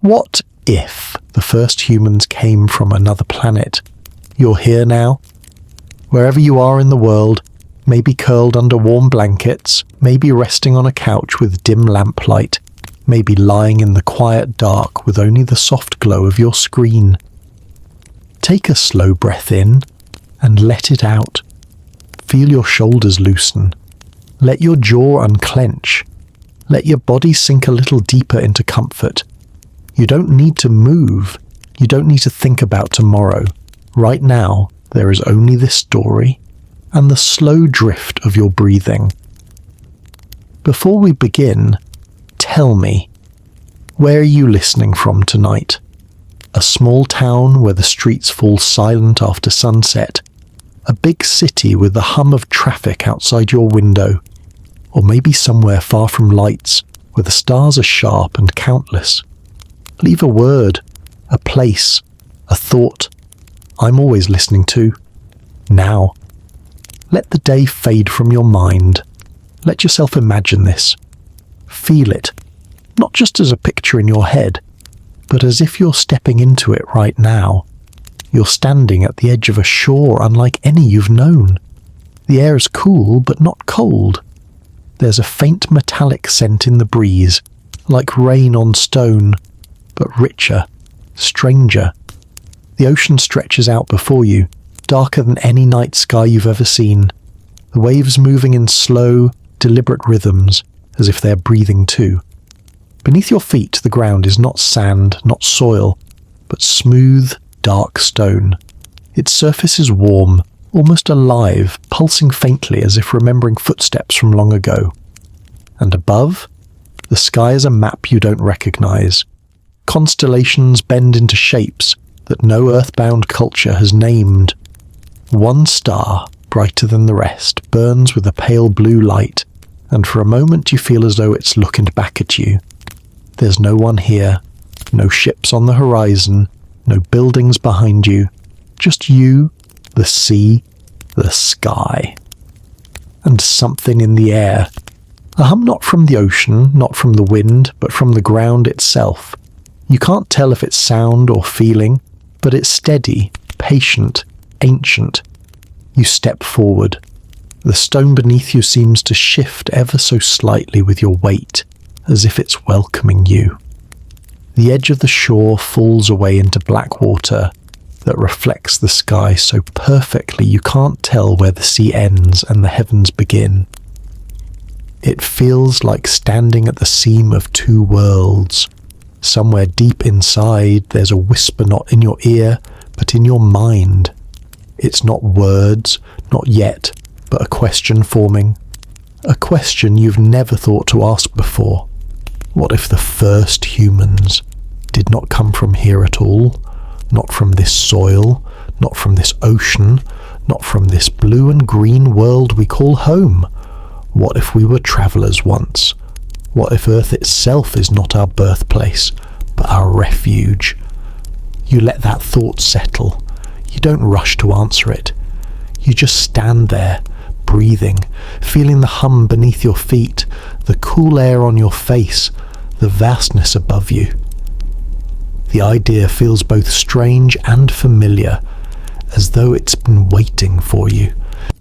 What if the first humans came from another planet? You're here now. Wherever you are in the world, maybe curled under warm blankets, maybe resting on a couch with dim lamplight, maybe lying in the quiet dark with only the soft glow of your screen. Take a slow breath in and let it out. Feel your shoulders loosen. Let your jaw unclench. Let your body sink a little deeper into comfort. You don't need to move. You don't need to think about tomorrow. Right now, there is only this story and the slow drift of your breathing. Before we begin, tell me, where are you listening from tonight? A small town where the streets fall silent after sunset? A big city with the hum of traffic outside your window? Or maybe somewhere far from lights, where the stars are sharp and countless? Leave a word, a place, a thought. I'm always listening too. Now. Let the day fade from your mind. Let yourself imagine this. Feel it, not just as a picture in your head, but as if you're stepping into it right now. You're standing at the edge of a shore unlike any you've known. The air is cool but not cold. There's a faint metallic scent in the breeze, like rain on stone, but richer, stranger. The ocean stretches out before you, darker than any night sky you've ever seen. The waves moving in slow, deliberate rhythms, as if they're breathing too. Beneath your feet, the ground is not sand, not soil, but smooth, dark stone. Its surface is warm, almost alive, pulsing faintly as if remembering footsteps from long ago. And above, the sky is a map you don't recognize. Constellations bend into shapes that no earthbound culture has named. One star, brighter than the rest, burns with a pale blue light, and for a moment you feel as though it's looking back at you. There's no one here, no ships on the horizon, no buildings behind you, just you, the sea, the sky. And something in the air. A hum not from the ocean, not from the wind, but from the ground itself. You can't tell if it's sound or feeling, but it's steady, patient, ancient. You step forward. The stone beneath you seems to shift ever so slightly with your weight, as if it's welcoming you. The edge of the shore falls away into black water that reflects the sky so perfectly you can't tell where the sea ends and the heavens begin. It feels like standing at the seam of two worlds. Somewhere deep inside, there's a whisper not in your ear, but in your mind. It's not words, not yet, but a question forming. A question you've never thought to ask before. What if the first humans did not come from here at all? Not from this soil, not from this ocean, not from this blue and green world we call home? What if we were travellers once? What if Earth itself is not our birthplace, but our refuge? You let that thought settle. You don't rush to answer it. You just stand there, breathing, feeling the hum beneath your feet, the cool air on your face, the vastness above you. The idea feels both strange and familiar, as though it's been waiting for you.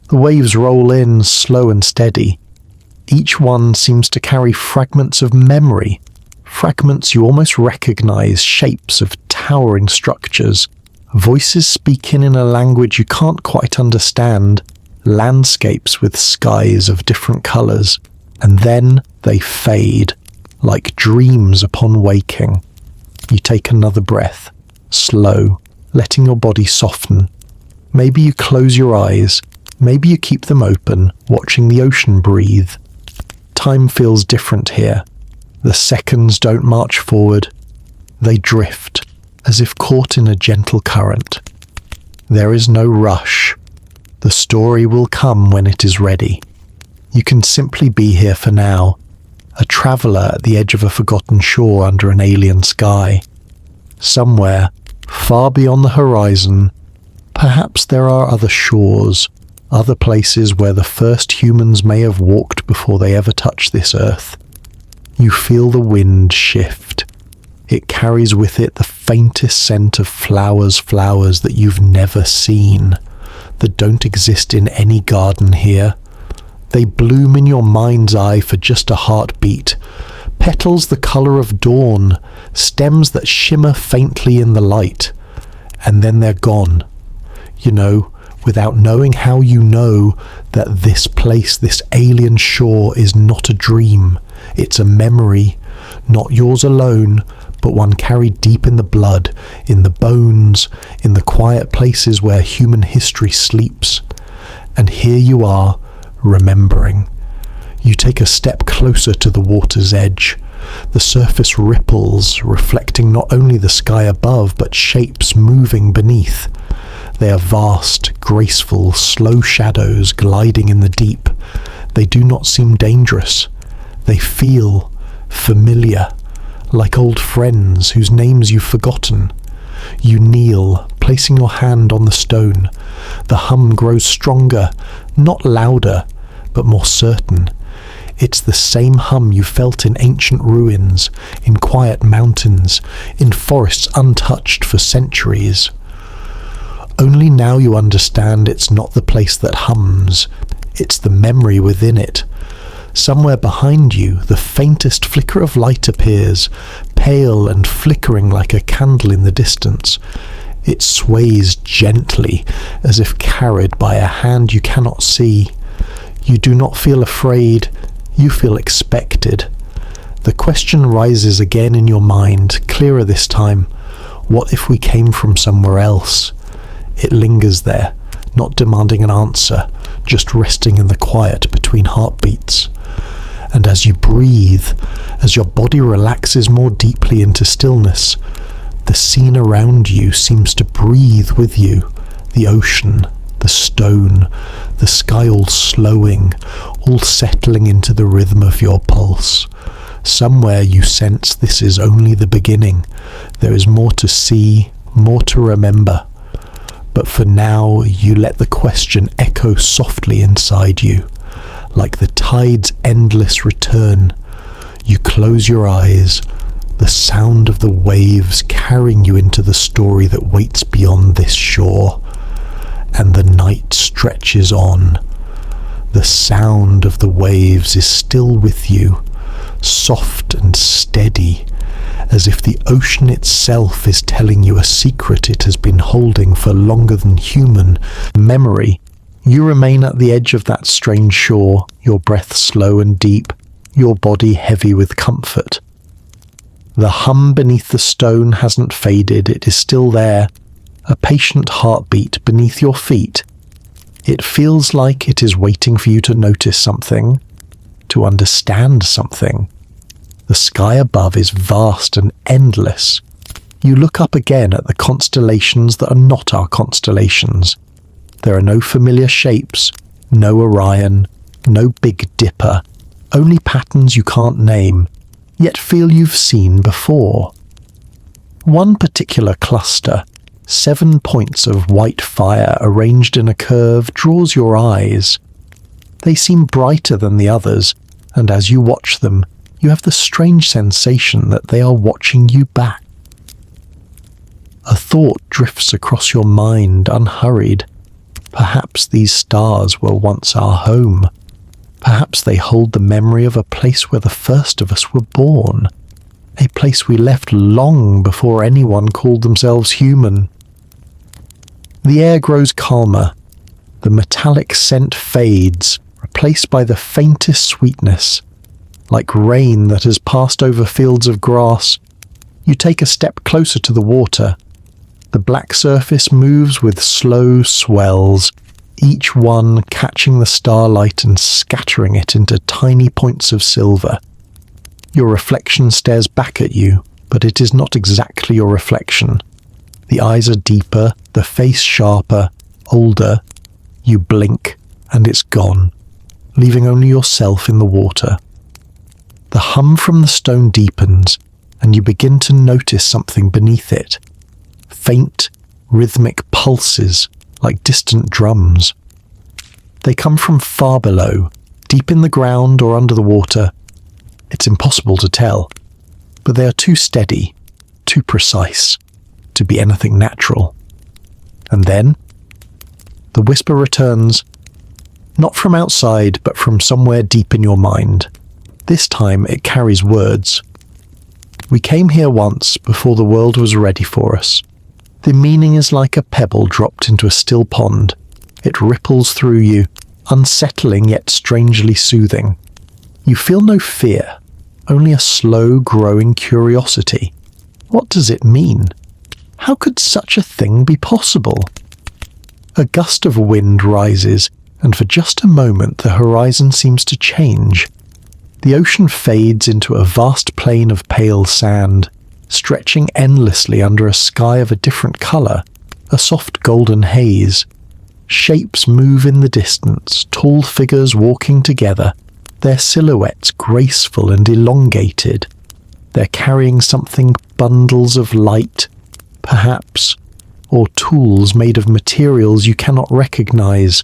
The waves roll in, slow and steady. Each one seems to carry fragments of memory, fragments you almost recognize, shapes of towering structures, voices speaking in a language you can't quite understand, landscapes with skies of different colors, and then they fade, like dreams upon waking. You take another breath, slow, letting your body soften. Maybe you close your eyes, maybe you keep them open, watching the ocean breathe. Time feels different here. The seconds don't march forward. They drift, as if caught in a gentle current. There is no rush. The story will come when it is ready. You can simply be here for now, a traveller at the edge of a forgotten shore under an alien sky. Somewhere, far beyond the horizon, perhaps there are other shores, other places where the first humans may have walked before they ever touched this earth. You feel the wind shift. It carries with it the faintest scent of flowers that you've never seen, that don't exist in any garden here. They bloom in your mind's eye for just a heartbeat, petals the colour of dawn, stems that shimmer faintly in the light, and then they're gone. You know, without knowing how you know that this place, this alien shore, is not a dream. It's a memory, not yours alone, but one carried deep in the blood, in the bones, in the quiet places where human history sleeps. And here you are, remembering. You take a step closer to the water's edge. The surface ripples, reflecting not only the sky above, but shapes moving beneath. They are vast, graceful, slow shadows gliding in the deep. They do not seem dangerous. They feel familiar, like old friends whose names you've forgotten. You kneel, placing your hand on the stone. The hum grows stronger, not louder, but more certain. It's the same hum you felt in ancient ruins, in quiet mountains, in forests untouched for centuries. Only now you understand it's not the place that hums, it's the memory within it. Somewhere behind you, the faintest flicker of light appears, pale and flickering like a candle in the distance. It sways gently, as if carried by a hand you cannot see. You do not feel afraid, you feel expected. The question rises again in your mind, clearer this time. What if we came from somewhere else? It lingers there, not demanding an answer, just resting in the quiet between heartbeats. And as you breathe, as your body relaxes more deeply into stillness, the scene around you seems to breathe with you. The ocean, the stone, the sky all slowing, all settling into the rhythm of your pulse. Somewhere you sense this is only the beginning. There is more to see, more to remember. But for now, you let the question echo softly inside you, like the tide's endless return. You close your eyes, the sound of the waves carrying you into the story that waits beyond this shore. And the night stretches on. The sound of the waves is still with you, soft and steady, as if the ocean itself is telling you a secret it has been holding for longer than human memory. You remain at the edge of that strange shore, your breath slow and deep, your body heavy with comfort. The hum beneath the stone hasn't faded, it is still there, a patient heartbeat beneath your feet. It feels like it is waiting for you to notice something, to understand something. The sky above is vast and endless. You look up again at the constellations that are not our constellations. There are no familiar shapes, no Orion, no Big Dipper, only patterns you can't name, yet feel you've seen before. One particular cluster, 7 points of white fire arranged in a curve, draws your eyes. They seem brighter than the others, and as you watch them, you have the strange sensation that they are watching you back. A thought drifts across your mind unhurried. Perhaps these stars were once our home. Perhaps they hold the memory of a place where the first of us were born. A place we left long before anyone called themselves human. The air grows calmer. The metallic scent fades, replaced by the faintest sweetness. Like rain that has passed over fields of grass, you take a step closer to the water. The black surface moves with slow swells, each one catching the starlight and scattering it into tiny points of silver. Your reflection stares back at you, but it is not exactly your reflection. The eyes are deeper, the face sharper, older. You blink, and it's gone, leaving only yourself in the water. The hum from the stone deepens, and you begin to notice something beneath it. Faint, rhythmic pulses, like distant drums. They come from far below, deep in the ground or under the water. It's impossible to tell, but they are too steady, too precise to be anything natural. And then the whisper returns, not from outside, but from somewhere deep in your mind. This time it carries words. We came here once before the world was ready for us. The meaning is like a pebble dropped into a still pond. It ripples through you, unsettling yet strangely soothing. You feel no fear, only a slow growing curiosity. What does it mean? How could such a thing be possible? A gust of wind rises, and for just a moment the horizon seems to change. The ocean fades into a vast plain of pale sand, stretching endlessly under a sky of a different colour, a soft golden haze. Shapes move in the distance, tall figures walking together, their silhouettes graceful and elongated. They're carrying something, bundles of light, perhaps, or tools made of materials you cannot recognise.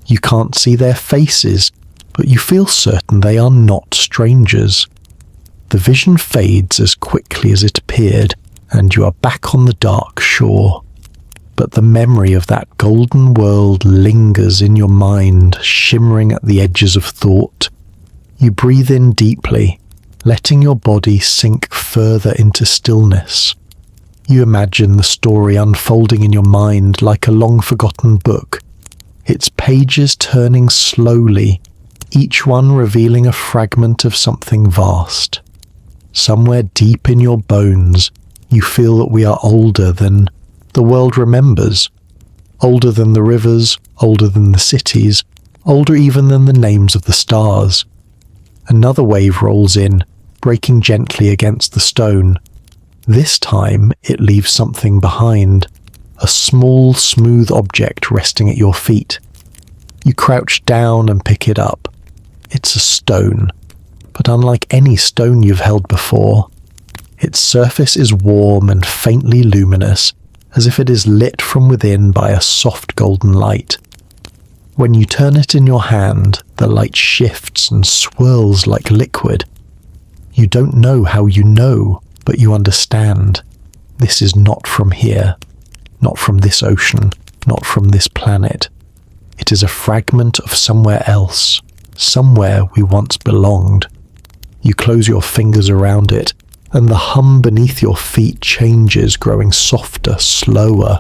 You can't see their faces, but you feel certain they are not strangers. The vision fades as quickly as it appeared, and you are back on the dark shore. But the memory of that golden world lingers in your mind, shimmering at the edges of thought. You breathe in deeply, letting your body sink further into stillness. You imagine the story unfolding in your mind like a long-forgotten book, its pages turning slowly, each one revealing a fragment of something vast. Somewhere deep in your bones, you feel that we are older than the world remembers, older than the rivers, older than the cities, older even than the names of the stars. Another wave rolls in, breaking gently against the stone. This time it leaves something behind, a small, smooth object resting at your feet. You crouch down and pick it up. It's a stone, but unlike any stone you've held before, its surface is warm and faintly luminous, as if it is lit from within by a soft golden light. When you turn it in your hand, the light shifts and swirls like liquid. You don't know how you know, but you understand. This is not from here, not from this ocean, not from this planet. It is a fragment of somewhere else, somewhere we once belonged. You close your fingers around it, and the hum beneath your feet changes, growing softer, slower.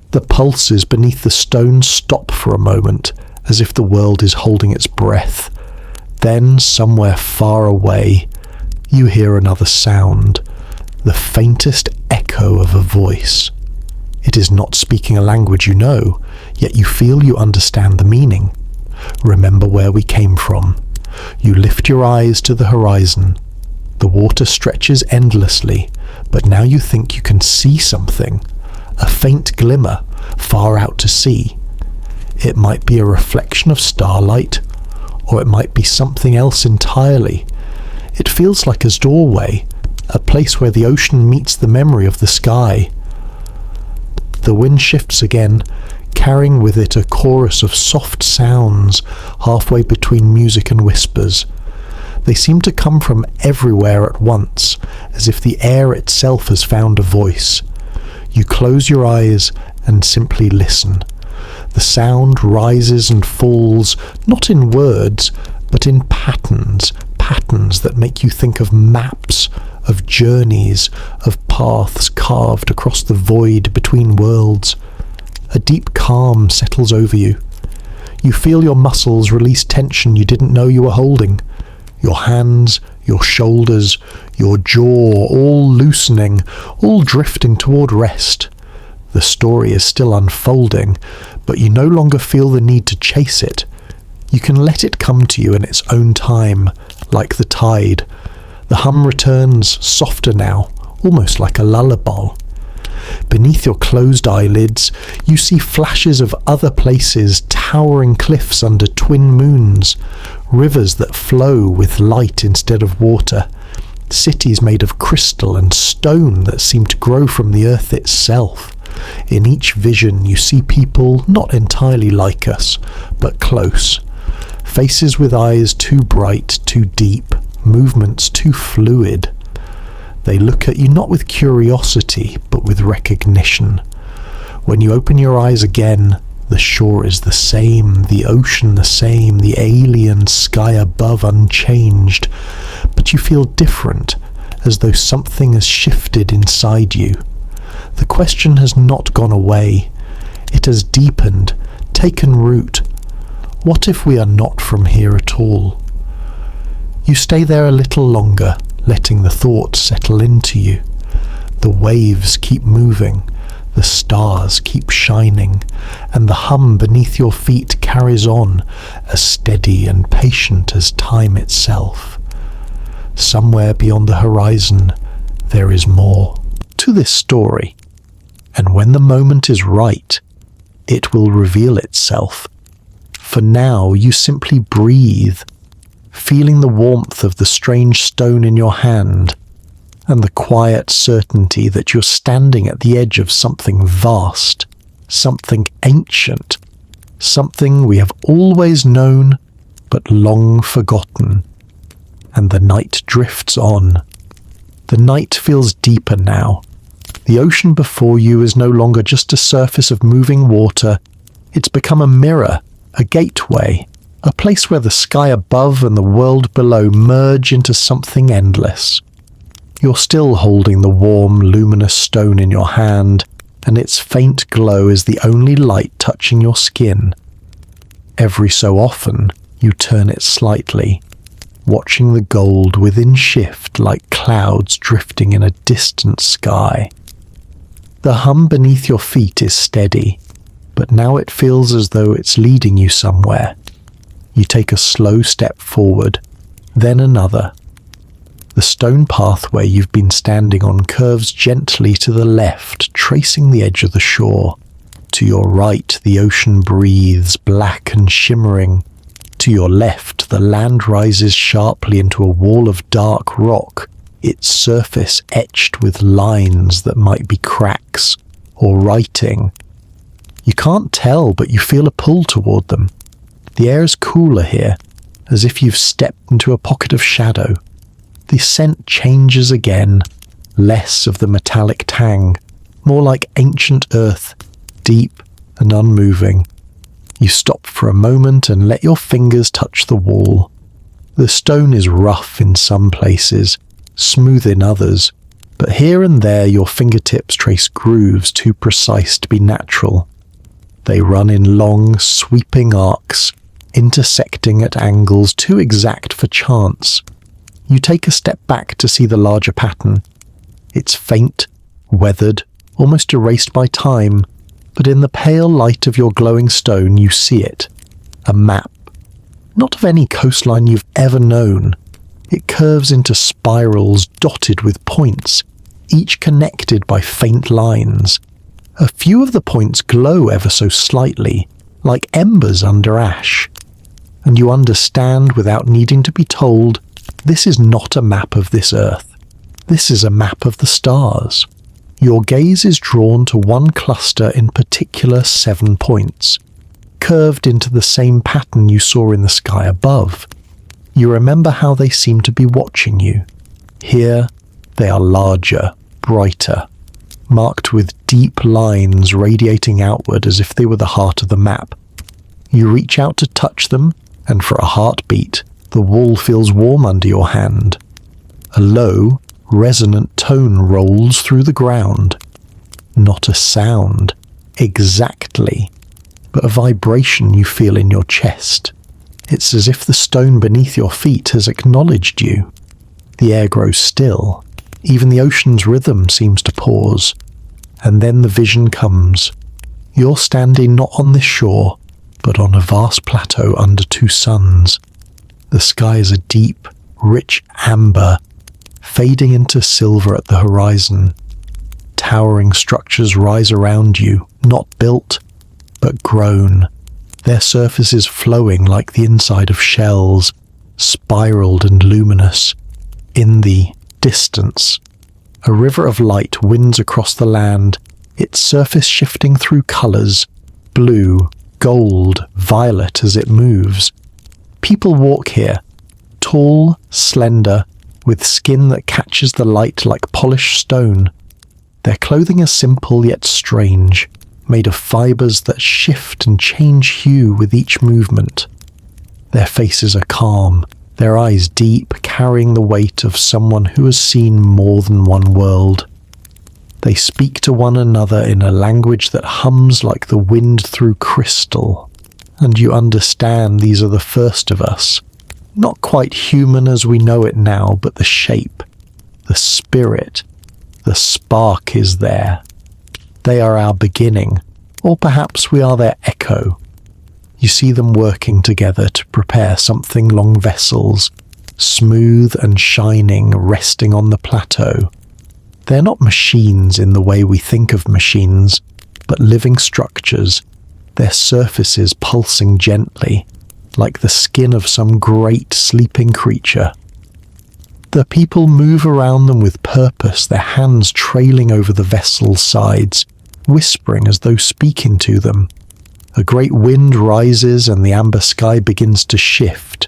The pulses beneath the stone stop for a moment, as if the world is holding its breath. Then, somewhere far away, you hear another sound, the faintest echo of a voice. It is not speaking a language you know, yet you feel you understand the meaning. Remember where we came from. You lift your eyes to the horizon. The water stretches endlessly, but now you think you can see something, a faint glimmer far out to sea. It might be a reflection of starlight, or it might be something else entirely. It feels like a doorway, a place where the ocean meets the memory of the sky. The wind shifts again, carrying with it a chorus of soft sounds halfway between music and whispers. They seem to come from everywhere at once, as if the air itself has found a voice. You close your eyes and simply listen. The sound rises and falls, not in words, but in patterns that make you think of maps, of journeys, of paths carved across the void between worlds. A deep calm settles over you. You feel your muscles release tension you didn't know you were holding. Your hands, your shoulders, your jaw, all loosening, all drifting toward rest. The story is still unfolding, but you no longer feel the need to chase it. You can let it come to you in its own time, like the tide. The hum returns, softer now, almost like a lullaby. Beneath your closed eyelids, you see flashes of other places, towering cliffs under twin moons, rivers that flow with light instead of water, cities made of crystal and stone that seem to grow from the earth itself. In each vision you see people not entirely like us, but close. Faces with eyes too bright, too deep, movements too fluid. They look at you not with curiosity, but with recognition. When you open your eyes again, the shore is the same, the ocean the same, the alien sky above unchanged, but you feel different, as though something has shifted inside you. The question has not gone away. It has deepened, taken root. What if we are not from here at all? You stay there a little longer, letting the thought settle into you. The waves keep moving, the stars keep shining, and the hum beneath your feet carries on, as steady and patient as time itself. Somewhere beyond the horizon, there is more to this story, and when the moment is right, it will reveal itself. For now, you simply breathe, feeling the warmth of the strange stone in your hand, and the quiet certainty that you're standing at the edge of something vast, something ancient, something we have always known but long forgotten. And the night drifts on. The night feels deeper now. The ocean before you is no longer just a surface of moving water. It's become a mirror, a gateway, a place where the sky above and the world below merge into something endless. You're still holding the warm, luminous stone in your hand, and its faint glow is the only light touching your skin. Every so often, you turn it slightly, watching the gold within shift like clouds drifting in a distant sky. The hum beneath your feet is steady, but now it feels as though it's leading you somewhere. You take a slow step forward, then another. The stone pathway you've been standing on curves gently to the left, tracing the edge of the shore. To your right, the ocean breathes, black and shimmering. To your left, the land rises sharply into a wall of dark rock, its surface etched with lines that might be cracks or writing. You can't tell, but you feel a pull toward them. The air is cooler here, as if you've stepped into a pocket of shadow. The scent changes again, less of the metallic tang, more like ancient earth, deep and unmoving. You stop for a moment and let your fingers touch the wall. The stone is rough in some places, smooth in others, but here and there your fingertips trace grooves too precise to be natural. They run in long, sweeping arcs, intersecting at angles too exact for chance. You take a step back to see the larger pattern. It's faint, weathered, almost erased by time, but in the pale light of your glowing stone you see it. A map. Not of any coastline you've ever known. It curves into spirals dotted with points, each connected by faint lines. A few of the points glow ever so slightly, like embers under ash. And you understand without needing to be told, this is not a map of this earth. This is a map of the stars. Your gaze is drawn to one cluster in particular 7 points, curved into the same pattern you saw in the sky above. You remember how they seem to be watching you. Here, they are larger, brighter, marked with deep lines radiating outward as if they were the heart of the map. You reach out to touch them, and for a heartbeat, the wall feels warm under your hand. A low, resonant tone rolls through the ground. Not a sound, exactly, but a vibration you feel in your chest. It's as if the stone beneath your feet has acknowledged you. The air grows still. Even the ocean's rhythm seems to pause. And then the vision comes. You're standing not on this shore, but on a vast plateau under 2 suns. The sky is a deep, rich amber, fading into silver at the horizon. Towering structures rise around you, not built, but grown, their surfaces flowing like the inside of shells, spiraled and luminous. In the distance, a river of light winds across the land, its surface shifting through colours, blue, gold, violet as it moves. People walk here, tall, slender, with skin that catches the light like polished stone. Their clothing is simple yet strange, made of fibers that shift and change hue with each movement. Their faces are calm, their eyes deep, carrying the weight of someone who has seen more than one world. They speak to one another in a language that hums like the wind through crystal, and you understand these are the first of us. Not quite human as we know it now, but the shape, the spirit, the spark is there. They are our beginning, or perhaps we are their echo. You see them working together to prepare something long vessels, smooth and shining, resting on the plateau. They're not machines in the way we think of machines, but living structures, their surfaces pulsing gently, like the skin of some great sleeping creature. The people move around them with purpose, their hands trailing over the vessel's sides, whispering as though speaking to them. A great wind rises and the amber sky begins to shift.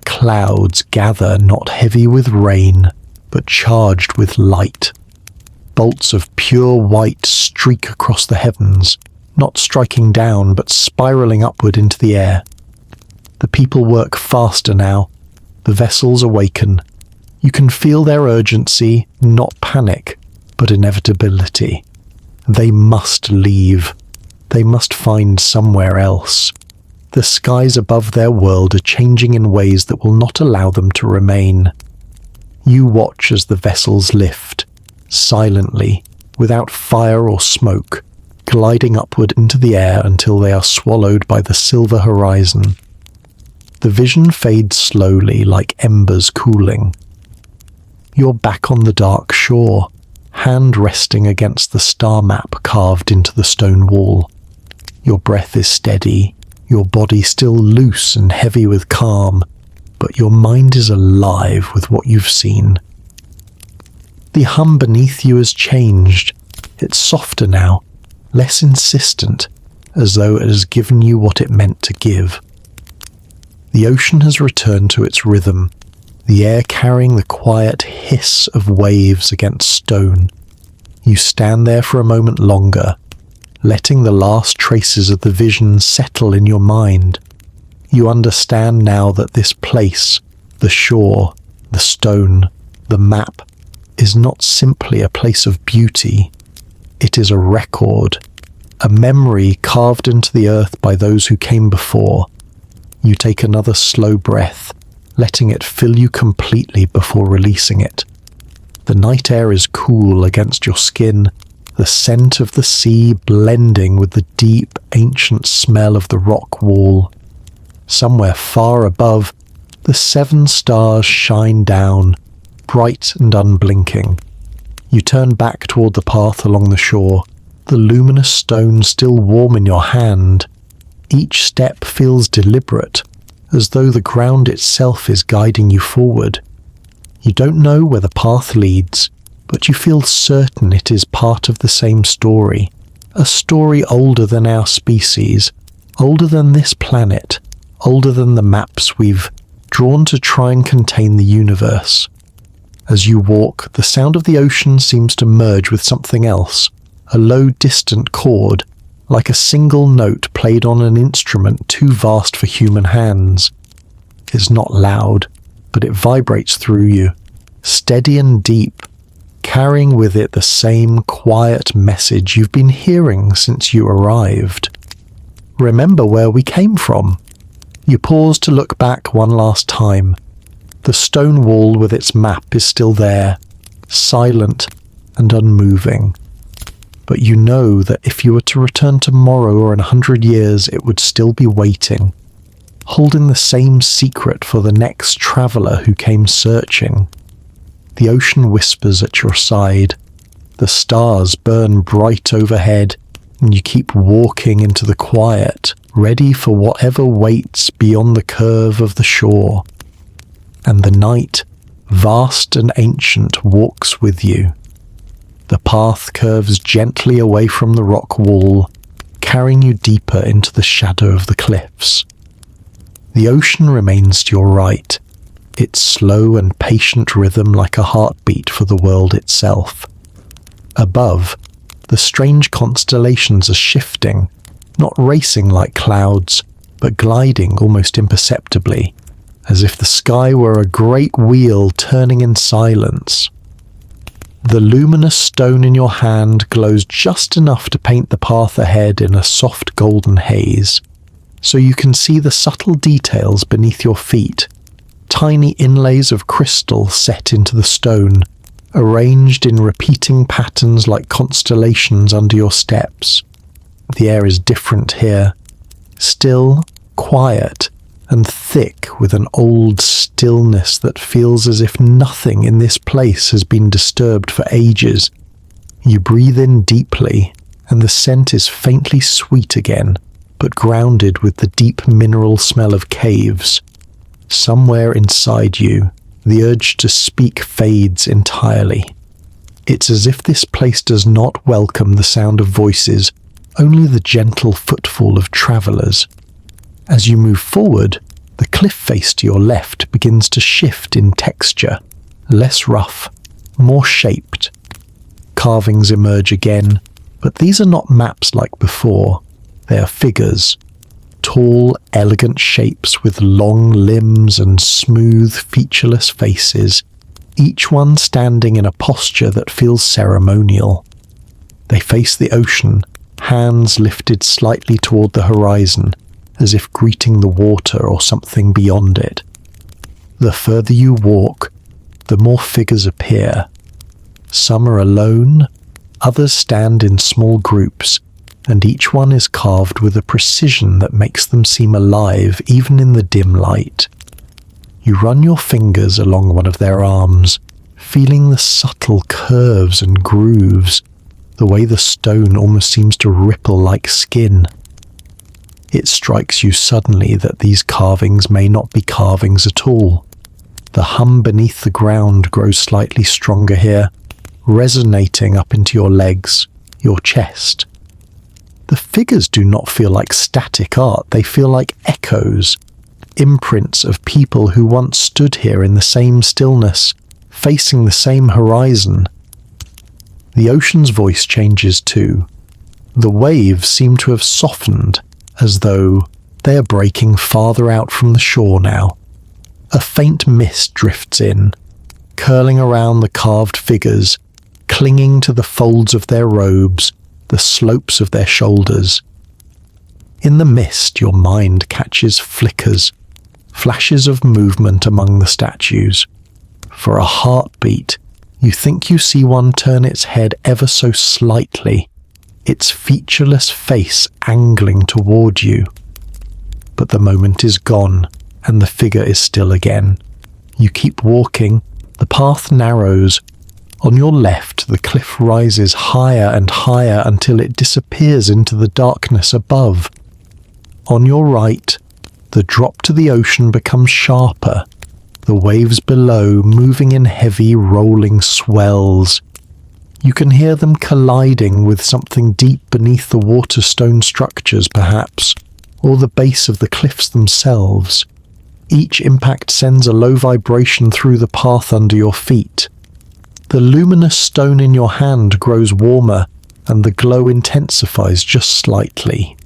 Clouds gather, not heavy with rain, but charged with light. Bolts of pure white streak across the heavens, not striking down but spiraling upward into the air. The people work faster now. The vessels awaken. You can feel their urgency, not panic, but inevitability. They must leave. They must find somewhere else. The skies above their world are changing in ways that will not allow them to remain. You watch as the vessels lift, silently, without fire or smoke, gliding upward into the air until they are swallowed by the silver horizon. The vision fades slowly, like embers cooling. You're back on the dark shore, hand resting against the star map carved into the stone wall. Your breath is steady, your body still loose and heavy with calm, but your mind is alive with what you've seen. The hum beneath you has changed. It's softer now, less insistent, as though it has given you what it meant to give. The ocean has returned to its rhythm, the air carrying the quiet hiss of waves against stone. You stand there for a moment longer, letting the last traces of the vision settle in your mind. You understand now that this place, the shore, the stone, the map, is not simply a place of beauty. It is a record, a memory carved into the earth by those who came before. You take another slow breath, letting it fill you completely before releasing it. The night air is cool against your skin, the scent of the sea blending with the deep, ancient smell of the rock wall. Somewhere far above, the 7 stars shine down, bright and unblinking. You turn back toward the path along the shore, the luminous stone still warm in your hand. Each step feels deliberate, as though the ground itself is guiding you forward. You don't know where the path leads, but you feel certain it is part of the same story, a story older than our species, older than this planet, older than the maps we've drawn to try and contain the universe. As you walk, the sound of the ocean seems to merge with something else, a low, distant chord, like a single note played on an instrument too vast for human hands. It's not loud, but it vibrates through you, steady and deep, carrying with it the same quiet message you've been hearing since you arrived. Remember where we came from. You pause to look back one last time. The stone wall with its map is still there, silent and unmoving. But you know that if you were to return tomorrow or in 100 years, it would still be waiting, holding the same secret for the next traveller who came searching. The ocean whispers at your side, the stars burn bright overhead, and you keep walking into the quiet, ready for whatever waits beyond the curve of the shore. And the night, vast and ancient, walks with you. The path curves gently away from the rock wall, carrying you deeper into the shadow of the cliffs. The ocean remains to your right, its slow and patient rhythm like a heartbeat for the world itself. Above, the strange constellations are shifting, not racing like clouds, but gliding almost imperceptibly, as if the sky were a great wheel turning in silence. The luminous stone in your hand glows just enough to paint the path ahead in a soft golden haze, so you can see the subtle details beneath your feet, tiny inlays of crystal set into the stone, arranged in repeating patterns like constellations under your steps. The air is different here, still, quiet, and thick with an old stillness that feels as if nothing in this place has been disturbed for ages. You breathe in deeply, and the scent is faintly sweet again, but grounded with the deep mineral smell of caves. Somewhere inside you, the urge to speak fades entirely. It's as if this place does not welcome the sound of voices, only the gentle footfall of travelers. As you move forward, the cliff face to your left begins to shift in texture, less rough, more shaped. Carvings emerge again, but these are not maps like before. They are figures, tall, elegant shapes with long limbs and smooth, featureless faces, each one standing in a posture that feels ceremonial. They face the ocean, hands lifted slightly toward the horizon, as if greeting the water or something beyond it. The further you walk, the more figures appear. Some are alone, others stand in small groups, and each one is carved with a precision that makes them seem alive even in the dim light. You run your fingers along one of their arms, feeling the subtle curves and grooves, the way the stone almost seems to ripple like skin. It strikes you suddenly that these carvings may not be carvings at all. The hum beneath the ground grows slightly stronger here, resonating up into your legs, your chest. The figures do not feel like static art, they feel like echoes, imprints of people who once stood here in the same stillness, facing the same horizon. The ocean's voice changes too. The waves seem to have softened, as though they are breaking farther out from the shore now. A faint mist drifts in, curling around the carved figures, clinging to the folds of their robes, the slopes of their shoulders. In the mist, your mind catches flickers, flashes of movement among the statues. For a heartbeat, you think you see one turn its head ever so slightly, its featureless face angling toward you. But the moment is gone, and the figure is still again. You keep walking, the path narrows. On your left, the cliff rises higher and higher until it disappears into the darkness above. On your right, the drop to the ocean becomes sharper, the waves below moving in heavy rolling swells. You can hear them colliding with something deep beneath the waterstone structures, perhaps, or the base of the cliffs themselves. Each impact sends a low vibration through the path under your feet. The luminous stone in your hand grows warmer, and the glow intensifies just slightly.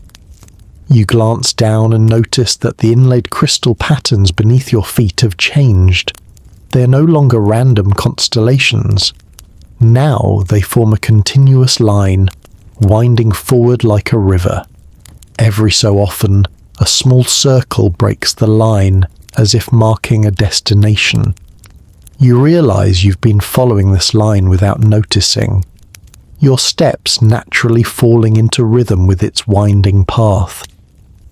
You glance down and notice that the inlaid crystal patterns beneath your feet have changed. They are no longer random constellations. Now they form a continuous line, winding forward like a river. Every so often, a small circle breaks the line, as if marking a destination. You realize you've been following this line without noticing, your steps naturally falling into rhythm with its winding path.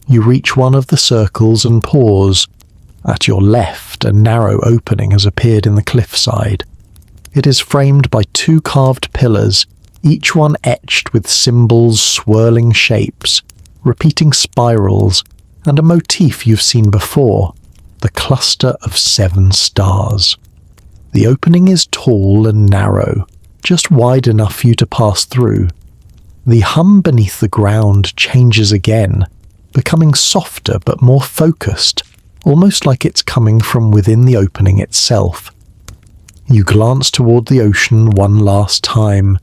You reach one of the circles and pause. At your left, a narrow opening has appeared in the cliffside. It is framed by two carved pillars, each one etched with symbols, swirling shapes, repeating spirals, and a motif you've seen before, the cluster of 7 stars. The opening is tall and narrow, just wide enough for you to pass through. The hum beneath the ground changes again, becoming softer but more focused, almost like it's coming from within the opening itself. You glance toward the ocean one last time,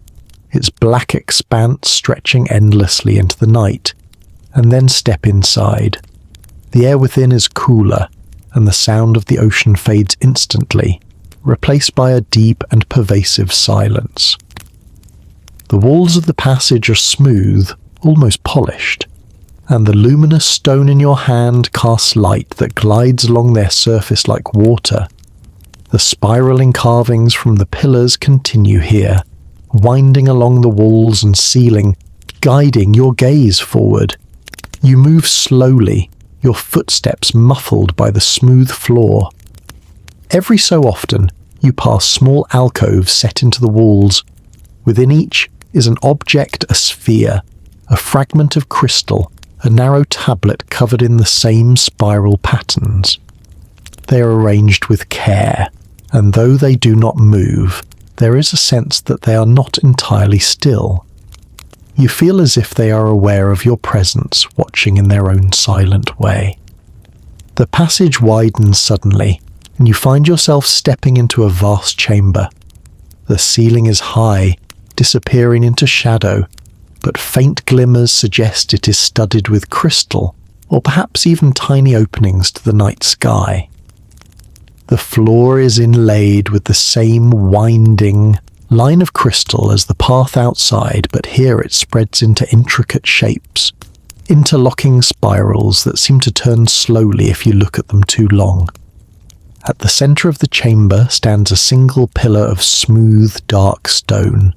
its black expanse stretching endlessly into the night, and then step inside. The air within is cooler, and the sound of the ocean fades instantly, replaced by a deep and pervasive silence. The walls of the passage are smooth, almost polished, and the luminous stone in your hand casts light that glides along their surface like water. The spiraling carvings from the pillars continue here, winding along the walls and ceiling, guiding your gaze forward. You move slowly, your footsteps muffled by the smooth floor. Every so often, you pass small alcoves set into the walls. Within each is an object, a sphere, a fragment of crystal, a narrow tablet covered in the same spiral patterns. They are arranged with care, and though they do not move, there is a sense that they are not entirely still. You feel as if they are aware of your presence, watching in their own silent way. The passage widens suddenly, and you find yourself stepping into a vast chamber. The ceiling is high, disappearing into shadow, but faint glimmers suggest it is studded with crystal, or perhaps even tiny openings to the night sky. The floor is inlaid with the same winding line of crystal as the path outside, but here it spreads into intricate shapes, interlocking spirals that seem to turn slowly if you look at them too long. At the center of the chamber stands a single pillar of smooth, dark stone.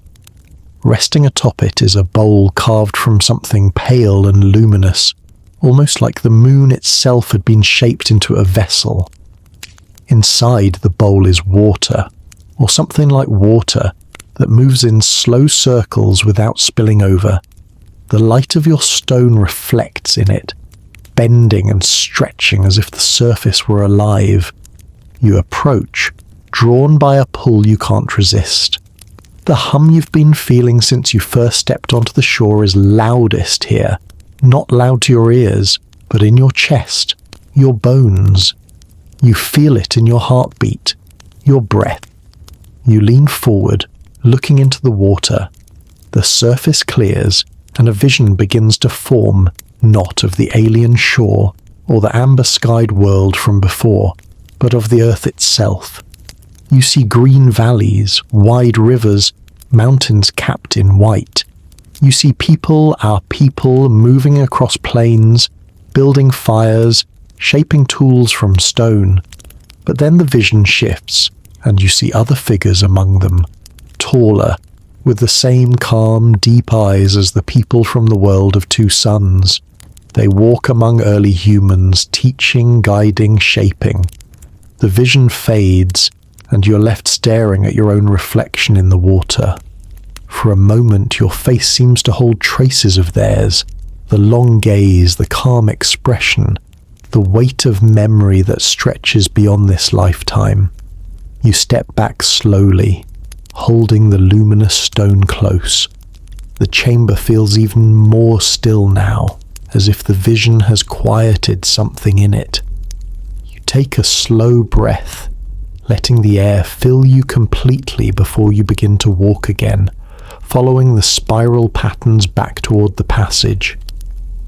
Resting atop it is a bowl carved from something pale and luminous, almost like the moon itself had been shaped into a vessel. Inside the bowl is water, or something like water, that moves in slow circles without spilling over. The light of your stone reflects in it, bending and stretching as if the surface were alive. You approach, drawn by a pull you can't resist. The hum you've been feeling since you first stepped onto the shore is loudest here, not loud to your ears, but in your chest, your bones. You feel it in your heartbeat, your breath. You lean forward, looking into the water. The surface clears, and a vision begins to form, not of the alien shore or the amber-skied world from before, but of the earth itself. You see green valleys, wide rivers, mountains capped in white. You see people, our people, moving across plains, building fires, shaping tools from stone. But then the vision shifts, and you see other figures among them, taller, with the same calm, deep eyes as the people from the world of two suns. They walk among early humans, teaching, guiding, shaping. The vision fades, and you're left staring at your own reflection in the water. For a moment, your face seems to hold traces of theirs, the long gaze, the calm expression, the weight of memory that stretches beyond this lifetime. You step back slowly, holding the luminous stone close. The chamber feels even more still now, as if the vision has quieted something in it. You take a slow breath, letting the air fill you completely before you begin to walk again, following the spiral patterns back toward the passage.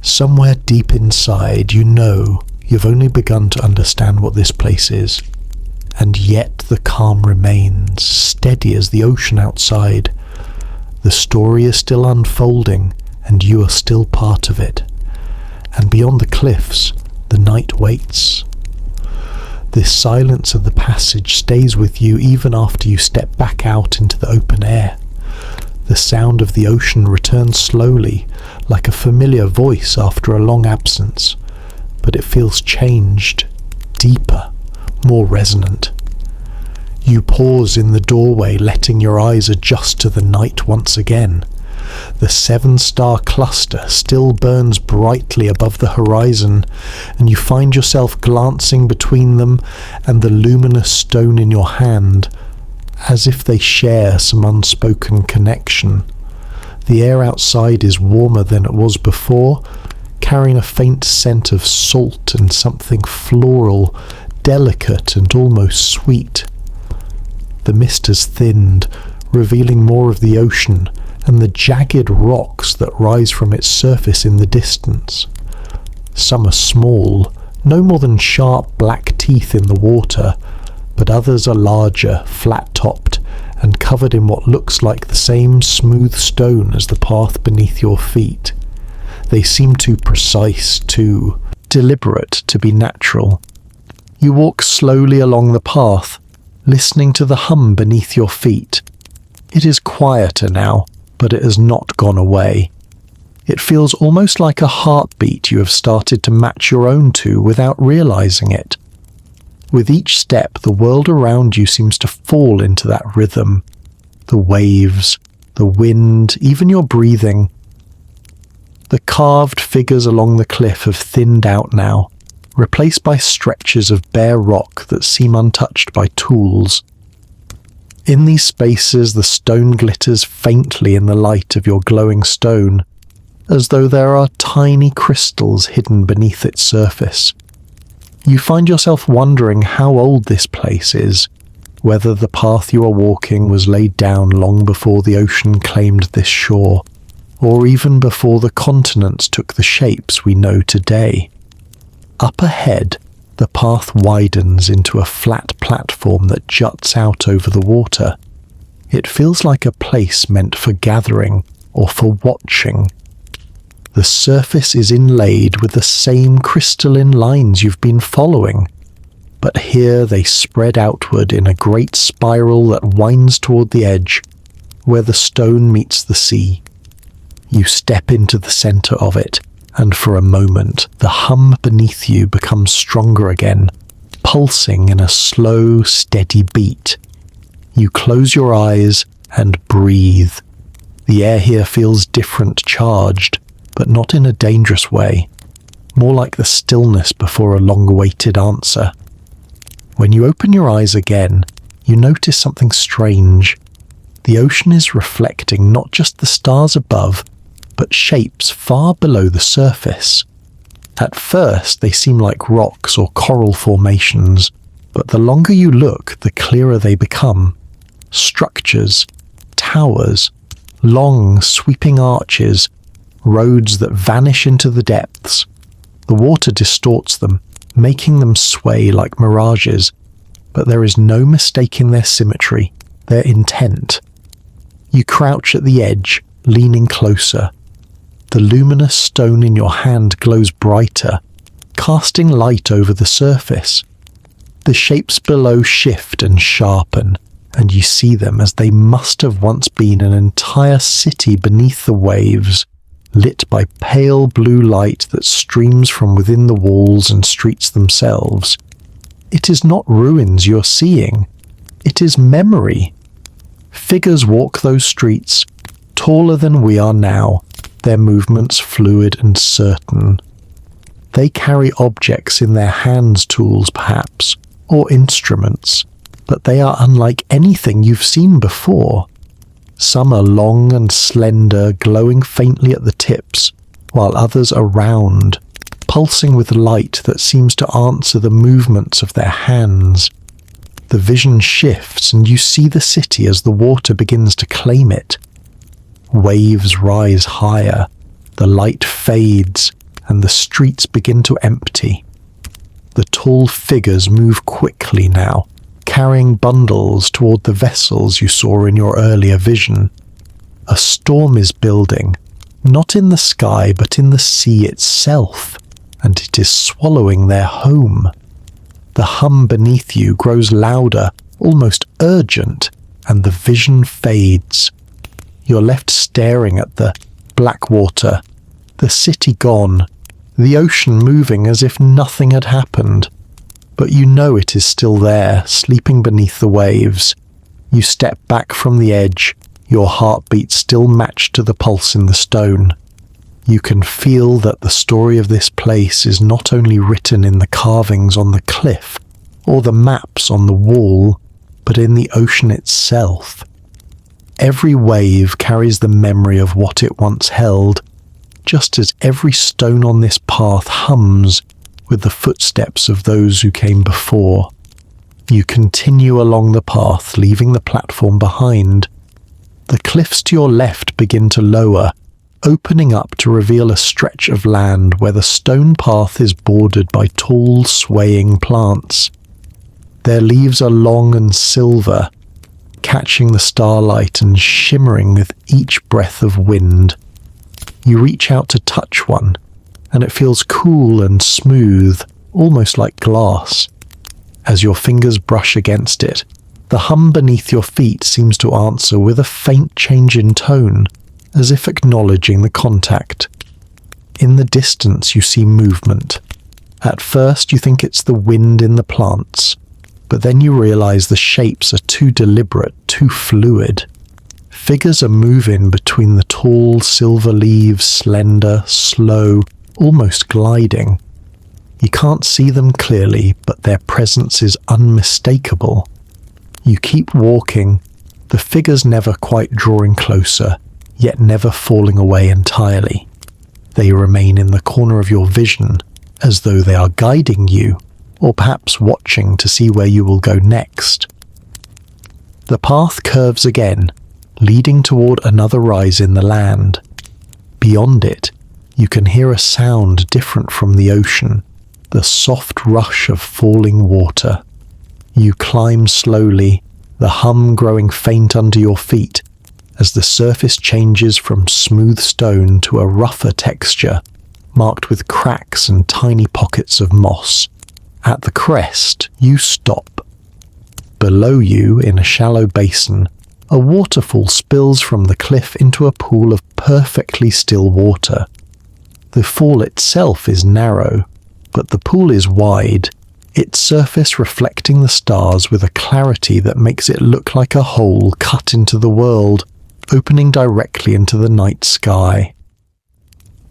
Somewhere deep inside, you know you've only begun to understand what this place is. And yet the calm remains, steady as the ocean outside. The story is still unfolding, and you are still part of it. And beyond the cliffs, the night waits. This silence of the passage stays with you even after you step back out into the open air. The sound of the ocean returns slowly, like a familiar voice after a long absence, but it feels changed, deeper, more resonant. You pause in the doorway, letting your eyes adjust to the night once again. The 7-star cluster still burns brightly above the horizon, and you find yourself glancing between them and the luminous stone in your hand, as if they share some unspoken connection. The air outside is warmer than it was before, carrying a faint scent of salt and something floral, delicate and almost sweet. The mist has thinned, revealing more of the ocean and the jagged rocks that rise from its surface in the distance. Some are small, no more than sharp black teeth in the water, but others are larger, flat-topped, and covered in what looks like the same smooth stone as the path beneath your feet. They seem too precise, too deliberate to be natural. You walk slowly along the path, listening to the hum beneath your feet. It is quieter now, but it has not gone away. It feels almost like a heartbeat you have started to match your own to without realizing it. With each step, the world around you seems to fall into that rhythm. The waves, the wind, even your breathing. The carved figures along the cliff have thinned out now, replaced by stretches of bare rock that seem untouched by tools. In these spaces, the stone glitters faintly in the light of your glowing stone, as though there are tiny crystals hidden beneath its surface. You find yourself wondering how old this place is, whether the path you are walking was laid down long before the ocean claimed this shore, or even before the continents took the shapes we know today. Up ahead, the path widens into a flat platform that juts out over the water. It feels like a place meant for gathering or for watching. The surface is inlaid with the same crystalline lines you've been following, but here they spread outward in a great spiral that winds toward the edge, where the stone meets the sea. You step into the center of it, and for a moment the hum beneath you becomes stronger again, pulsing in a slow, steady beat. You close your eyes and breathe. The air here feels different, charged, but not in a dangerous way, more like the stillness before a long-awaited answer. When you open your eyes again, you notice something strange. The ocean is reflecting not just the stars above, but shapes far below the surface. At first, they seem like rocks or coral formations, but the longer you look, the clearer they become. Structures, towers, long, sweeping arches, roads that vanish into the depths. The water distorts them, making them sway like mirages, but there is no mistaking their symmetry, their intent. You crouch at the edge, leaning closer. The luminous stone in your hand glows brighter, casting light over the surface. The shapes below shift and sharpen, and you see them as they must have once been an entire city beneath the waves, lit by pale blue light that streams from within the walls and streets themselves. It is not ruins you're seeing, it is memory. Figures walk those streets, taller than we are now, their movements fluid and certain. They carry objects in their hands, tools perhaps, or instruments, but they are unlike anything you've seen before. Some are long and slender, glowing faintly at the tips, while others are round, pulsing with light that seems to answer the movements of their hands. The vision shifts and you see the city as the water begins to claim it. Waves rise higher, the light fades, and the streets begin to empty. The tall figures move quickly now, carrying bundles toward the vessels you saw in your earlier vision. A storm is building, not in the sky but in the sea itself, and it is swallowing their home. The hum beneath you grows louder, almost urgent, and the vision fades. You're left staring at the black water, the city gone, the ocean moving as if nothing had happened. But you know it is still there, sleeping beneath the waves. You step back from the edge, your heartbeat still matched to the pulse in the stone. You can feel that the story of this place is not only written in the carvings on the cliff or the maps on the wall, but in the ocean itself. Every wave carries the memory of what it once held, just as every stone on this path hums with the footsteps of those who came before. You continue along the path, leaving the platform behind. The cliffs to your left begin to lower, opening up to reveal a stretch of land where the stone path is bordered by tall, swaying plants. Their leaves are long and silver, catching the starlight and shimmering with each breath of wind. You reach out to touch one, and it feels cool and smooth, almost like glass. As your fingers brush against it, the hum beneath your feet seems to answer with a faint change in tone, as if acknowledging the contact. In the distance you see movement. At first you think it's the wind in the plants, but then you realize the shapes are too deliberate, too fluid. Figures are moving between the tall silver leaves, slender, slow, almost gliding. You can't see them clearly, but their presence is unmistakable. You keep walking, the figures never quite drawing closer, yet never falling away entirely. They remain in the corner of your vision, as though they are guiding you, or perhaps watching to see where you will go next. The path curves again, leading toward another rise in the land. Beyond it, you can hear a sound different from the ocean, the soft rush of falling water. You climb slowly, the hum growing faint under your feet, as the surface changes from smooth stone to a rougher texture, marked with cracks and tiny pockets of moss. At the crest, you stop. Below you, in a shallow basin, a waterfall spills from the cliff into a pool of perfectly still water. The fall itself is narrow, but the pool is wide, its surface reflecting the stars with a clarity that makes it look like a hole cut into the world, opening directly into the night sky.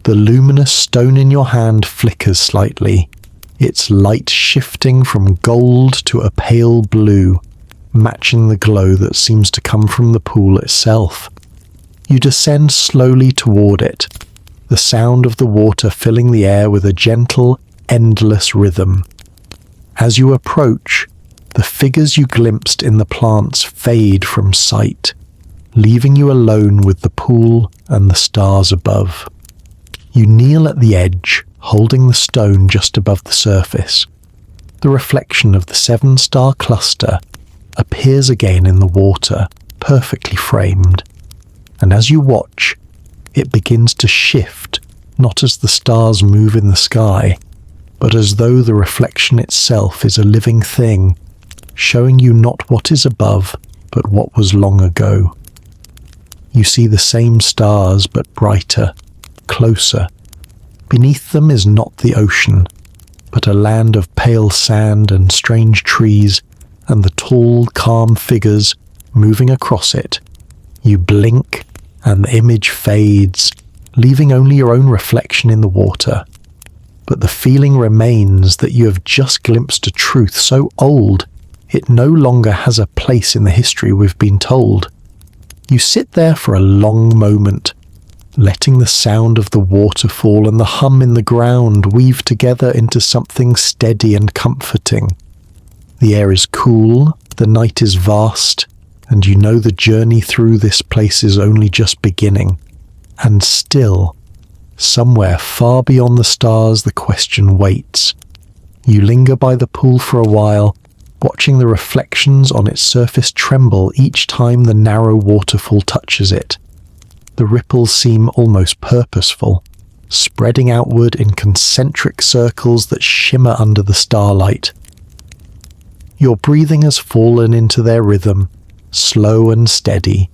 The luminous stone in your hand flickers slightly, its light shifting from gold to a pale blue, matching the glow that seems to come from the pool itself. You descend slowly toward it, the sound of the water filling the air with a gentle, endless rhythm. As you approach, the figures you glimpsed in the plants fade from sight, leaving you alone with the pool and the stars above. You kneel at the edge, holding the stone just above the surface. The reflection of the 7-star cluster appears again in the water, perfectly framed. And as you watch, it begins to shift, not as the stars move in the sky, but as though the reflection itself is a living thing, showing you not what is above, but what was long ago. You see the same stars, but brighter, closer. Beneath them is not the ocean, but a land of pale sand and strange trees, and the tall, calm figures moving across it. You blink, and the image fades, leaving only your own reflection in the water. But the feeling remains that you have just glimpsed a truth so old, it no longer has a place in the history we've been told. You sit there for a long moment, letting the sound of the waterfall and the hum in the ground weave together into something steady and comforting. The air is cool, the night is vast, and you know the journey through this place is only just beginning. And still, somewhere far beyond the stars, the question waits. You linger by the pool for a while, watching the reflections on its surface tremble each time the narrow waterfall touches it. The ripples seem almost purposeful, spreading outward in concentric circles that shimmer under the starlight. Your breathing has fallen into their rhythm, slow and steady,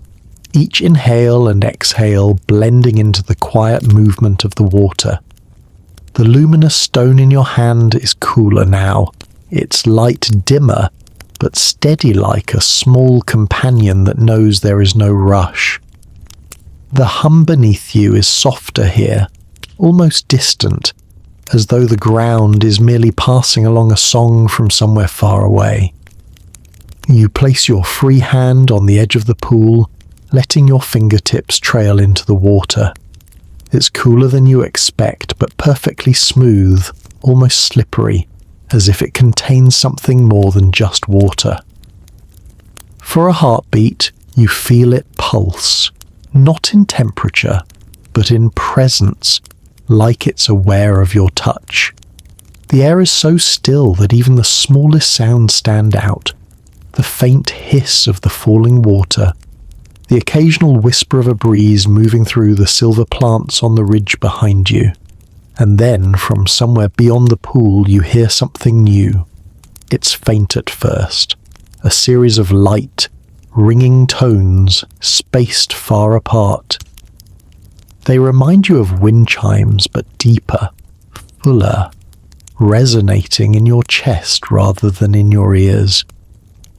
each inhale and exhale blending into the quiet movement of the water. The luminous stone in your hand is cooler now, its light dimmer, but steady like a small companion that knows there is no rush. The hum beneath you is softer here, almost distant, as though the ground is merely passing along a song from somewhere far away. You place your free hand on the edge of the pool, letting your fingertips trail into the water. It's cooler than you expect, but perfectly smooth, almost slippery, as if it contains something more than just water. For a heartbeat, you feel it pulse, not in temperature, but in presence, like it's aware of your touch. The air is so still that even the smallest sounds stand out. The faint hiss of the falling water, the occasional whisper of a breeze moving through the silver plants on the ridge behind you. And then, from somewhere beyond the pool, you hear something new. It's faint at first, a series of light, ringing tones, spaced far apart. They remind you of wind chimes, but deeper, fuller, resonating in your chest rather than in your ears.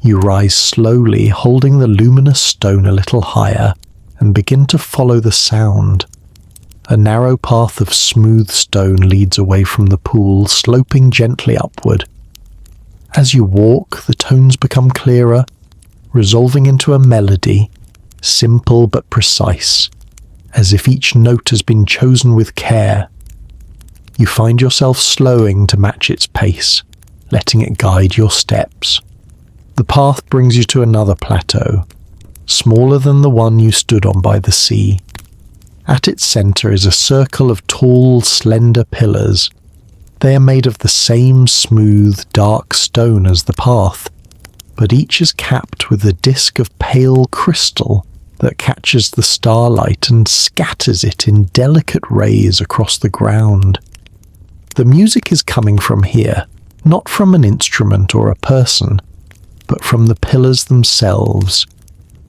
You rise slowly, holding the luminous stone a little higher, and begin to follow the sound. A narrow path of smooth stone leads away from the pool, sloping gently upward. As you walk, the tones become clearer, resolving into a melody, simple but precise, as if each note has been chosen with care. You find yourself slowing to match its pace, letting it guide your steps. The path brings you to another plateau, smaller than the one you stood on by the sea. At its center is a circle of tall, slender pillars. They are made of the same smooth, dark stone as the path, but each is capped with a disc of pale crystal that catches the starlight and scatters it in delicate rays across the ground. The music is coming from here, not from an instrument or a person, but from the pillars themselves.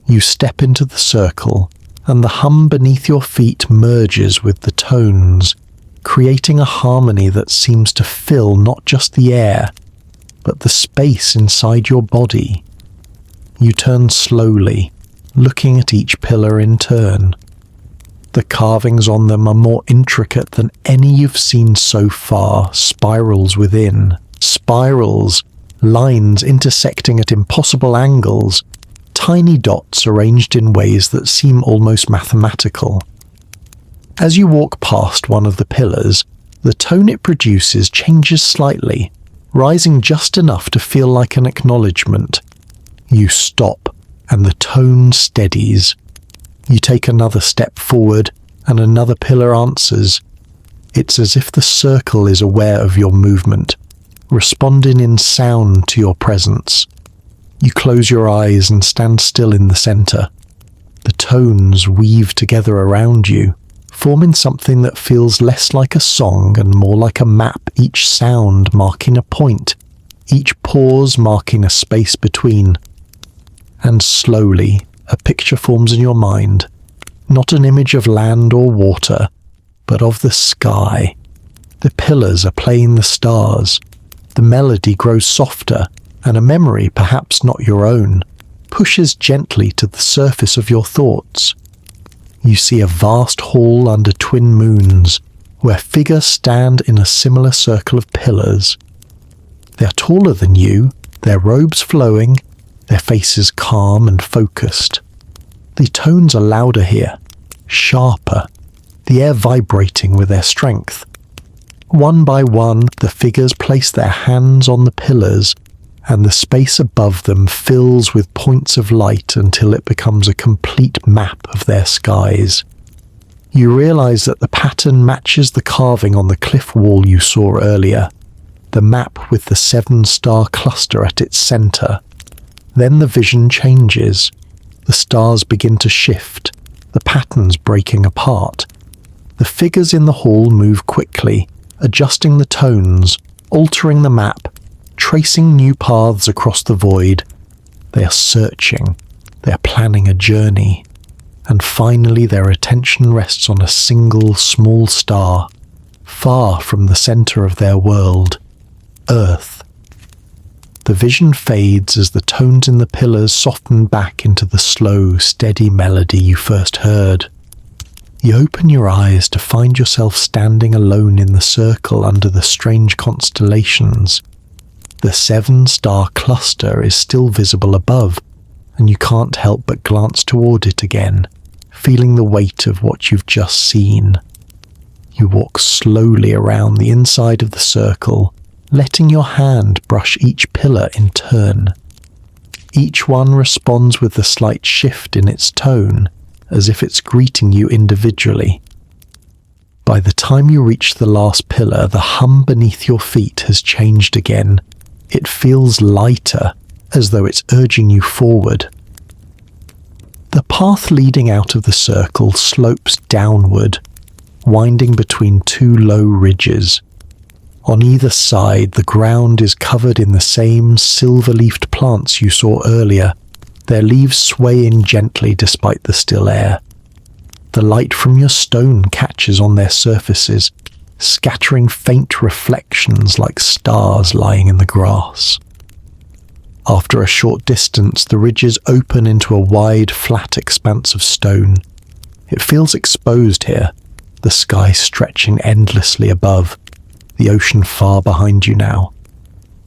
You step into the circle, and the hum beneath your feet merges with the tones, creating a harmony that seems to fill not just the air, but the space inside your body. You turn slowly, looking at each pillar in turn. The carvings on them are more intricate than any you've seen so far, spirals within. Spirals, lines intersecting at impossible angles, tiny dots arranged in ways that seem almost mathematical. As you walk past one of the pillars, the tone it produces changes slightly, rising just enough to feel like an acknowledgement. You stop, and the tone steadies. You take another step forward, and another pillar answers. It's as if the circle is aware of your movement, responding in sound to your presence. You close your eyes and stand still in the center. The tones weave together around you, forming something that feels less like a song and more like a map, each sound marking a point, each pause marking a space between. And slowly, a picture forms in your mind, not an image of land or water, but of the sky. The pillars are playing the stars. The melody grows softer, and a memory, perhaps not your own, pushes gently to the surface of your thoughts. You see a vast hall under twin moons, where figures stand in a similar circle of pillars. They are taller than you, their robes flowing, their faces calm and focused. The tones are louder here, sharper, the air vibrating with their strength. One by one, the figures place their hands on the pillars, and the space above them fills with points of light until it becomes a complete map of their skies. You realize that the pattern matches the carving on the cliff wall you saw earlier, the map with the 7-star cluster at its center. Then the vision changes. The stars begin to shift, the patterns breaking apart. The figures in the hall move quickly, adjusting the tones, altering the map, tracing new paths across the void. They are searching, they are planning a journey, and finally their attention rests on a single small star, far from the center of their world, Earth. The vision fades as the tones in the pillars soften back into the slow, steady melody you first heard. You open your eyes to find yourself standing alone in the circle under the strange constellations. The 7-star cluster is still visible above, and you can't help but glance toward it again, feeling the weight of what you've just seen. You walk slowly around the inside of the circle, letting your hand brush each pillar in turn. Each one responds with a slight shift in its tone, as if it's greeting you individually. By the time you reach the last pillar, the hum beneath your feet has changed again. It feels lighter, as though it's urging you forward. The path leading out of the circle slopes downward, winding between two low ridges. On either side, the ground is covered in the same silver-leafed plants you saw earlier, their leaves swaying gently despite the still air. The light from your stone catches on their surfaces, scattering faint reflections like stars lying in the grass. After a short distance, the ridges open into a wide, flat expanse of stone. It feels exposed here, the sky stretching endlessly above, the ocean far behind you now.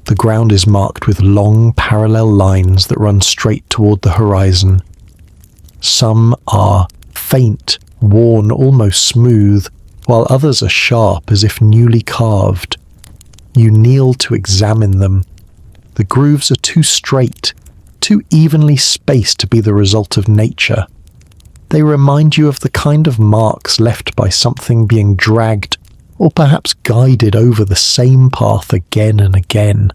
The ground is marked with long, parallel lines that run straight toward the horizon. Some are faint, worn, almost smooth, while others are sharp as if newly carved. You kneel to examine them. The grooves are too straight, too evenly spaced to be the result of nature. They remind you of the kind of marks left by something being dragged or perhaps guided over the same path again and again.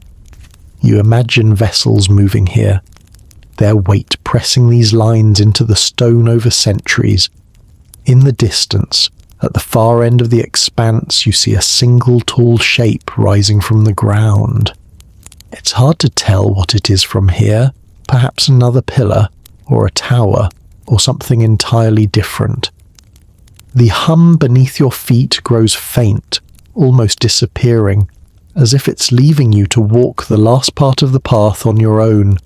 You imagine vessels moving here, their weight pressing these lines into the stone over centuries. In the distance, at the far end of the expanse, you see a single tall shape rising from the ground. It's hard to tell what it is from here, perhaps another pillar, or a tower, or something entirely different. The hum beneath your feet grows faint, almost disappearing, as if it's leaving you to walk the last part of the path on your own.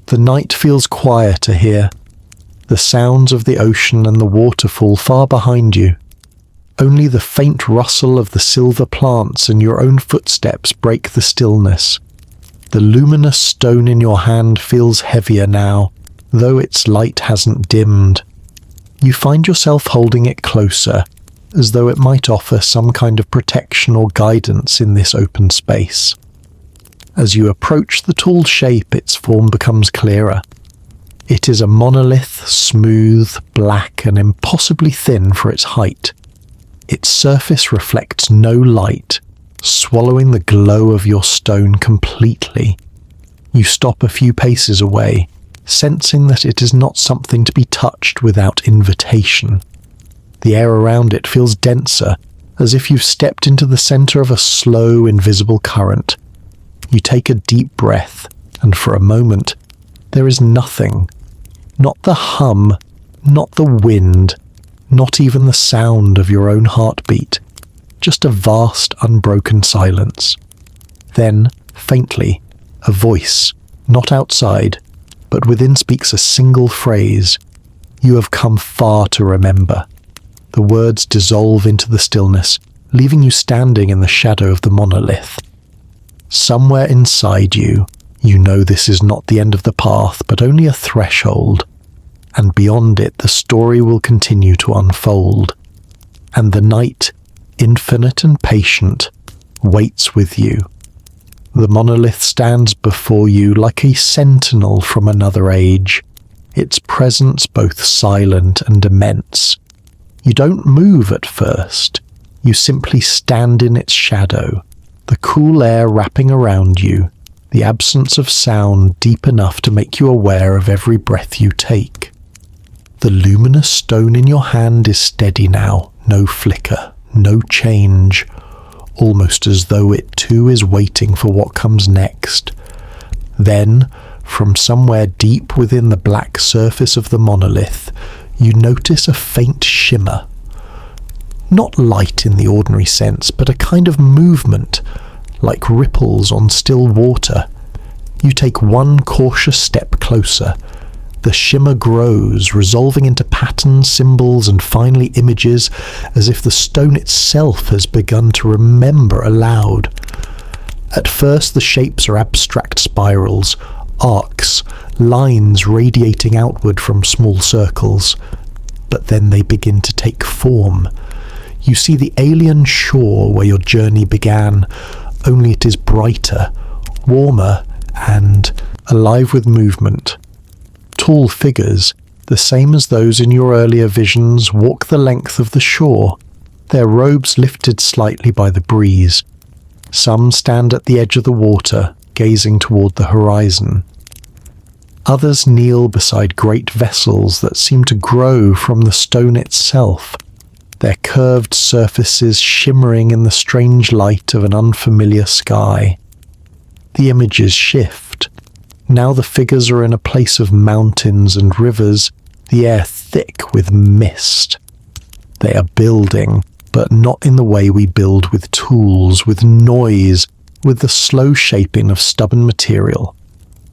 The night feels quieter here, the sounds of the ocean and the waterfall far behind you. Only the faint rustle of the silver plants and your own footsteps break the stillness. The luminous stone in your hand feels heavier now, though its light hasn't dimmed. You find yourself holding it closer, as though it might offer some kind of protection or guidance in this open space. As you approach the tall shape, its form becomes clearer. It is a monolith, smooth, black, and impossibly thin for its height. Its surface reflects no light, swallowing the glow of your stone completely. You stop a few paces away, sensing that it is not something to be touched without invitation. The air around it feels denser, as if you've stepped into the center of a slow, invisible current. You take a deep breath, and for a moment, there is nothing. Not the hum, not the wind, not even the sound of your own heartbeat. Just a vast, unbroken silence. Then, faintly, a voice, not outside, but within speaks a single phrase. You have come far to remember. The words dissolve into the stillness, leaving you standing in the shadow of the monolith. Somewhere inside you, you know this is not the end of the path, but only a threshold. And beyond it, the story will continue to unfold. And the night, infinite and patient, waits with you. The monolith stands before you like a sentinel from another age, its presence both silent and immense. You don't move at first. You simply stand in its shadow, the cool air wrapping around you, the absence of sound deep enough to make you aware of every breath you take. The luminous stone in your hand is steady now, no flicker, no change, almost as though it too is waiting for what comes next. Then, from somewhere deep within the black surface of the monolith, you notice a faint shimmer. Not light in the ordinary sense, but a kind of movement, like ripples on still water. You take one cautious step closer. The shimmer grows, resolving into patterns, symbols, and finally images, as if the stone itself has begun to remember aloud. At first the shapes are abstract spirals, arcs, lines radiating outward from small circles. But then they begin to take form. You see the alien shore where your journey began, only it is brighter, warmer, and alive with movement. Tall figures, the same as those in your earlier visions, walk the length of the shore, their robes lifted slightly by the breeze. Some stand at the edge of the water, gazing toward the horizon. Others kneel beside great vessels that seem to grow from the stone itself, their curved surfaces shimmering in the strange light of an unfamiliar sky. The images shift. Now the figures are in a place of mountains and rivers, the air thick with mist. They are building, but not in the way we build, with tools, with noise, with the slow shaping of stubborn material.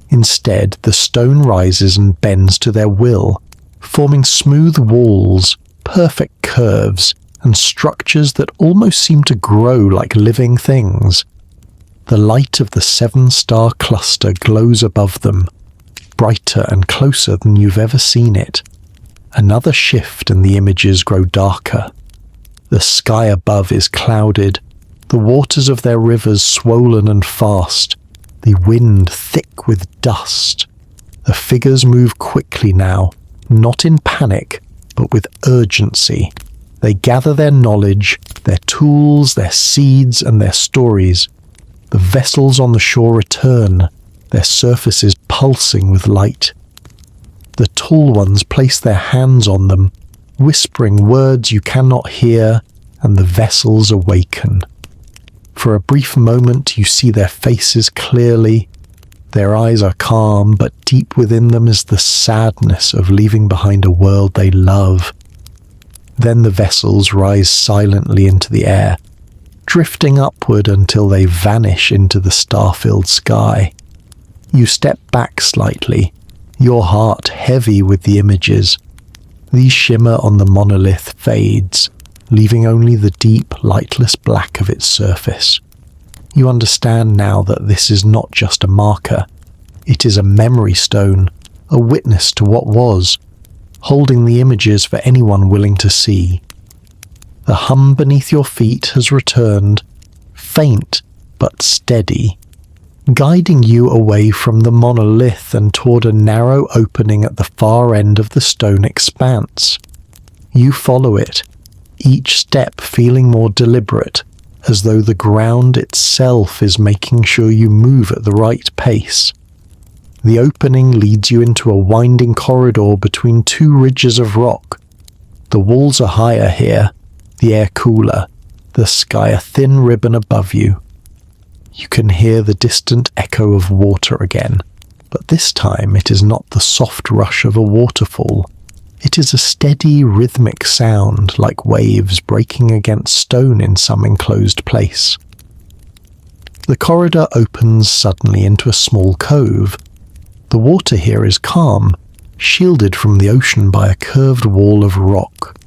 Instead, the stone rises and bends to their will, forming smooth walls, perfect curves, and structures that almost seem to grow like living things. The light of the 7-star cluster glows above them, brighter and closer than you've ever seen it. Another shift and the images grow darker. The sky above is clouded, the waters of their rivers swollen and fast, the wind thick with dust. The figures move quickly now, not in panic, but with urgency. They gather their knowledge, their tools, their seeds, and their stories. The vessels on the shore return, their surfaces pulsing with light. The tall ones place their hands on them, whispering words you cannot hear, and the vessels awaken. For a brief moment you see their faces clearly. Their eyes are calm, but deep within them is the sadness of leaving behind a world they love. Then the vessels rise silently into the air, drifting upward until they vanish into the star-filled sky. You step back slightly, your heart heavy with the images. The shimmer on the monolith fades, leaving only the deep, lightless black of its surface. You understand now that this is not just a marker. It is a memory stone, a witness to what was, holding the images for anyone willing to see. The hum beneath your feet has returned, faint but steady, guiding you away from the monolith and toward a narrow opening at the far end of the stone expanse. You follow it, each step feeling more deliberate, as though the ground itself is making sure you move at the right pace. The opening leads you into a winding corridor between two ridges of rock. The walls are higher here, the air cooler, the sky a thin ribbon above you. You can hear the distant echo of water again, but this time it is not the soft rush of a waterfall. It is a steady, rhythmic sound like waves breaking against stone in some enclosed place. The corridor opens suddenly into a small cove. The water here is calm, shielded from the ocean by a curved wall of rock.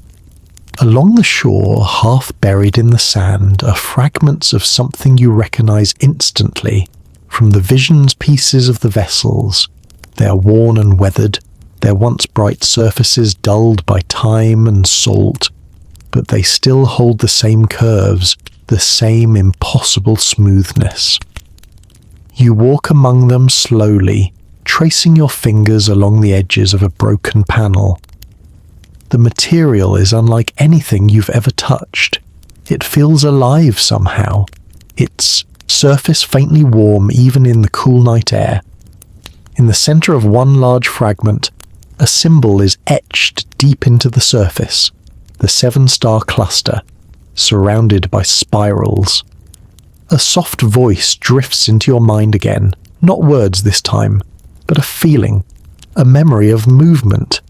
Along the shore, half buried in the sand, are fragments of something you recognize instantly from the visions pieces of the vessels. They are worn and weathered, their once bright surfaces dulled by time and salt, but they still hold the same curves, the same impossible smoothness. You walk among them slowly, tracing your fingers along the edges of a broken panel. The material is unlike anything you've ever touched. It feels alive somehow, its surface faintly warm even in the cool night air. In the center of one large fragment, a symbol is etched deep into the surface, the 7-star cluster, surrounded by spirals. A soft voice drifts into your mind again, not words this time, but a feeling, a memory of movement.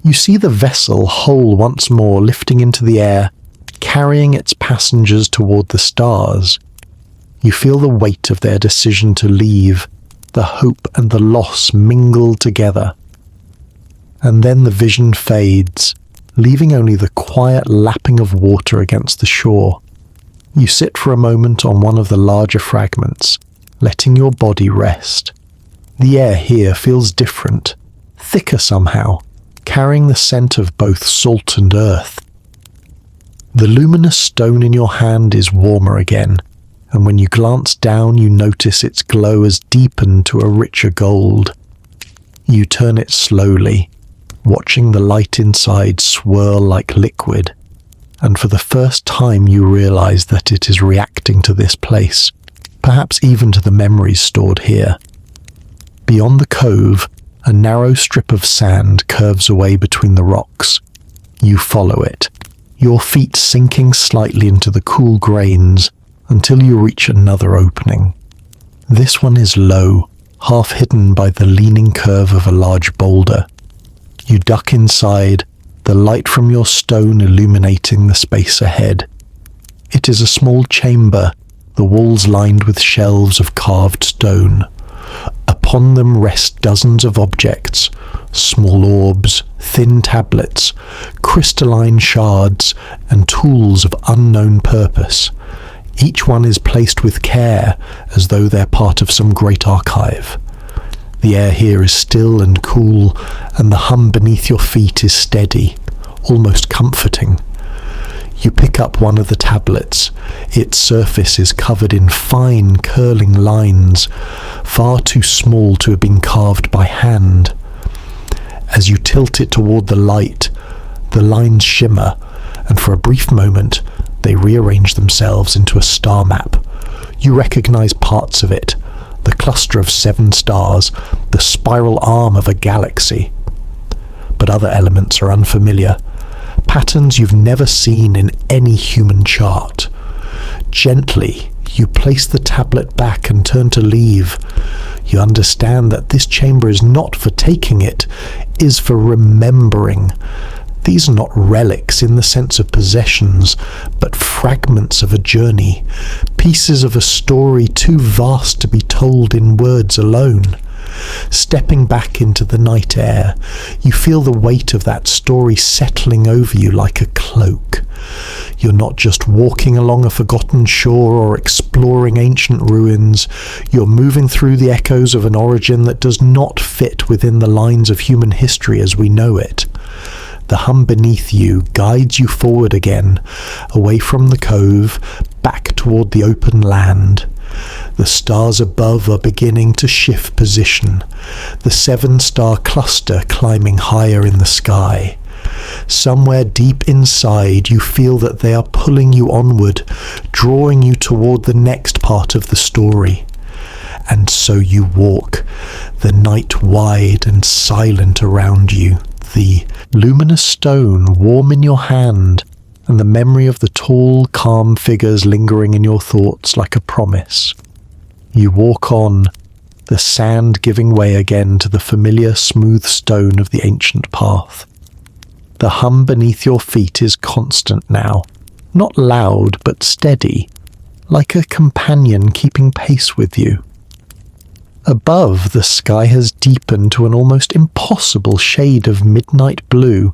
You see the vessel whole once more lifting into the air, carrying its passengers toward the stars. You feel the weight of their decision to leave, the hope and the loss mingled together. And then the vision fades, leaving only the quiet lapping of water against the shore. You sit for a moment on one of the larger fragments, letting your body rest. The air here feels different, thicker somehow, carrying the scent of both salt and earth. The luminous stone in your hand is warmer again, and when you glance down you notice its glow has deepened to a richer gold. You turn it slowly, watching the light inside swirl like liquid, and for the first time you realize that it is reacting to this place, perhaps even to the memories stored here. Beyond the cove, a narrow strip of sand curves away between the rocks. You follow it, your feet sinking slightly into the cool grains until you reach another opening. This one is low, half hidden by the leaning curve of a large boulder. You duck inside, the light from your stone illuminating the space ahead. It is a small chamber, the walls lined with shelves of carved stone. Upon them rest dozens of objects, small orbs, thin tablets, crystalline shards, and tools of unknown purpose. Each one is placed with care, as though they're part of some great archive. The air here is still and cool, and the hum beneath your feet is steady, almost comforting. You pick up one of the tablets. Its surface is covered in fine, curling lines, far too small to have been carved by hand. As you tilt it toward the light, the lines shimmer, and for a brief moment, they rearrange themselves into a star map. You recognize parts of it, the cluster of 7 stars, the spiral arm of a galaxy. But other elements are unfamiliar, patterns you've never seen in any human chart. Gently, you place the tablet back and turn to leave. You understand that this chamber is not for taking it, is for remembering. These are not relics in the sense of possessions, but fragments of a journey, pieces of a story too vast to be told in words alone. Stepping back into the night air, you feel the weight of that story settling over you like a cloak. You're not just walking along a forgotten shore or exploring ancient ruins. You're moving through the echoes of an origin that does not fit within the lines of human history as we know it. The hum beneath you guides you forward again, away from the cove, back toward the open land. The stars above are beginning to shift position, the 7-star cluster climbing higher in the sky. Somewhere deep inside you feel that they are pulling you onward, drawing you toward the next part of the story. And so you walk, the night wide and silent around you, the luminous stone warm in your hand, and the memory of the tall, calm figures lingering in your thoughts like a promise. You walk on, the sand giving way again to the familiar smooth stone of the ancient path. The hum beneath your feet is constant now, not loud but steady, like a companion keeping pace with you. Above, the sky has deepened to an almost impossible shade of midnight blue,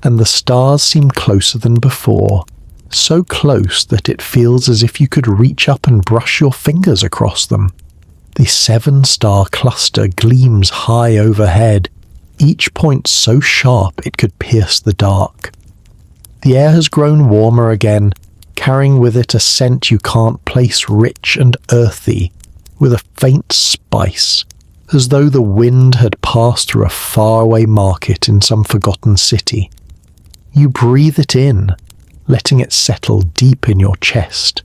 and the stars seem closer than before, so close that it feels as if you could reach up and brush your fingers across them. The 7-star cluster gleams high overhead, each point so sharp it could pierce the dark. The air has grown warmer again, carrying with it a scent you can't place, rich and earthy, with a faint spice, as though the wind had passed through a faraway market in some forgotten city. You breathe it in, letting it settle deep in your chest.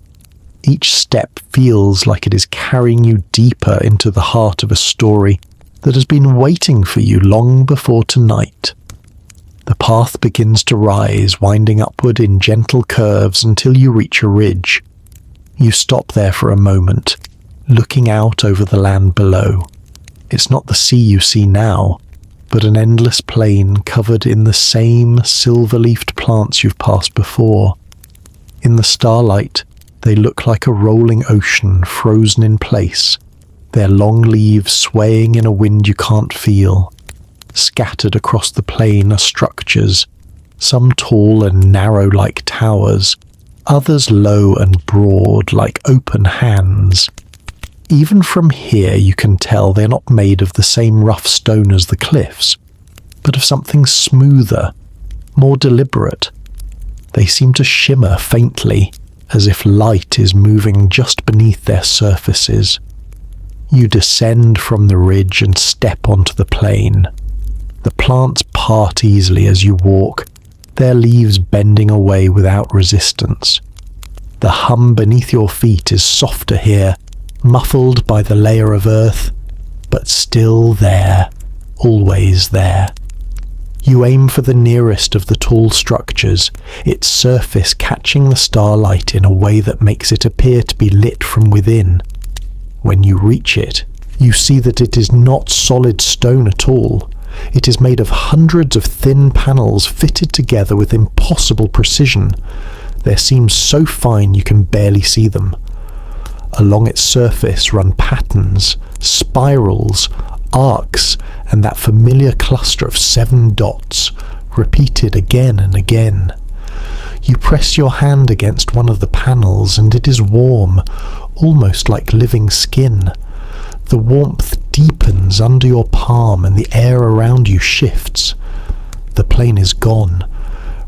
Each step feels like it is carrying you deeper into the heart of a story that has been waiting for you long before tonight. The path begins to rise, winding upward in gentle curves until you reach a ridge. You stop there for a moment, looking out over the land below. It's not the sea you see now, but an endless plain covered in the same silver-leafed plants you've passed before. In the starlight, they look like a rolling ocean frozen in place, their long leaves swaying in a wind you can't feel. Scattered across the plain are structures, some tall and narrow like towers, others low and broad like open hands. Even from here you can tell they're not made of the same rough stone as the cliffs, but of something smoother, more deliberate. They seem to shimmer faintly, as if light is moving just beneath their surfaces. You descend from the ridge and step onto the plain. The plants part easily as you walk, their leaves bending away without resistance. The hum beneath your feet is softer here, muffled by the layer of earth, but still there, always there. You aim for the nearest of the tall structures, its surface catching the starlight in a way that makes it appear to be lit from within. When you reach it, you see that it is not solid stone at all. It is made of hundreds of thin panels fitted together with impossible precision. Their seams so fine you can barely see them. Along its surface run patterns, spirals, arcs, and that familiar cluster of 7 dots, repeated again and again. You press your hand against one of the panels and it is warm, almost like living skin. The warmth deepens under your palm and the air around you shifts. The plane is gone,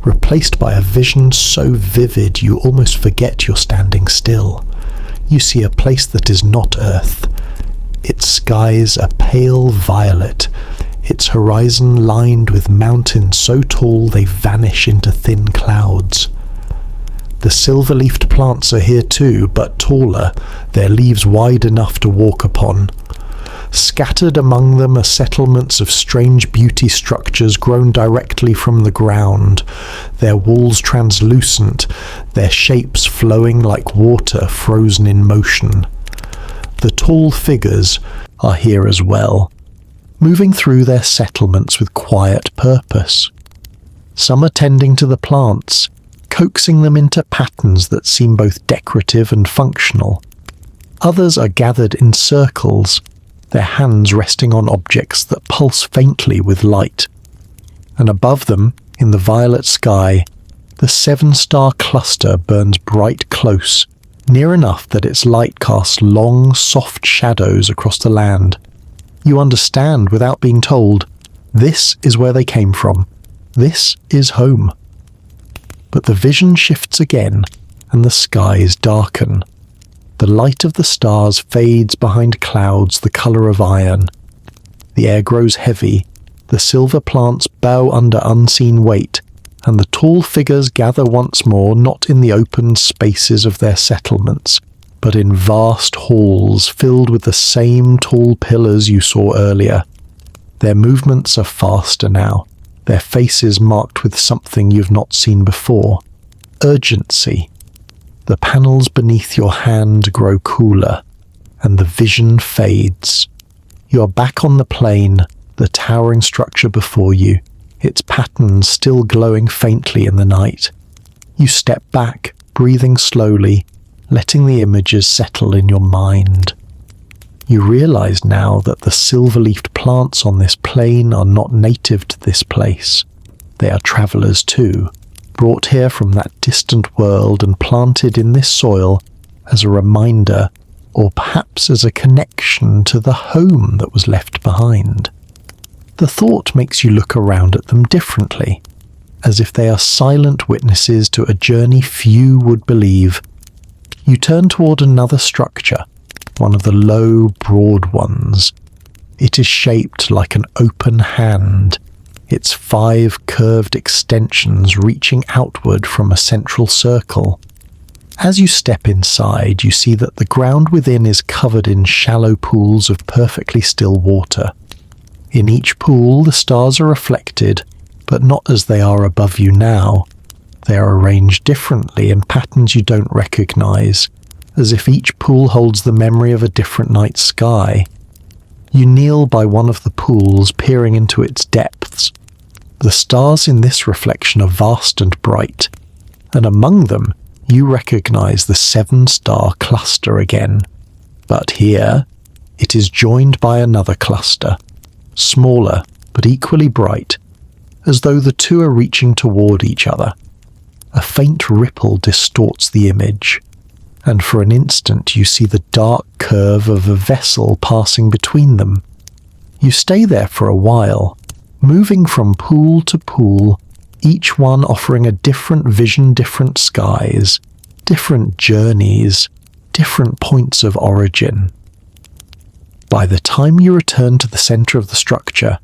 replaced by a vision so vivid you almost forget you're standing still. You see a place that is not Earth. Its skies are pale violet, its horizon lined with mountains so tall they vanish into thin clouds. The silver-leafed plants are here too, but taller, their leaves wide enough to walk upon. Scattered among them are settlements of strange beauty structures grown directly from the ground, their walls translucent, their shapes flowing like water frozen in motion. The tall figures are here as well, moving through their settlements with quiet purpose. Some are tending to the plants, coaxing them into patterns that seem both decorative and functional. Others are gathered in circles, their hands resting on objects that pulse faintly with light. And above them, in the violet sky, the 7-star cluster burns bright close, near enough that its light casts long, soft shadows across the land. You understand without being told, this is where they came from. This is home. But the vision shifts again, and the skies darken. The light of the stars fades behind clouds the colour of iron. The air grows heavy, the silver plants bow under unseen weight, and the tall figures gather once more not in the open spaces of their settlements, but in vast halls filled with the same tall pillars you saw earlier. Their movements are faster now, their faces marked with something you've not seen before. Urgency. The panels beneath your hand grow cooler, and the vision fades. You are back on the plain, the towering structure before you, its patterns still glowing faintly in the night. You step back, breathing slowly, letting the images settle in your mind. You realize now that the silver-leafed plants on this plain are not native to this place. They are travelers too, brought here from that distant world and planted in this soil as a reminder, or perhaps as a connection to the home that was left behind. The thought makes you look around at them differently, as if they are silent witnesses to a journey few would believe. You turn toward another structure, one of the low, broad ones. It is shaped like an open hand, its 5 curved extensions reaching outward from a central circle. As you step inside, you see that the ground within is covered in shallow pools of perfectly still water. In each pool, the stars are reflected, but not as they are above you now. They are arranged differently in patterns you don't recognize, as if each pool holds the memory of a different night sky. You kneel by one of the pools, peering into its depths. The stars in this reflection are vast and bright, and among them you recognize the 7-star cluster again. But here, it is joined by another cluster, smaller but equally bright, as though the two are reaching toward each other. A faint ripple distorts the image, and for an instant you see the dark curve of a vessel passing between them. You stay there for a while, moving from pool to pool, each one offering a different vision, different skies, different journeys, different points of origin. By the time you return to the center of the structure,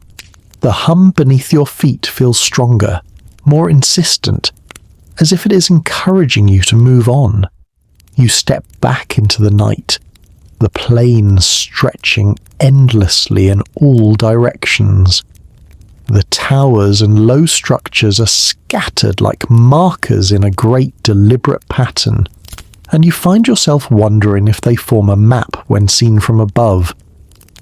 the hum beneath your feet feels stronger, more insistent, as if it is encouraging you to move on. You step back into the night, the plain stretching endlessly in all directions. The towers and low structures are scattered like markers in a great deliberate pattern, and you find yourself wondering if they form a map when seen from above.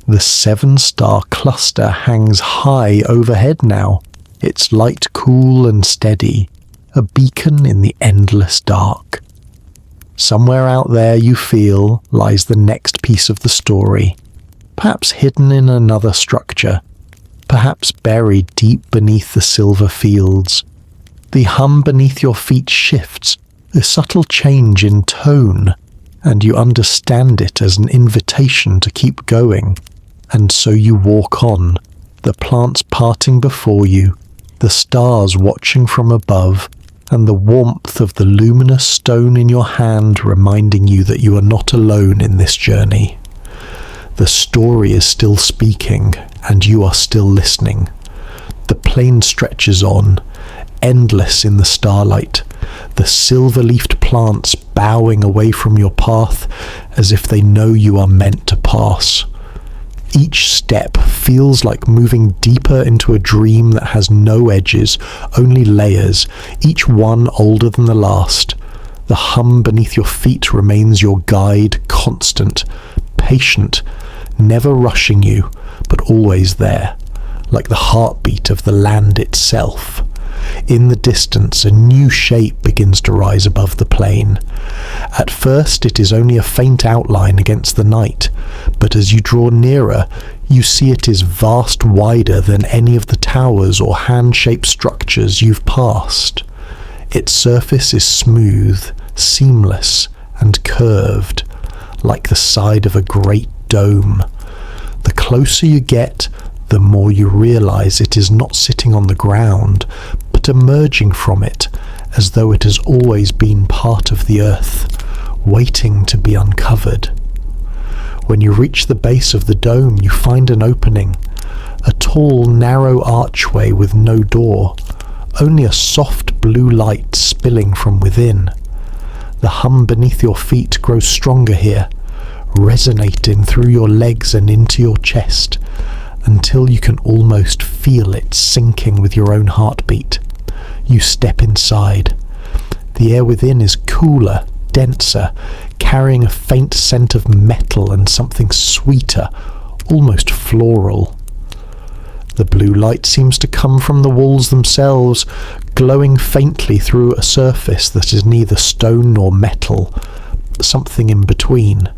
The 7-star cluster hangs high overhead now, its light cool and steady, a beacon in the endless dark. Somewhere out there, you feel, lies the next piece of the story, perhaps hidden in another structure, perhaps buried deep beneath the silver fields. The hum beneath your feet shifts, a subtle change in tone, and you understand it as an invitation to keep going. And so you walk on, the plants parting before you, the stars watching from above, and the warmth of the luminous stone in your hand reminding you that you are not alone in this journey. The story is still speaking, and you are still listening. The plain stretches on, endless in the starlight, the silver-leafed plants bowing away from your path as if they know you are meant to pass. Each step feels like moving deeper into a dream that has no edges, only layers, each one older than the last. The hum beneath your feet remains your guide, constant, patient, never rushing you, but always there, like the heartbeat of the land itself. In the distance, a new shape begins to rise above the plain. At first, it is only a faint outline against the night, but as you draw nearer, you see it is vast wider than any of the towers or hand-shaped structures you've passed. Its surface is smooth, seamless, and curved, like the side of a great dome. The closer you get, the more you realize it is not sitting on the ground, but emerging from it, as though it has always been part of the earth, waiting to be uncovered. When you reach the base of the dome, you find an opening, a tall, narrow archway with no door, only a soft blue light spilling from within. The hum beneath your feet grows stronger here, resonating through your legs and into your chest, until you can almost feel it sinking with your own heartbeat. You step inside. The air within is cooler, denser, carrying a faint scent of metal and something sweeter, almost floral. The blue light seems to come from the walls themselves, glowing faintly through a surface that is neither stone nor metal, something in between.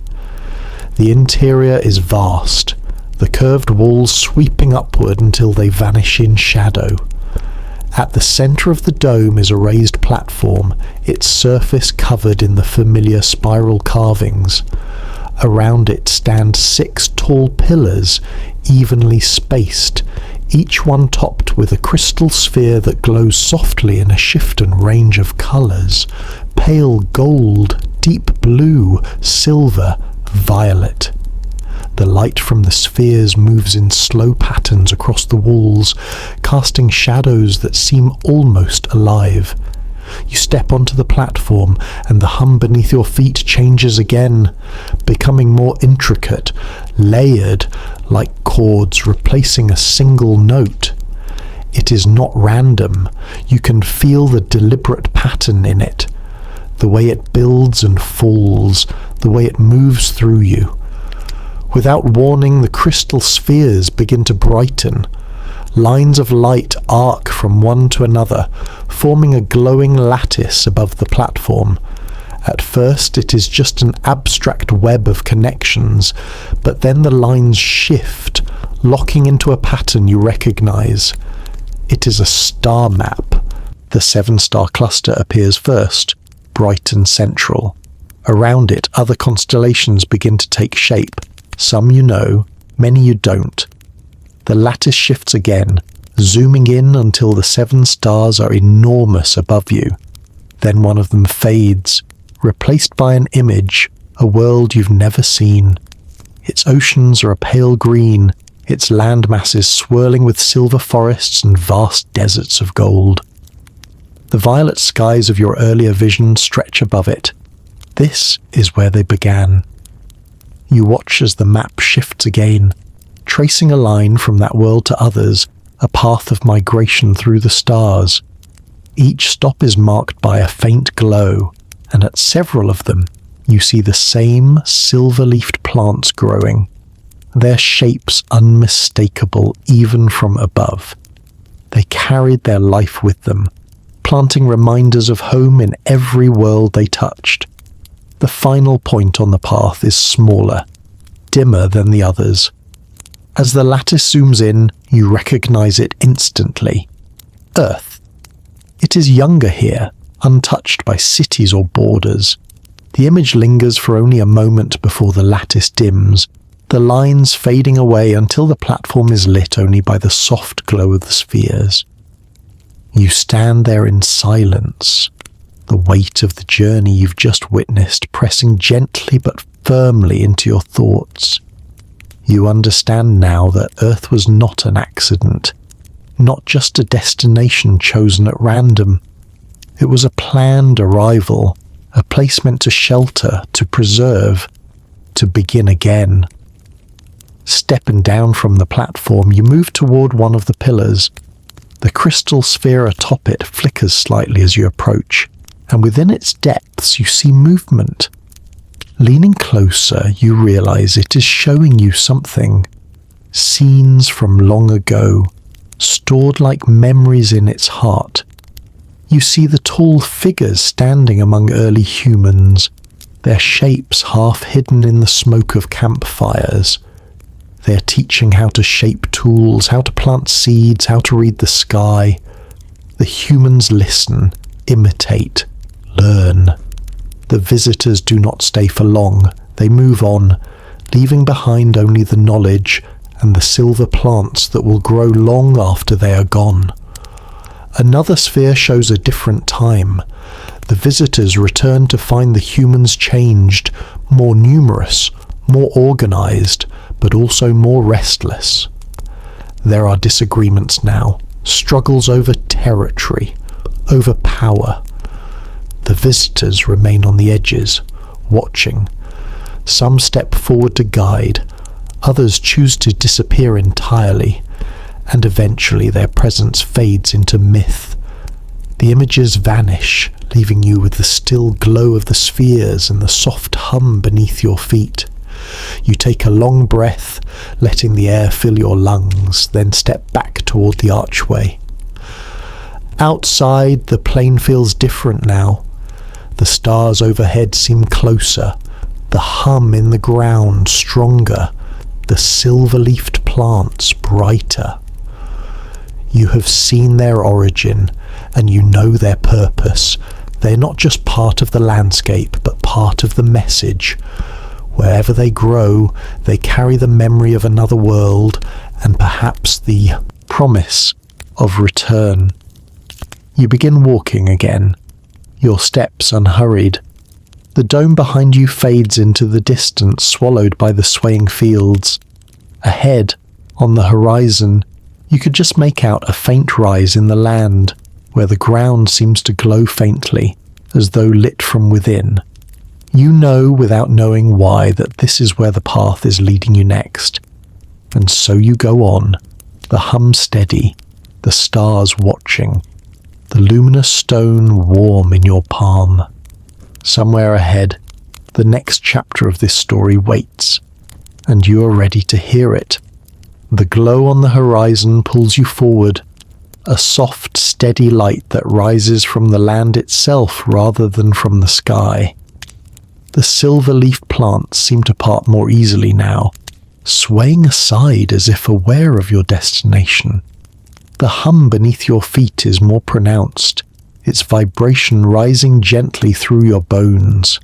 The interior is vast, the curved walls sweeping upward until they vanish in shadow. At the centre of the dome is a raised platform, its surface covered in the familiar spiral carvings. Around it stand 6 tall pillars, evenly spaced, each one topped with a crystal sphere that glows softly in a shift and range of colours: pale gold, deep blue, silver, violet. The light from the spheres moves in slow patterns across the walls, casting shadows that seem almost alive. You step onto the platform, and the hum beneath your feet changes again, becoming more intricate, layered, like chords replacing a single note. It is not random. You can feel the deliberate pattern in it, the way it builds and falls, the way it moves through you. Without warning, the crystal spheres begin to brighten. Lines of light arc from one to another, forming a glowing lattice above the platform. At first, it is just an abstract web of connections, but then the lines shift, locking into a pattern you recognize. It is a star map. The 7-star cluster appears first, bright and central. Around it, other constellations begin to take shape. Some you know, many you don't. The lattice shifts again, zooming in until the 7 stars are enormous above you. Then one of them fades, replaced by an image, a world you've never seen. Its oceans are a pale green, its land masses swirling with silver forests and vast deserts of gold. The violet skies of your earlier vision stretch above it. This is where they began. You watch as the map shifts again, tracing a line from that world to others, a path of migration through the stars. Each stop is marked by a faint glow, and at several of them you see the same silver-leafed plants growing, their shapes unmistakable even from above. They carried their life with them, planting reminders of home in every world they touched. The final point on the path is smaller, dimmer than the others. As the lattice zooms in, you recognize it instantly. Earth. It is younger here, untouched by cities or borders. The image lingers for only a moment before the lattice dims, the lines fading away until the platform is lit only by the soft glow of the spheres. You stand there in silence, the weight of the journey you've just witnessed pressing gently but firmly into your thoughts. You understand now that Earth was not an accident, not just a destination chosen at random. It was a planned arrival, a place meant to shelter, to preserve, to begin again. Stepping down from the platform, you move toward one of the pillars. The crystal sphere atop it flickers slightly as you approach, and within its depths you see movement. Leaning closer, you realize it is showing you something. Scenes from long ago, stored like memories in its heart. You see the tall figures standing among early humans, their shapes half hidden in the smoke of campfires. They are teaching how to shape tools, how to plant seeds, how to read the sky. The humans listen, imitate, learn. The visitors do not stay for long. They move on, leaving behind only the knowledge and the silver plants that will grow long after they are gone. Another sphere shows a different time. The visitors return to find the humans changed, more numerous, more organized, but also more restless. There are disagreements now, struggles over territory, over power. The visitors remain on the edges, watching. Some step forward to guide, others choose to disappear entirely, and eventually their presence fades into myth. The images vanish, leaving you with the still glow of the spheres and the soft hum beneath your feet. You take a long breath, letting the air fill your lungs, then step back toward the archway. Outside, the plain feels different now. The stars overhead seem closer, the hum in the ground stronger, the silver-leafed plants brighter. You have seen their origin, and you know their purpose. They're not just part of the landscape, but part of the message. Wherever they grow, they carry the memory of another world, and perhaps the promise of return. You begin walking again, your steps unhurried. The dome behind you fades into the distance, swallowed by the swaying fields. Ahead, on the horizon, you could just make out a faint rise in the land, where the ground seems to glow faintly, as though lit from within. You know without knowing why that this is where the path is leading you next. And so you go on, the hum steady, the stars watching, the luminous stone warm in your palm. Somewhere ahead, the next chapter of this story waits, and you are ready to hear it. The glow on the horizon pulls you forward, a soft, steady light that rises from the land itself rather than from the sky. The silver-leafed plants seem to part more easily now, swaying aside as if aware of your destination. The hum beneath your feet is more pronounced, its vibration rising gently through your bones.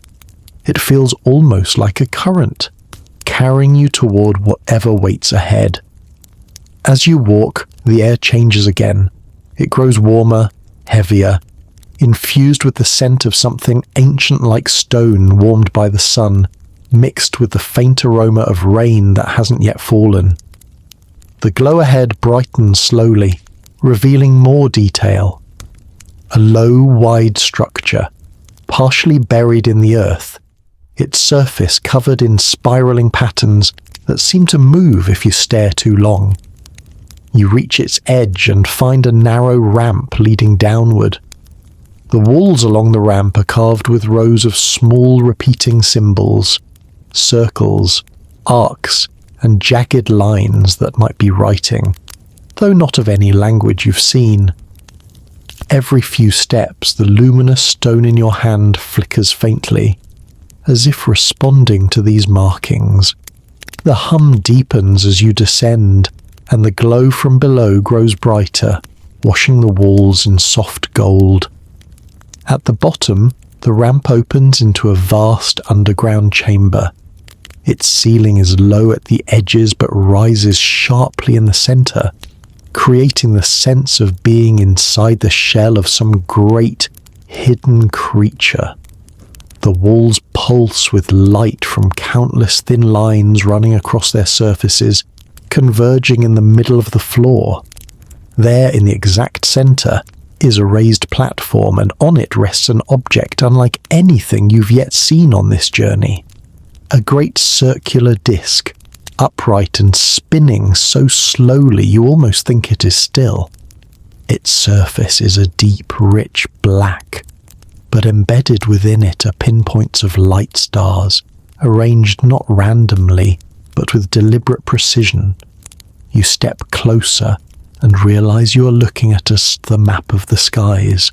It feels almost like a current, carrying you toward whatever waits ahead. As you walk, the air changes again. It grows warmer, heavier, infused with the scent of something ancient like stone warmed by the sun, mixed with the faint aroma of rain that hasn't yet fallen. The glow ahead brightens slowly, revealing more detail. A low, wide structure, partially buried in the earth, its surface covered in spiraling patterns that seem to move if you stare too long. You reach its edge and find a narrow ramp leading downward. The walls along the ramp are carved with rows of small repeating symbols, circles, arcs, and jagged lines that might be writing, though not of any language you've seen. Every few steps, the luminous stone in your hand flickers faintly, as if responding to these markings. The hum deepens as you descend, and the glow from below grows brighter, washing the walls in soft gold. At the bottom, the ramp opens into a vast underground chamber. Its ceiling is low at the edges but rises sharply in the center, creating the sense of being inside the shell of some great, hidden creature. The walls pulse with light from countless thin lines running across their surfaces, converging in the middle of the floor. There, in the exact center, is a raised platform, and on it rests an object unlike anything you've yet seen on this journey. A great circular disc, upright and spinning so slowly you almost think it is still. Its surface is a deep, rich black, but embedded within it are pinpoints of light stars, arranged not randomly, but with deliberate precision. You step closer and realize you are looking at the map of the skies.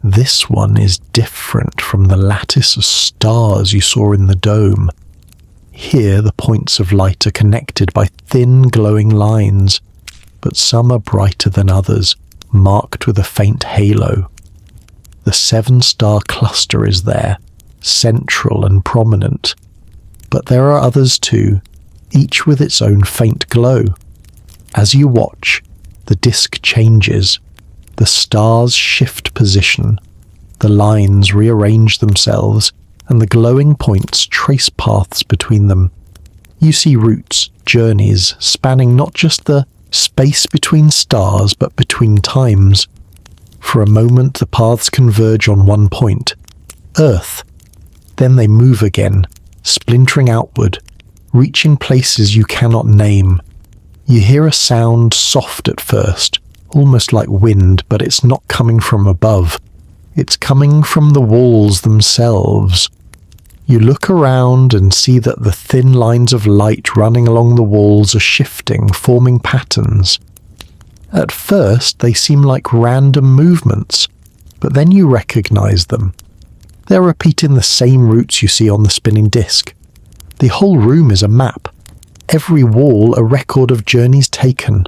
This one is different from the lattice of stars you saw in the dome. Here the points of light are connected by thin glowing lines, but some are brighter than others, marked with a faint halo. The 7-star cluster is there, central and prominent, but there are others too, each with its own faint glow. As you watch, the disk changes, the stars shift position, the lines rearrange themselves, and the glowing points trace paths between them. You see routes, journeys, spanning not just the space between stars, but between times. For a moment the paths converge on one point, Earth. Then they move again, splintering outward, reaching places you cannot name. You hear a sound soft at first, almost like wind, but it's not coming from above. It's coming from the walls themselves. You look around and see that the thin lines of light running along the walls are shifting, forming patterns. At first, they seem like random movements, but then you recognize them. They're repeating the same routes you see on the spinning disc. The whole room is a map, every wall a record of journeys taken.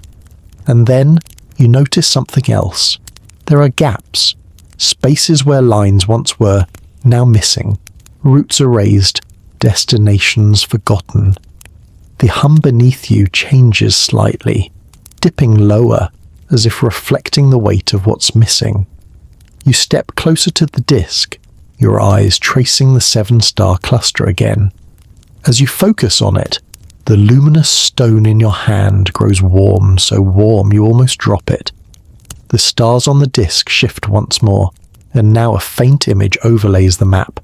And then you notice something else. There are gaps, spaces where lines once were, now missing. Routes erased, destinations forgotten. The hum beneath you changes slightly, dipping lower, as if reflecting the weight of what's missing. You step closer to the disc, your eyes tracing the 7-star cluster again. As you focus on it, the luminous stone in your hand grows warm, so warm you almost drop it. The stars on the disc shift once more, and now a faint image overlays the map.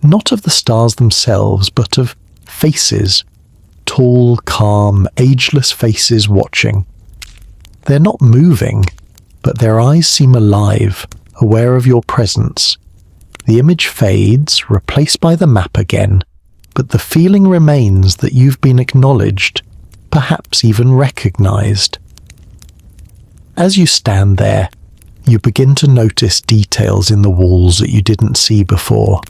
Not of the stars themselves, but of faces. Tall, calm, ageless faces watching. They're not moving, but their eyes seem alive, aware of your presence. The image fades, replaced by the map again, but the feeling remains that you've been acknowledged, perhaps even recognized. As you stand there, you begin to notice details in the walls that you didn't see before.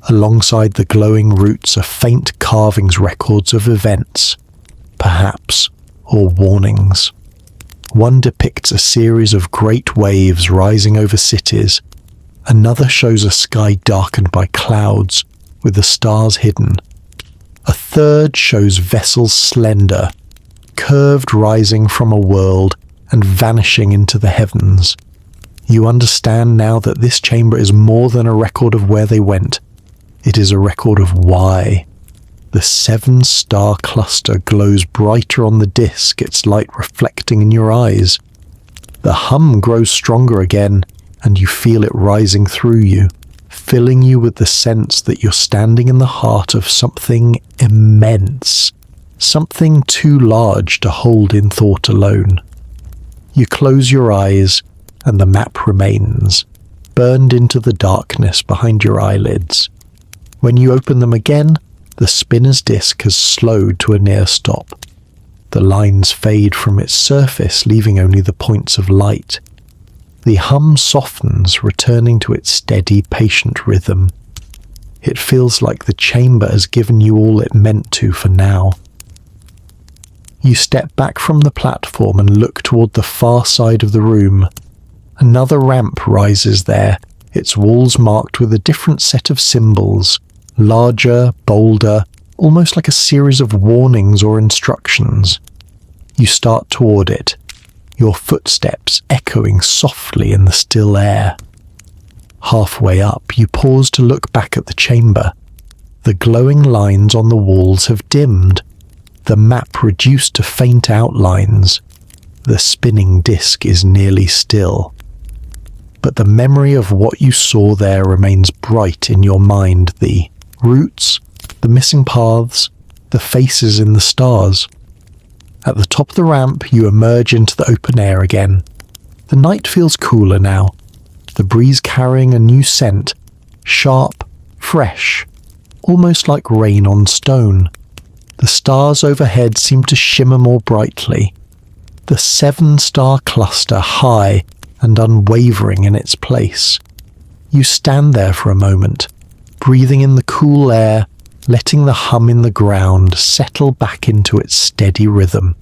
Alongside the glowing roots are faint carvings, records of events, perhaps, or warnings. One depicts a series of great waves rising over cities. Another shows a sky darkened by clouds, with the stars hidden. A third shows vessels slender, curved rising from a world and vanishing into the heavens. You understand now that this chamber is more than a record of where they went. It is a record of why. The 7-star cluster glows brighter on the disk, its light reflecting in your eyes. The hum grows stronger again, and you feel it rising through you, filling you with the sense that you're standing in the heart of something immense, something too large to hold in thought alone. You close your eyes, and the map remains, burned into the darkness behind your eyelids. When you open them again, the spinner's disk has slowed to a near stop. The lines fade from its surface, leaving only the points of light. The hum softens, returning to its steady, patient rhythm. It feels like the chamber has given you all it meant to for now. You step back from the platform and look toward the far side of the room. Another ramp rises there, its walls marked with a different set of symbols, larger, bolder, almost like a series of warnings or instructions. You start toward it, your footsteps echoing softly in the still air. Halfway up, you pause to look back at the chamber. The glowing lines on the walls have dimmed, the map reduced to faint outlines. The spinning disk is nearly still. But the memory of what you saw there remains bright in your mind, the routes, the missing paths, the faces in the stars. At the top of the ramp, you emerge into the open air again. The night feels cooler now, the breeze carrying a new scent, sharp, fresh, almost like rain on stone. The stars overhead seem to shimmer more brightly. The 7-star cluster high and unwavering in its place. You stand there for a moment, breathing in the cool air, letting the hum in the ground settle back into its steady rhythm.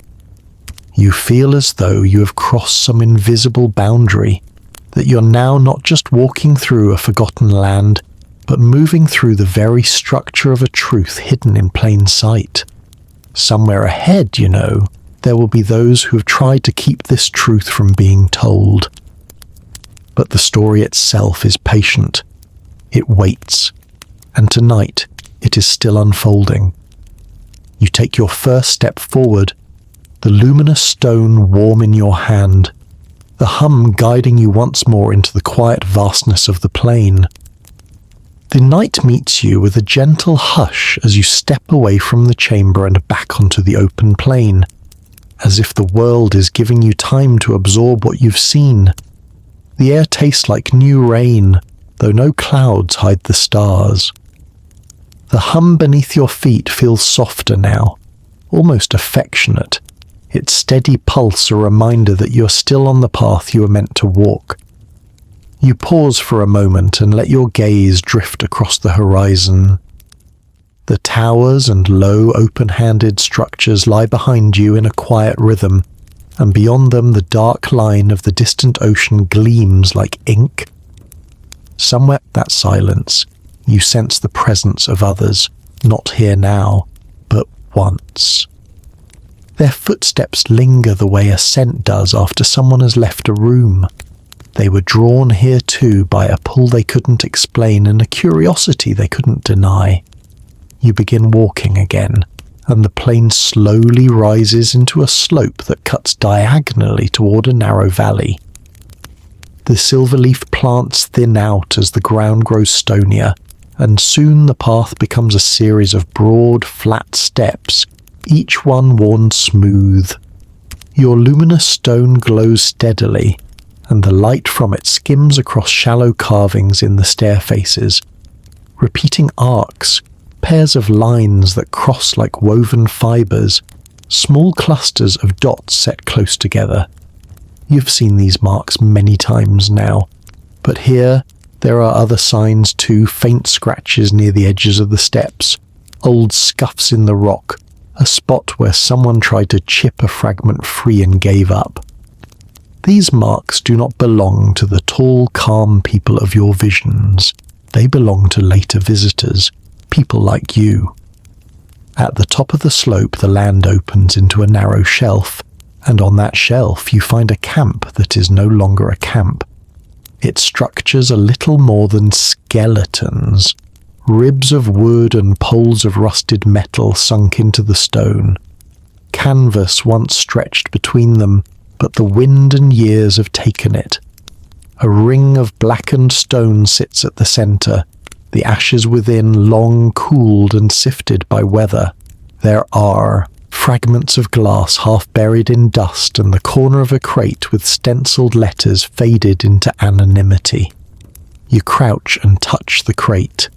You feel as though you have crossed some invisible boundary, that you're now not just walking through a forgotten land, but moving through the very structure of a truth hidden in plain sight. Somewhere ahead, you know, there will be those who have tried to keep this truth from being told. But the story itself is patient. It waits. And tonight, it is still unfolding. You take your first step forward, the luminous stone warm in your hand, the hum guiding you once more into the quiet vastness of the plain. The night meets you with a gentle hush as you step away from the chamber and back onto the open plain, as if the world is giving you time to absorb what you've seen. The air tastes like new rain, though no clouds hide the stars. The hum beneath your feet feels softer now, almost affectionate, its steady pulse a reminder that you're still on the path you were meant to walk. You pause for a moment and let your gaze drift across the horizon. The towers and low, open-handed structures lie behind you in a quiet rhythm, and beyond them the dark line of the distant ocean gleams like ink. Somewhere in that silence, you sense the presence of others, not here now, but once. Their footsteps linger the way a scent does after someone has left a room. They were drawn here too by a pull they couldn't explain and a curiosity they couldn't deny. You begin walking again, and the plain slowly rises into a slope that cuts diagonally toward a narrow valley. The silverleaf plants thin out as the ground grows stonier, and soon the path becomes a series of broad, flat steps, each one worn smooth. Your luminous stone glows steadily, and the light from it skims across shallow carvings in the stairfaces, repeating arcs, pairs of lines that cross like woven fibers, small clusters of dots set close together. You've seen these marks many times now, but here there are other signs too, faint scratches near the edges of the steps, old scuffs in the rock, a spot where someone tried to chip a fragment free and gave up. These marks do not belong to the tall, calm people of your visions. They belong to later visitors, people like you. At the top of the slope, the land opens into a narrow shelf, and on that shelf you find a camp that is no longer a camp. Its structures are little more than skeletons, ribs of wood and poles of rusted metal sunk into the stone. Canvas once stretched between them, but the wind and years have taken it. A ring of blackened stone sits at the centre, the ashes within long cooled and sifted by weather. There are fragments of glass half buried in dust and the corner of a crate with stenciled letters faded into anonymity. You crouch and touch the crate.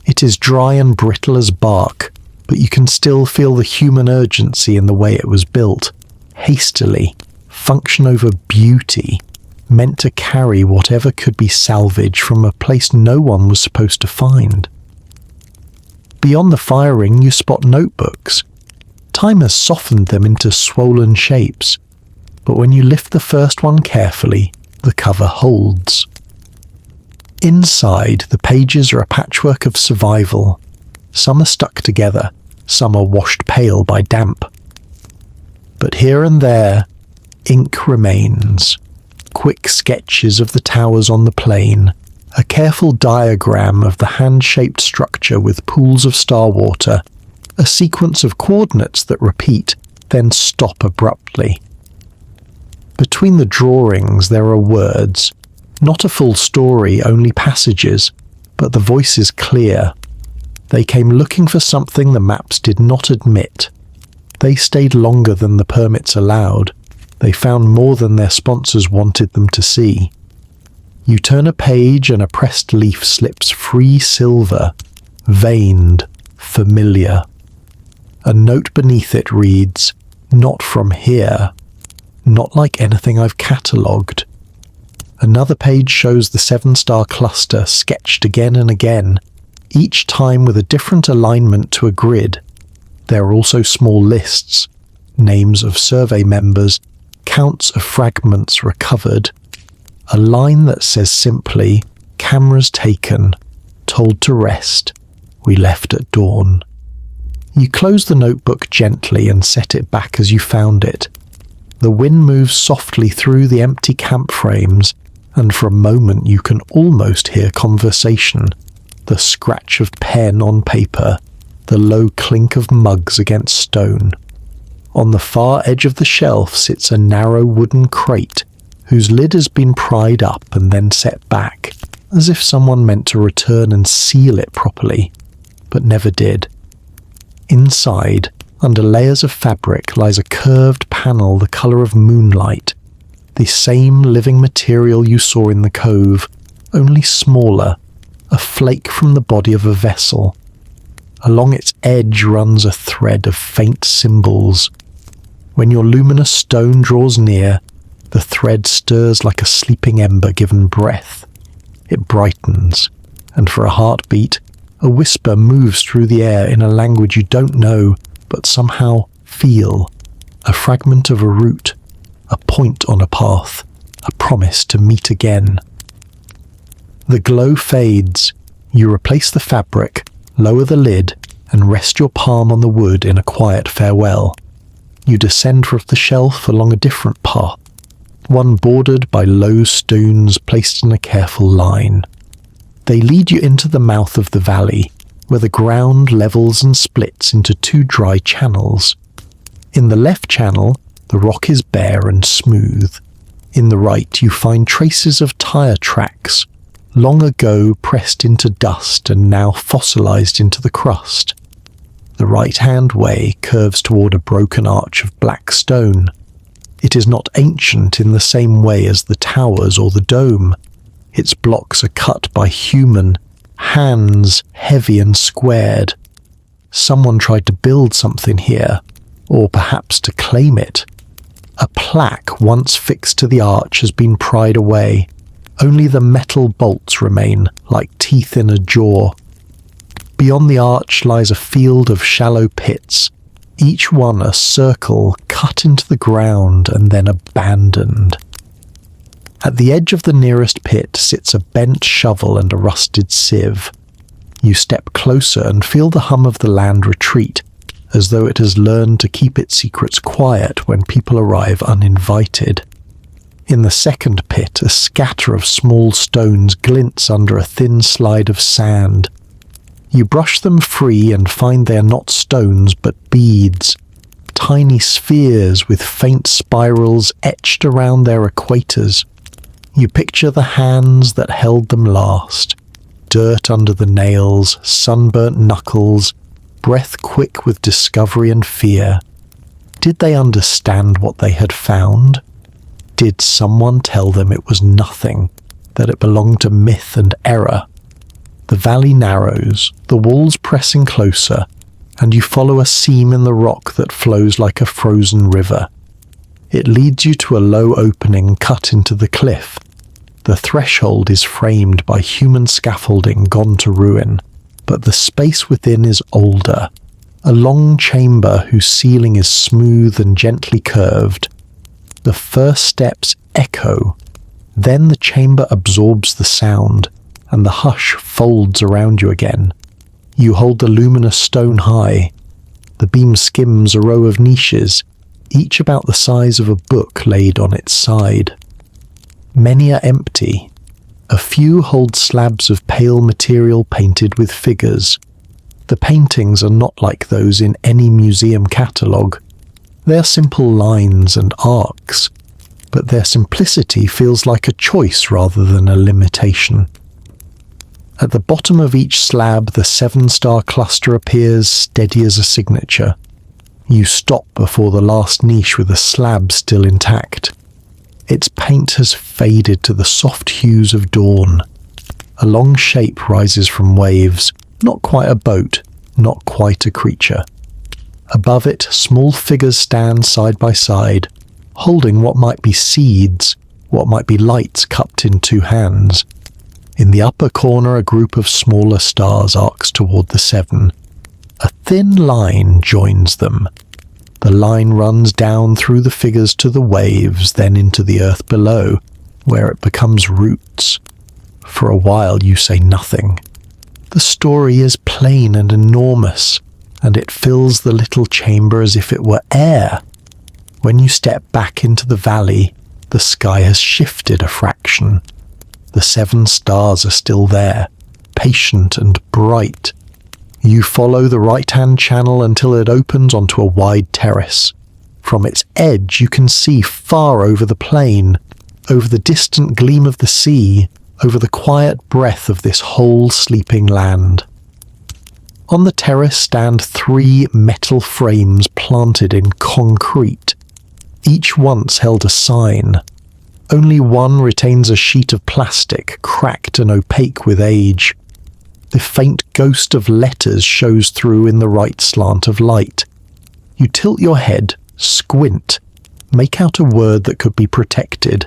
It is dry and brittle as bark, but you can still feel the human urgency in the way it was built. Hastily, function over beauty, meant to carry whatever could be salvaged from a place no one was supposed to find. Beyond the fire ring you spot notebooks. Time has softened them into swollen shapes, but when you lift the first one carefully, the cover holds. Inside, the pages are a patchwork of survival. Some are stuck together, some are washed pale by damp. But here and there, ink remains. Quick sketches of the towers on the plain, a careful diagram of the hand-shaped structure with pools of star water, a sequence of coordinates that repeat, then stop abruptly. Between the drawings there are words, not a full story, only passages, but the voice is clear. They came looking for something the maps did not admit. They stayed longer than the permits allowed. They found more than their sponsors wanted them to see. You turn a page and a pressed leaf slips free silver, veined, familiar. A note beneath it reads, "Not from here," not like anything I've catalogued. Another page shows the 7-star cluster sketched again and again, each time with a different alignment to a grid. There are also small lists, names of survey members, counts of fragments recovered, a line that says simply, "Cameras taken, told to rest, we left at dawn." You close the notebook gently and set it back as you found it. The wind moves softly through the empty camp frames, and for a moment you can almost hear conversation, the scratch of pen on paper, the low clink of mugs against stone. On the far edge of the shelf sits a narrow wooden crate, whose lid has been pried up and then set back, as if someone meant to return and seal it properly, but never did. Inside, under layers of fabric, lies a curved panel the colour of moonlight, the same living material you saw in the cove, only smaller, a flake from the body of a vessel. Along its edge runs a thread of faint symbols. When your luminous stone draws near, the thread stirs like a sleeping ember given breath. It brightens, and for a heartbeat, a whisper moves through the air in a language you don't know, but somehow feel. A fragment of a route, a point on a path, a promise to meet again. The glow fades. You replace the fabric, lower the lid, and rest your palm on the wood in a quiet farewell. You descend from the shelf along a different path, one bordered by low stones placed in a careful line. They lead you into the mouth of the valley, where the ground levels and splits into 2 dry channels. In the left channel, the rock is bare and smooth. In the right, you find traces of tire tracks, long ago pressed into dust and now fossilized into the crust. The right-hand way curves toward a broken arch of black stone. It is not ancient in the same way as the towers or the dome. Its blocks are cut by human hands, heavy and squared. Someone tried to build something here, or perhaps to claim it. A plaque once fixed to the arch has been pried away. Only the metal bolts remain, like teeth in a jaw. Beyond the arch lies a field of shallow pits, each one a circle cut into the ground and then abandoned. At the edge of the nearest pit sits a bent shovel and a rusted sieve. You step closer and feel the hum of the land retreat, as though it has learned to keep its secrets quiet when people arrive uninvited. In the second pit, a scatter of small stones glints under a thin slide of sand. You brush them free and find they are not stones but beads, tiny spheres with faint spirals etched around their equators. You picture the hands that held them last, dirt under the nails, sunburnt knuckles, breath quick with discovery and fear. Did they understand what they had found? Did someone tell them it was nothing, that it belonged to myth and error? The valley narrows, the walls pressing closer, and you follow a seam in the rock that flows like a frozen river. It leads you to a low opening cut into the cliff. The threshold is framed by human scaffolding gone to ruin, but the space within is older, a long chamber whose ceiling is smooth and gently curved. The first steps echo, then the chamber absorbs the sound, and the hush folds around you again. You hold the luminous stone high. The beam skims a row of niches, each about the size of a book laid on its side. Many are empty. A few hold slabs of pale material painted with figures. The paintings are not like those in any museum catalogue. They are simple lines and arcs, but their simplicity feels like a choice rather than a limitation. At the bottom of each slab, the 7-star cluster appears, steady as a signature. You stop before the last niche with a slab still intact. Its paint has faded to the soft hues of dawn. A long shape rises from waves, not quite a boat, not quite a creature. Above it, small figures stand side by side, holding what might be seeds, what might be lights cupped in 2 hands. In the upper corner, a group of smaller stars arcs toward the 7. A thin line joins them. The line runs down through the figures to the waves, then into the earth below, where it becomes roots. For a while you say nothing. The story is plain and enormous, and it fills the little chamber as if it were air. When you step back into the valley, the sky has shifted a fraction. The 7 stars are still there, patient and bright. You follow the right-hand channel until it opens onto a wide terrace. From its edge you can see far over the plain, over the distant gleam of the sea, over the quiet breath of this whole sleeping land. On the terrace stand 3 metal frames planted in concrete. Each once held a sign. Only one retains a sheet of plastic, cracked and opaque with age. The faint ghost of letters shows through in the right slant of light. You tilt your head, squint, make out a word that could be protected,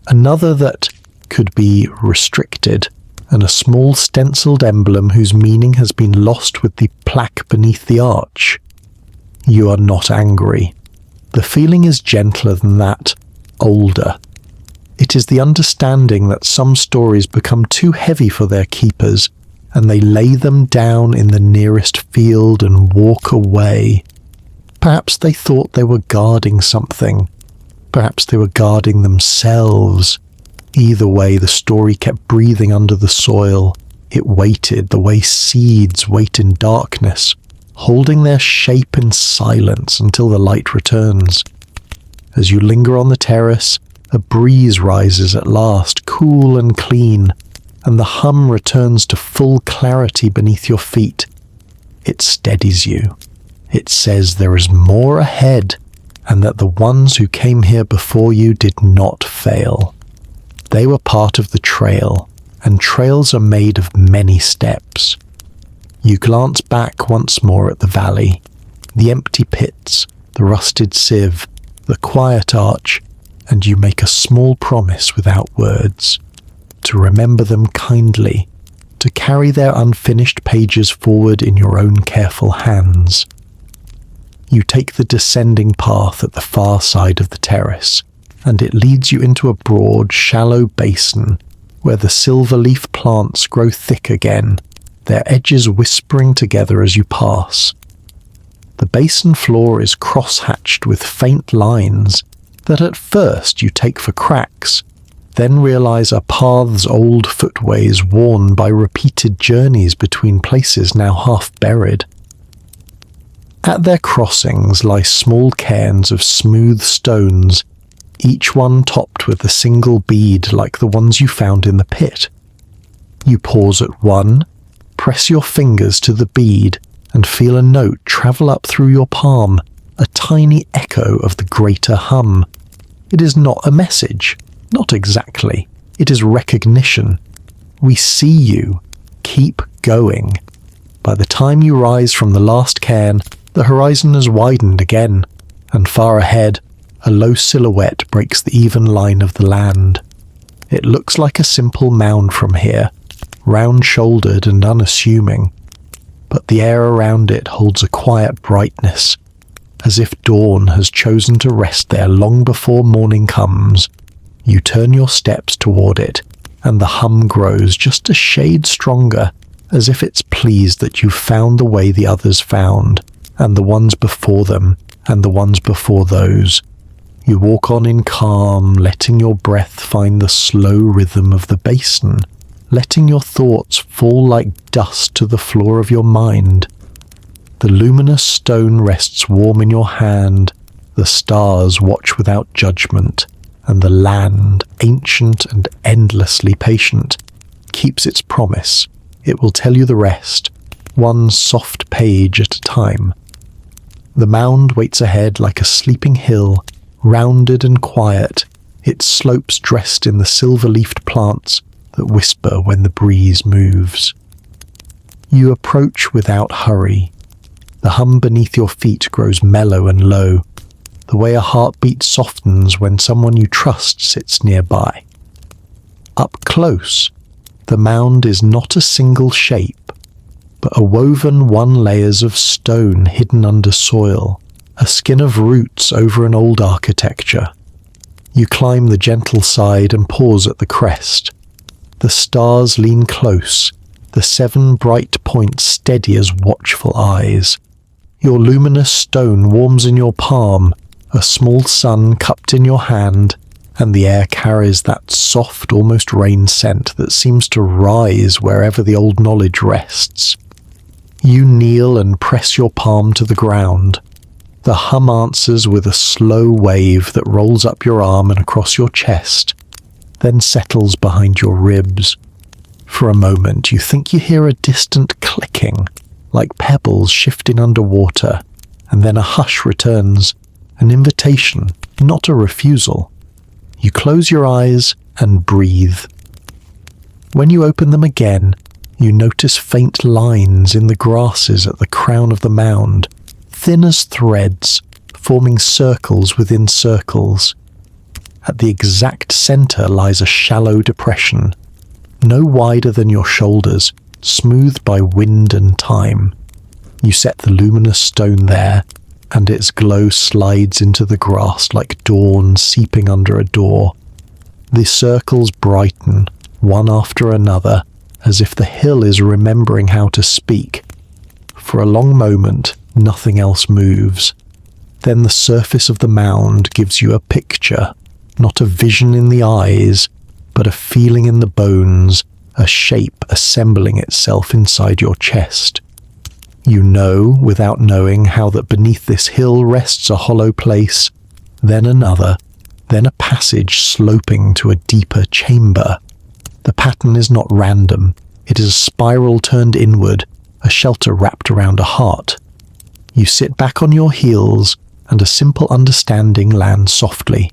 another that could be restricted, and a small stenciled emblem whose meaning has been lost with the plaque beneath the arch. You are not angry. The feeling is gentler than that, older. It is the understanding that some stories become too heavy for their keepers, and they lay them down in the nearest field and walk away. Perhaps they thought they were guarding something. Perhaps they were guarding themselves. Either way, the story kept breathing under the soil. It waited the way seeds wait in darkness, holding their shape in silence until the light returns. As you linger on the terrace, a breeze rises at last, cool and clean, and the hum returns to full clarity beneath your feet. It steadies you. It says there is more ahead, and that the ones who came here before you did not fail. They were part of the trail, and trails are made of many steps. You glance back once more at the valley, the empty pits, the rusted sieve, the quiet arch, and you make a small promise without words. To remember them kindly, to carry their unfinished pages forward in your own careful hands. You take the descending path at the far side of the terrace, and it leads you into a broad, shallow basin where the silver leaf plants grow thick again, their edges whispering together as you pass. The basin floor is cross-hatched with faint lines that at first you take for cracks, then realize are paths old footways worn by repeated journeys between places now half buried. At their crossings lie small cairns of smooth stones, each one topped with a single bead like the ones you found in the pit. You pause at one, press your fingers to the bead, and feel a note travel up through your palm, a tiny echo of the greater hum. It is not a message, not exactly. It is recognition. We see you. Keep going. By the time you rise from the last cairn, the horizon has widened again, and far ahead, a low silhouette breaks the even line of the land. It looks like a simple mound from here, round-shouldered and unassuming, but the air around it holds a quiet brightness, as if dawn has chosen to rest there long before morning comes. You turn your steps toward it, and the hum grows just a shade stronger, as if it's pleased that you've found the way the others found, and the ones before them, and the ones before those. You walk on in calm, letting your breath find the slow rhythm of the basin, letting your thoughts fall like dust to the floor of your mind. The luminous stone rests warm in your hand, the stars watch without judgment, and the land, ancient and endlessly patient, keeps its promise. It will tell you the rest, one soft page at a time. The mound waits ahead like a sleeping hill, rounded and quiet, its slopes dressed in the silver-leafed plants that whisper when the breeze moves. You approach without hurry. The hum beneath your feet grows mellow and low, the way a heartbeat softens when someone you trust sits nearby. Up close, the mound is not a single shape, but a woven one layers of stone hidden under soil, a skin of roots over an old architecture. You climb the gentle side and pause at the crest. The stars lean close, the 7 bright points steady as watchful eyes. Your luminous stone warms in your palm, a small sun cupped in your hand, and the air carries that soft, almost rain scent that seems to rise wherever the old knowledge rests. You kneel and press your palm to the ground. The hum answers with a slow wave that rolls up your arm and across your chest, then settles behind your ribs. For a moment, you think you hear a distant clicking, like pebbles shifting underwater, and then a hush returns, an invitation, not a refusal. You close your eyes and breathe. When you open them again, you notice faint lines in the grasses at the crown of the mound, thin as threads, forming circles within circles. At the exact center lies a shallow depression, no wider than your shoulders, smoothed by wind and time. You set the luminous stone there, and its glow slides into the grass like dawn seeping under a door. The circles brighten, one after another, as if the hill is remembering how to speak. For a long moment, nothing else moves. Then the surface of the mound gives you a picture, not a vision in the eyes, but a feeling in the bones, a shape assembling itself inside your chest. You know, without knowing, how that beneath this hill rests a hollow place, then another, then a passage sloping to a deeper chamber. The pattern is not random. It is a spiral turned inward, a shelter wrapped around a heart. You sit back on your heels, and a simple understanding lands softly.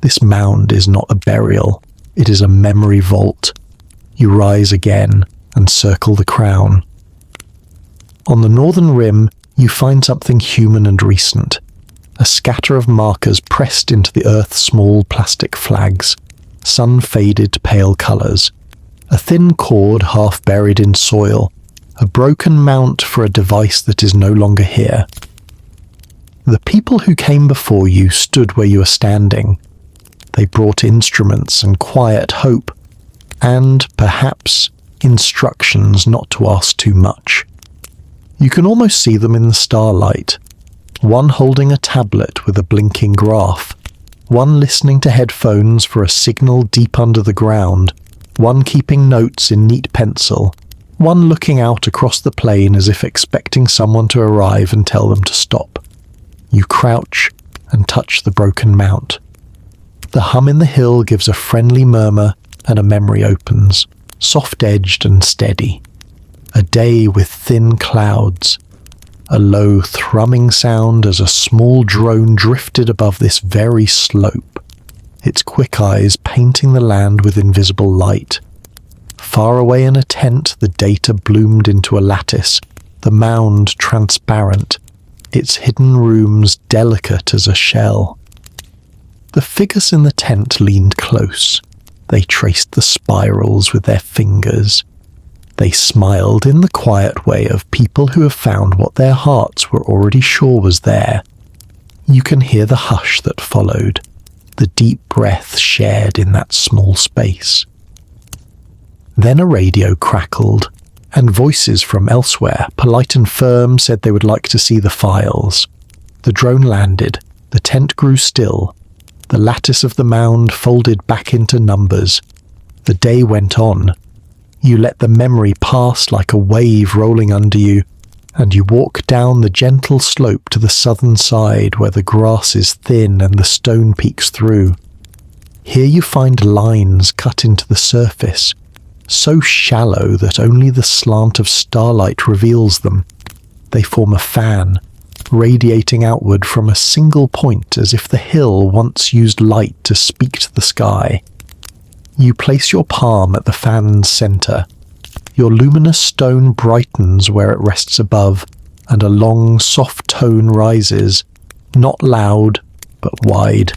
This mound is not a burial. It is a memory vault. You rise again and circle the crown. On the northern rim, you find something human and recent. A scatter of markers pressed into the earth's small plastic flags, sun-faded pale colours. A thin cord half buried in soil, a broken mount for a device that is no longer here. The people who came before you stood where you are standing. They brought instruments and quiet hope, and, perhaps, instructions not to ask too much. You can almost see them in the starlight, one holding a tablet with a blinking graph, one listening to headphones for a signal deep under the ground, one keeping notes in neat pencil, one looking out across the plain as if expecting someone to arrive and tell them to stop. You crouch and touch the broken mount. The hum in the hill gives a friendly murmur and a memory opens, soft-edged and steady. A day with thin clouds. A low thrumming sound as a small drone drifted above this very slope, its quick eyes painting the land with invisible light. Far away in a tent, the data bloomed into a lattice, the mound transparent, its hidden rooms delicate as a shell. The figures in the tent leaned close. They traced the spirals with their fingers. They smiled in the quiet way of people who have found what their hearts were already sure was there. You can hear the hush that followed, the deep breath shared in that small space. Then a radio crackled, and voices from elsewhere, polite and firm, said they would like to see the files. The drone landed, the tent grew still, the lattice of the mound folded back into numbers. The day went on. You let the memory pass like a wave rolling under you, and you walk down the gentle slope to the southern side where the grass is thin and the stone peeks through. Here you find lines cut into the surface, so shallow that only the slant of starlight reveals them. They form a fan, radiating outward from a single point as if the hill once used light to speak to the sky. You place your palm at the fan's center. Your luminous stone brightens where it rests above, and a long, soft tone rises, not loud, but wide,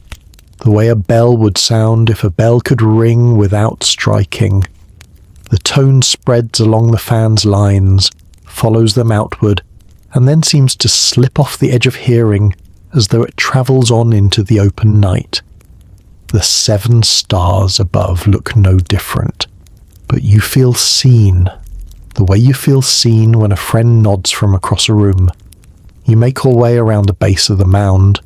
the way a bell would sound if a bell could ring without striking. The tone spreads along the fan's lines, follows them outward, and then seems to slip off the edge of hearing as though it travels on into the open night. The 7 stars above look no different, but you feel seen, the way you feel seen when a friend nods from across a room. You make your way around the base of the mound.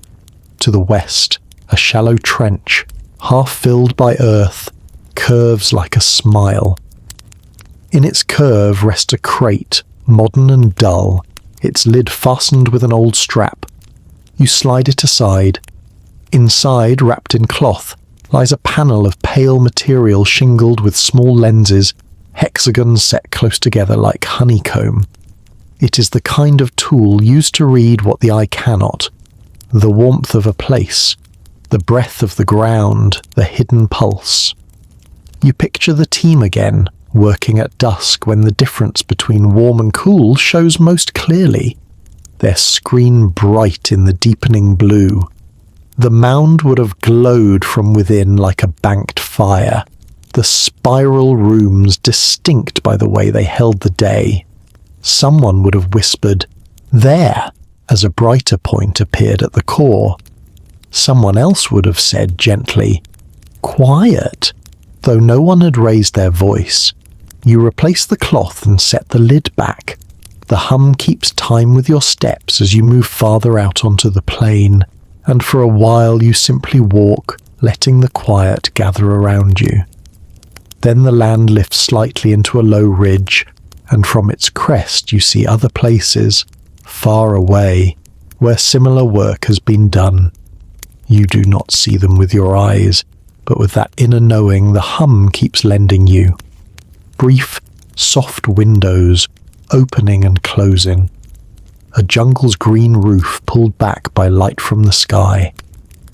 To the west, a shallow trench, half filled by earth, curves like a smile. In its curve rests a crate, modern and dull, its lid fastened with an old strap. You slide it aside. Inside, wrapped in cloth, lies a panel of pale material shingled with small lenses, hexagons set close together like honeycomb. It is the kind of tool used to read what the eye cannot, the warmth of a place, the breath of the ground, the hidden pulse. You picture the team again, working at dusk when the difference between warm and cool shows most clearly, their screen bright in the deepening blue. The mound would have glowed from within like a banked fire, the spiral rooms distinct by the way they held the day. Someone would have whispered, "There," as a brighter point appeared at the core. Someone else would have said gently, "Quiet," though no one had raised their voice. You replace the cloth and set the lid back. The hum keeps time with your steps as you move farther out onto the plain, and for a while you simply walk, letting the quiet gather around you. Then the land lifts slightly into a low ridge, and from its crest you see other places, far away, where similar work has been done. You do not see them with your eyes, but with that inner knowing the hum keeps lending you. Brief, soft windows, opening and closing. A jungle's green roof pulled back by light from the sky,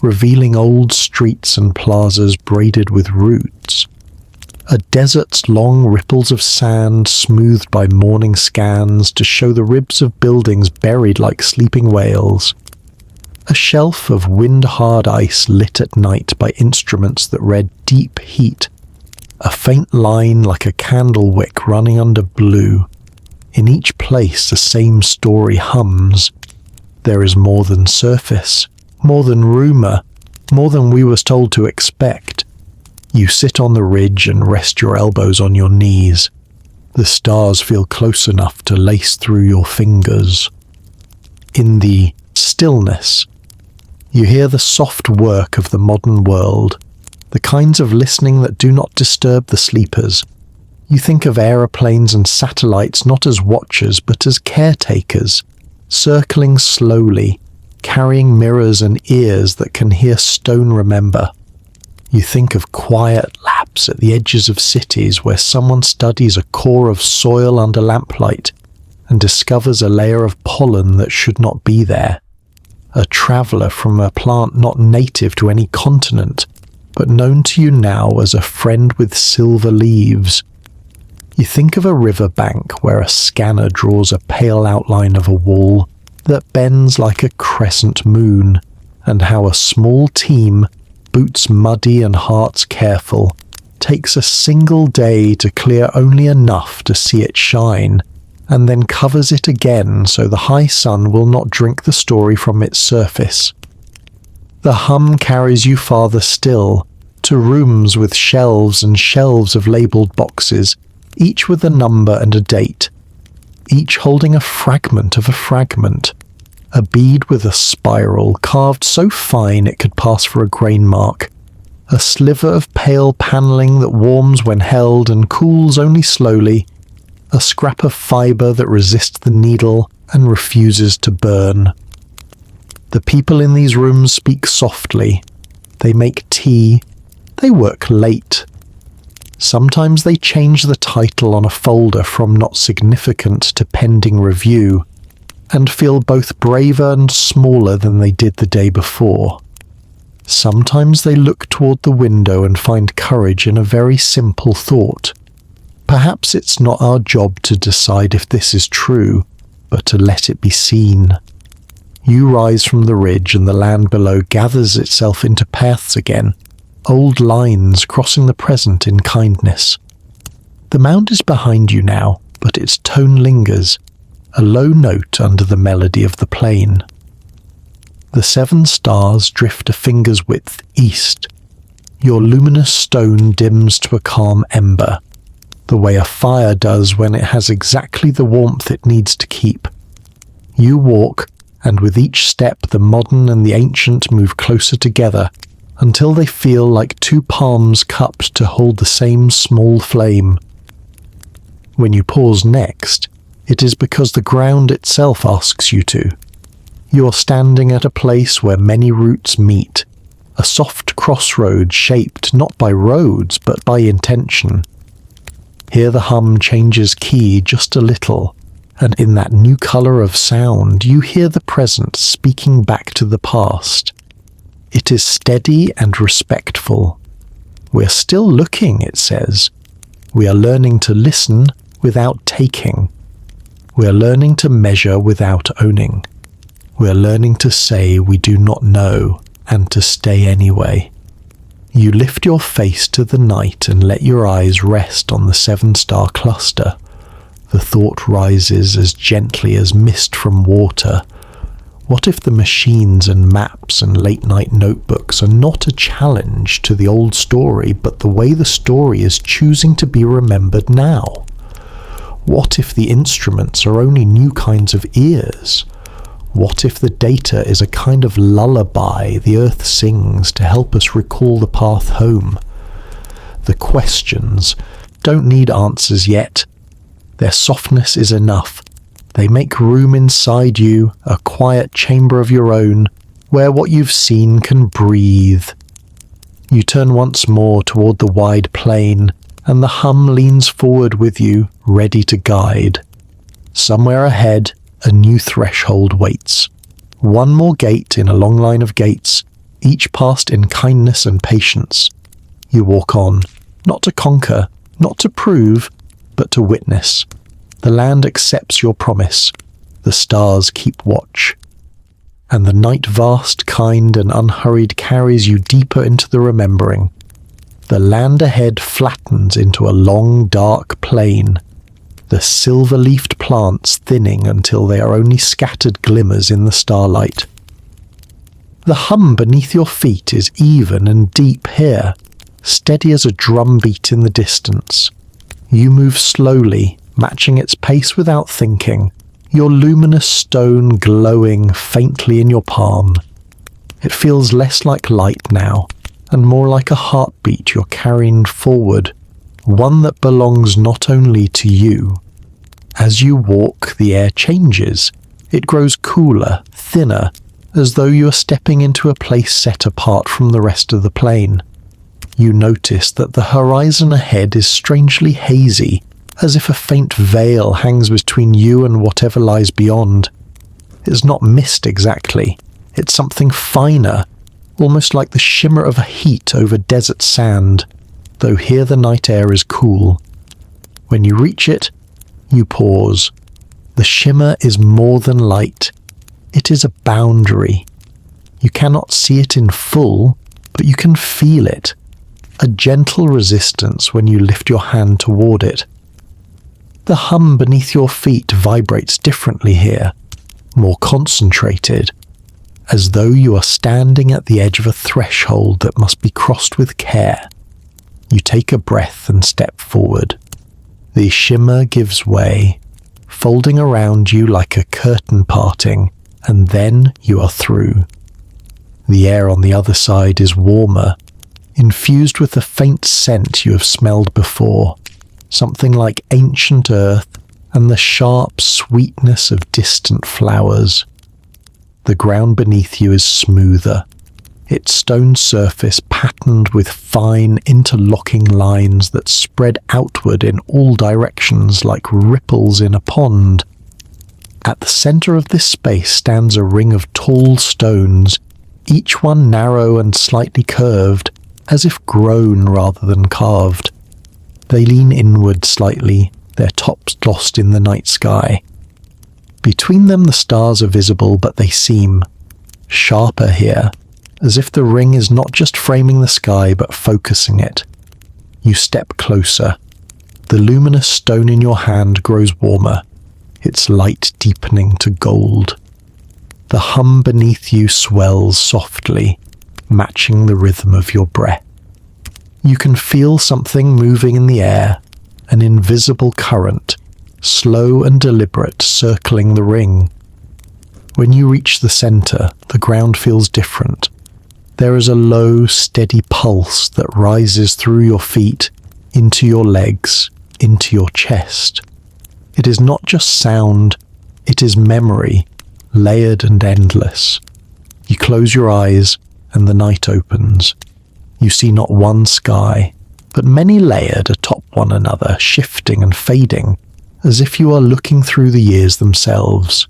revealing old streets and plazas braided with roots. A desert's long ripples of sand smoothed by morning scans to show the ribs of buildings buried like sleeping whales. A shelf of wind-hard ice lit at night by instruments that read deep heat. A faint line like a candle wick running under blue. In each place the same story hums. There is more than surface, more than rumour, more than we were told to expect. You sit on the ridge and rest your elbows on your knees. The stars feel close enough to lace through your fingers. In the Stillness. You hear the soft work of the modern world, the kinds of listening that do not disturb the sleepers. You think of aeroplanes and satellites not as watchers but as caretakers, circling slowly, carrying mirrors and ears that can hear stone remember. You think of quiet labs at the edges of cities where someone studies a core of soil under lamplight and discovers a layer of pollen that should not be there. A traveller from a plant not native to any continent, but known to you now as a friend with silver leaves. You think of a river bank where a scanner draws a pale outline of a wall that bends like a crescent moon, and how a small team, boots muddy and hearts careful, takes a single day to clear only enough to see it shine, and then covers it again so the high sun will not drink the story from its surface. The hum carries you farther still, to rooms with shelves and shelves of labelled boxes, each with a number and a date, each holding a fragment of a fragment, a bead with a spiral carved so fine it could pass for a grain mark, a sliver of pale panelling that warms when held and cools only slowly, a scrap of fibre that resists the needle and refuses to burn. The people in these rooms speak softly. They make tea. They work late. Sometimes they change the title on a folder from not significant to pending review, and feel both braver and smaller than they did the day before. Sometimes they look toward the window and find courage in a very simple thought. Perhaps it's not our job to decide if this is true, but to let it be seen. You rise from the ridge and the land below gathers itself into paths again, old lines crossing the present in kindness. The mound is behind you now, but its tone lingers, a low note under the melody of the plain. The 7 stars drift a finger's width east. Your luminous stone dims to a calm ember, the way a fire does when it has exactly the warmth it needs to keep. You walk, and with each step the modern and the ancient move closer together, until they feel like 2 palms cupped to hold the same small flame. When you pause next, it is because the ground itself asks you to. You are standing at a place where many routes meet, a soft crossroad shaped not by roads but by intention. Here the hum changes key just a little, and in that new colour of sound you hear the present speaking back to the past. It is steady and respectful. We're still looking, it says. We are learning to listen without taking. We are learning to measure without owning. We are learning to say we do not know and to stay anyway. You lift your face to the night and let your eyes rest on the 7-star cluster. The thought rises as gently as mist from water. What if the machines and maps and late-night notebooks are not a challenge to the old story, but the way the story is choosing to be remembered now? What if the instruments are only new kinds of ears? What if the data is a kind of lullaby the earth sings to help us recall the path home? The questions don't need answers yet. Their softness is enough. They make room inside you, a quiet chamber of your own, where what you've seen can breathe. You turn once more toward the wide plain, and the hum leans forward with you, ready to guide. Somewhere ahead, a new threshold waits. One more gate in a long line of gates, each passed in kindness and patience. You walk on, not to conquer, not to prove, but to witness. The land accepts your promise. The stars keep watch. And the night vast, kind, and unhurried carries you deeper into the remembering. The land ahead flattens into a long, dark plain, the silver-leafed plants thinning until they are only scattered glimmers in the starlight. The hum beneath your feet is even and deep here, steady as a drumbeat in the distance. You move slowly, matching its pace without thinking. your luminous stone glowing faintly in your palm. It feels less like light now, and more like a heartbeat you're carrying forward, one that belongs not only to you. As you walk, the air changes. It grows cooler, thinner, as though you are stepping into a place set apart from the rest of the plain. You notice that the horizon ahead is strangely hazy, as if a faint veil hangs between you and whatever lies beyond. It's not mist exactly. It's something finer, almost like the shimmer of a heat over desert sand, though here the night air is cool. When you reach it, you pause. The shimmer is more than light. It is a boundary. You cannot see it in full, but you can feel it. A gentle resistance when you lift your hand toward it. The hum beneath your feet vibrates differently here, more concentrated, as though you are standing at the edge of a threshold that must be crossed with care. You take a breath and step forward. The shimmer gives way, folding around you like a curtain parting, and then you are through. The air on the other side is warmer, infused with the faint scent you have smelled before, something like ancient earth and the sharp sweetness of distant flowers. The ground beneath you is smoother, its stone surface patterned with fine interlocking lines that spread outward in all directions like ripples in a pond. At the center of this space stands a ring of tall stones, each one narrow and slightly curved, as if grown rather than carved. They lean inward slightly, their tops lost in the night sky. Between them the stars are visible, but they seem sharper here, as if the ring is not just framing the sky but focusing it. You step closer. The luminous stone in your hand grows warmer, its light deepening to gold. The hum beneath you swells softly, matching the rhythm of your breath. You can feel something moving in the air, an invisible current, slow and deliberate, circling the ring. When you reach the center, the ground feels different. There is a low, steady pulse that rises through your feet, into your legs, into your chest. It is not just sound, it is memory, layered and endless. You close your eyes, and the night opens. You see not one sky, but many layered atop one another, shifting and fading, as if you are looking through the years themselves.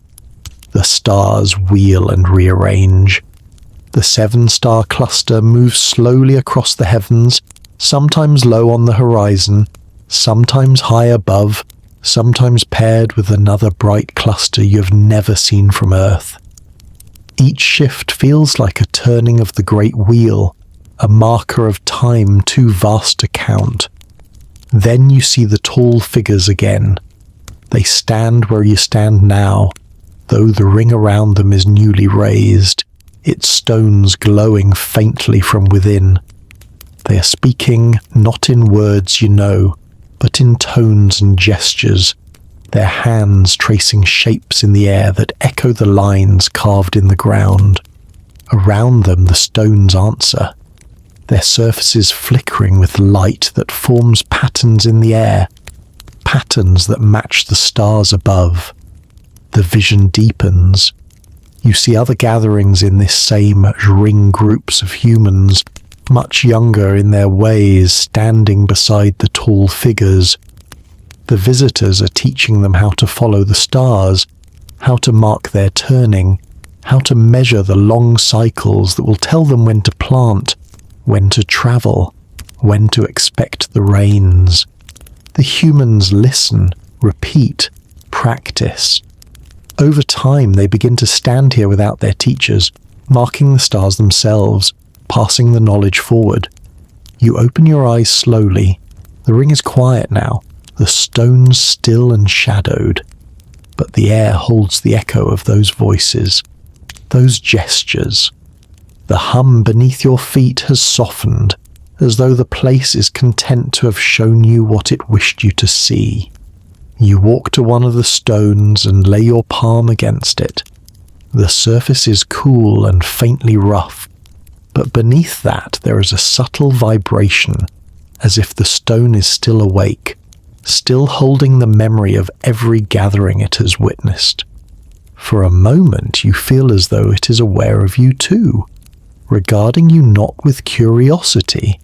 The stars wheel and rearrange. The 7-star cluster moves slowly across the heavens, sometimes low on the horizon, sometimes high above, sometimes paired with another bright cluster you have never seen from Earth. Each shift feels like a turning of the great wheel, a marker of time too vast to count. Then you see the tall figures again. They stand where you stand now, though the ring around them is newly raised, its stones glowing faintly from within. They are speaking not in words you know, but in tones and gestures, their hands tracing shapes in the air that echo the lines carved in the ground. Around them the stones answer, their surfaces flickering with light that forms patterns in the air, patterns that match the stars above. The vision deepens. You see other gatherings in this same ring, groups of humans, much younger in their ways, standing beside the tall figures. The visitors are teaching them how to follow the stars, how to mark their turning, how to measure the long cycles that will tell them when to plant, when to travel, when to expect the rains. The humans listen, repeat, practice. Over time, they begin to stand here without their teachers, marking the stars themselves, passing the knowledge forward. You open your eyes slowly. The ring is quiet now, the stones still and shadowed, but the air holds the echo of those voices, those gestures. The hum beneath your feet has softened, as though the place is content to have shown you what it wished you to see. You walk to one of the stones and lay your palm against it. The surface is cool and faintly rough, but beneath that there is a subtle vibration, as if the stone is still awake, still holding the memory of every gathering it has witnessed. For a moment you feel as though it is aware of you too, regarding you not with curiosity,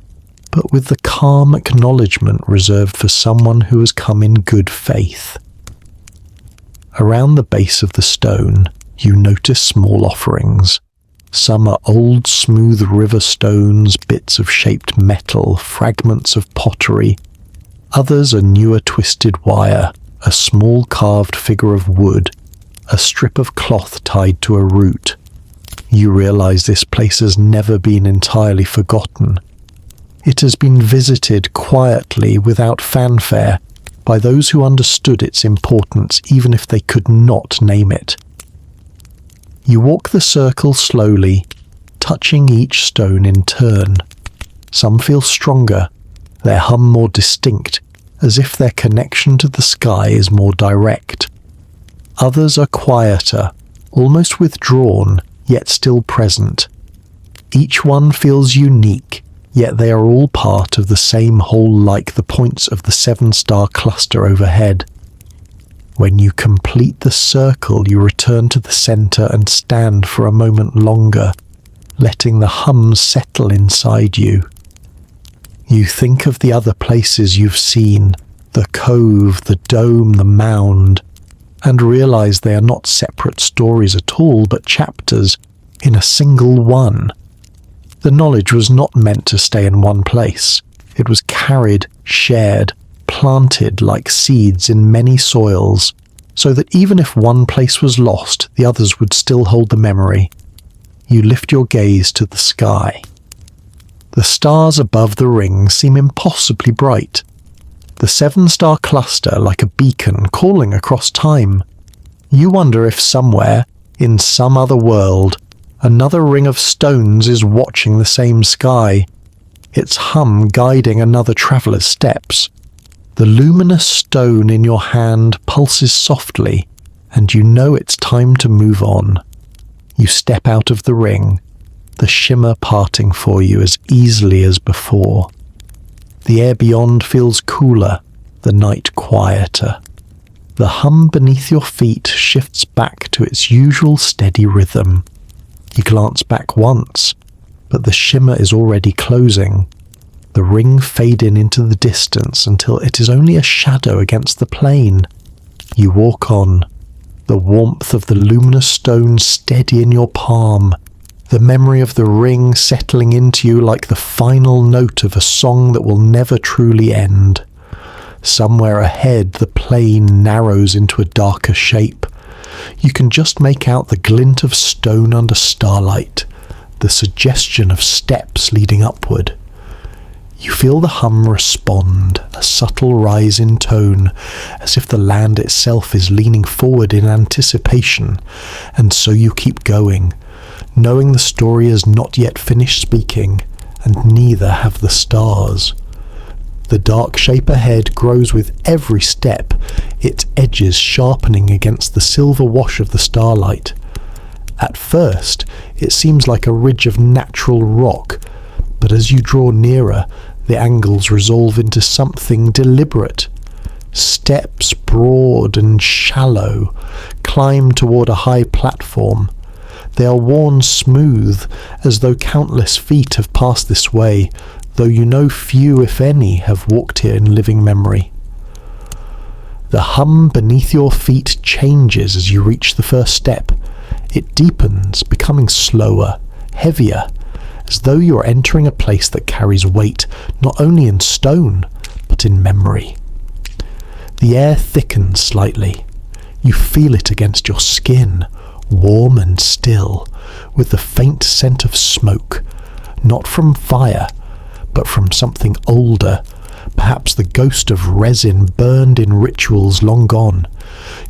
but with the calm acknowledgement reserved for someone who has come in good faith. Around the base of the stone, you notice small offerings. Some are old smooth river stones, bits of shaped metal, fragments of pottery. Others are newer twisted wire, a small carved figure of wood, a strip of cloth tied to a root. You realize this place has never been entirely forgotten. It has been visited quietly, without fanfare, by those who understood its importance even if they could not name it. You walk the circle slowly, touching each stone in turn. Some feel stronger, their hum more distinct, as if their connection to the sky is more direct. Others are quieter, almost withdrawn, yet still present. Each one feels unique, yet they are all part of the same whole, like the points of the 7-star cluster overhead. When you complete the circle, you return to the center and stand for a moment longer, letting the hum settle inside you. You think of the other places you've seen, the cove, the dome, the mound, and realize they are not separate stories at all, but chapters in a single one. The knowledge was not meant to stay in one place. It was carried, shared, planted like seeds in many soils, so that even if one place was lost, the others would still hold the memory. You lift your gaze to the sky. The stars above the ring seem impossibly bright. The 7-star cluster like a beacon calling across time. You wonder if somewhere, in some other world, another ring of stones is watching the same sky, its hum guiding another traveller's steps. The luminous stone in your hand pulses softly, and you know it's time to move on. You step out of the ring, the shimmer parting for you as easily as before. The air beyond feels cooler, the night quieter. The hum beneath your feet shifts back to its usual steady rhythm. You glance back once, but the shimmer is already closing. The ring fading into the distance until it is only a shadow against the plain. You walk on, the warmth of the luminous stone steady in your palm, the memory of the ring settling into you like the final note of a song that will never truly end. Somewhere ahead, the plain narrows into a darker shape. You can just make out the glint of stone under starlight, the suggestion of steps leading upward. You feel the hum respond, a subtle rise in tone, as if the land itself is leaning forward in anticipation, and so you keep going, knowing the story has not yet finished speaking, and neither have the stars. The dark shape ahead grows with every step, its edges sharpening against the silver wash of the starlight. At first, it seems like a ridge of natural rock, but as you draw nearer, the angles resolve into something deliberate. Steps, broad and shallow, climb toward a high platform. They are worn smooth, as though countless feet have passed this way, though you know few, if any, have walked here in living memory. The hum beneath your feet changes as you reach the first step. It deepens, becoming slower, heavier, as though you are entering a place that carries weight not only in stone, but in memory. The air thickens slightly. You feel it against your skin, warm and still, with the faint scent of smoke, not from fire, but from something older, perhaps the ghost of resin burned in rituals long gone.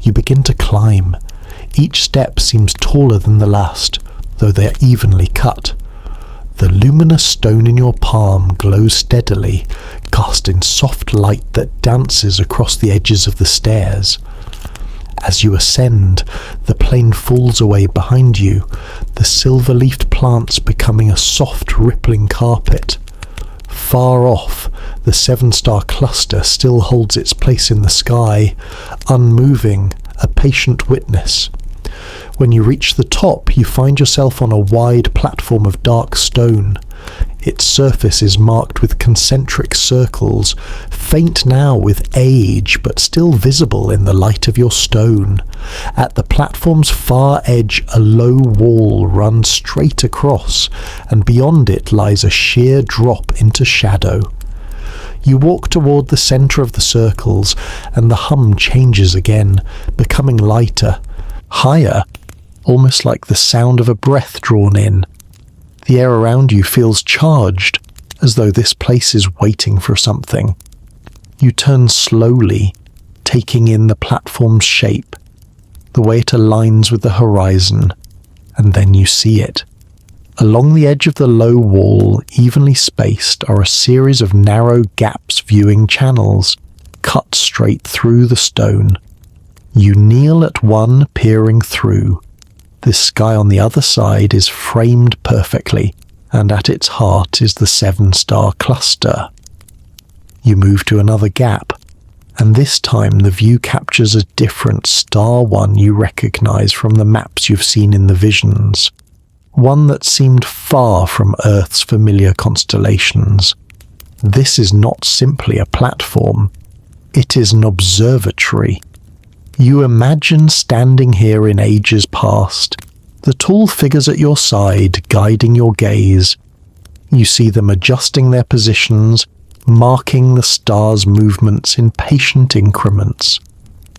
You begin to climb. Each step seems taller than the last, though they are evenly cut. The luminous stone in your palm glows steadily, casting soft light that dances across the edges of the stairs. As you ascend, the plane falls away behind you, the silver-leafed plants becoming a soft, rippling carpet. Far off, the seven-star cluster still holds its place in the sky, unmoving, a patient witness. When you reach the top, you find yourself on a wide platform of dark stone. Its surface is marked with concentric circles, faint now with age, but still visible in the light of your stone. At the platform's far edge, a low wall runs straight across, and beyond it lies a sheer drop into shadow. You walk toward the centre of the circles, and the hum changes again, becoming lighter, higher, almost like the sound of a breath drawn in. The air around you feels charged, as though this place is waiting for something. You turn slowly, taking in the platform's shape, the way it aligns with the horizon, and then you see it. Along the edge of the low wall, evenly spaced, are a series of narrow gaps viewing channels, cut straight through the stone. You kneel at one, peering through. The sky on the other side is framed perfectly, and at its heart is the seven-star cluster. You move to another gap, and this time the view captures a different star, one you recognize from the maps you've seen in the visions, one that seemed far from Earth's familiar constellations. This is not simply a platform, it is an observatory. You imagine standing here in ages past, the tall figures at your side guiding your gaze. You see them adjusting their positions, marking the stars' movements in patient increments.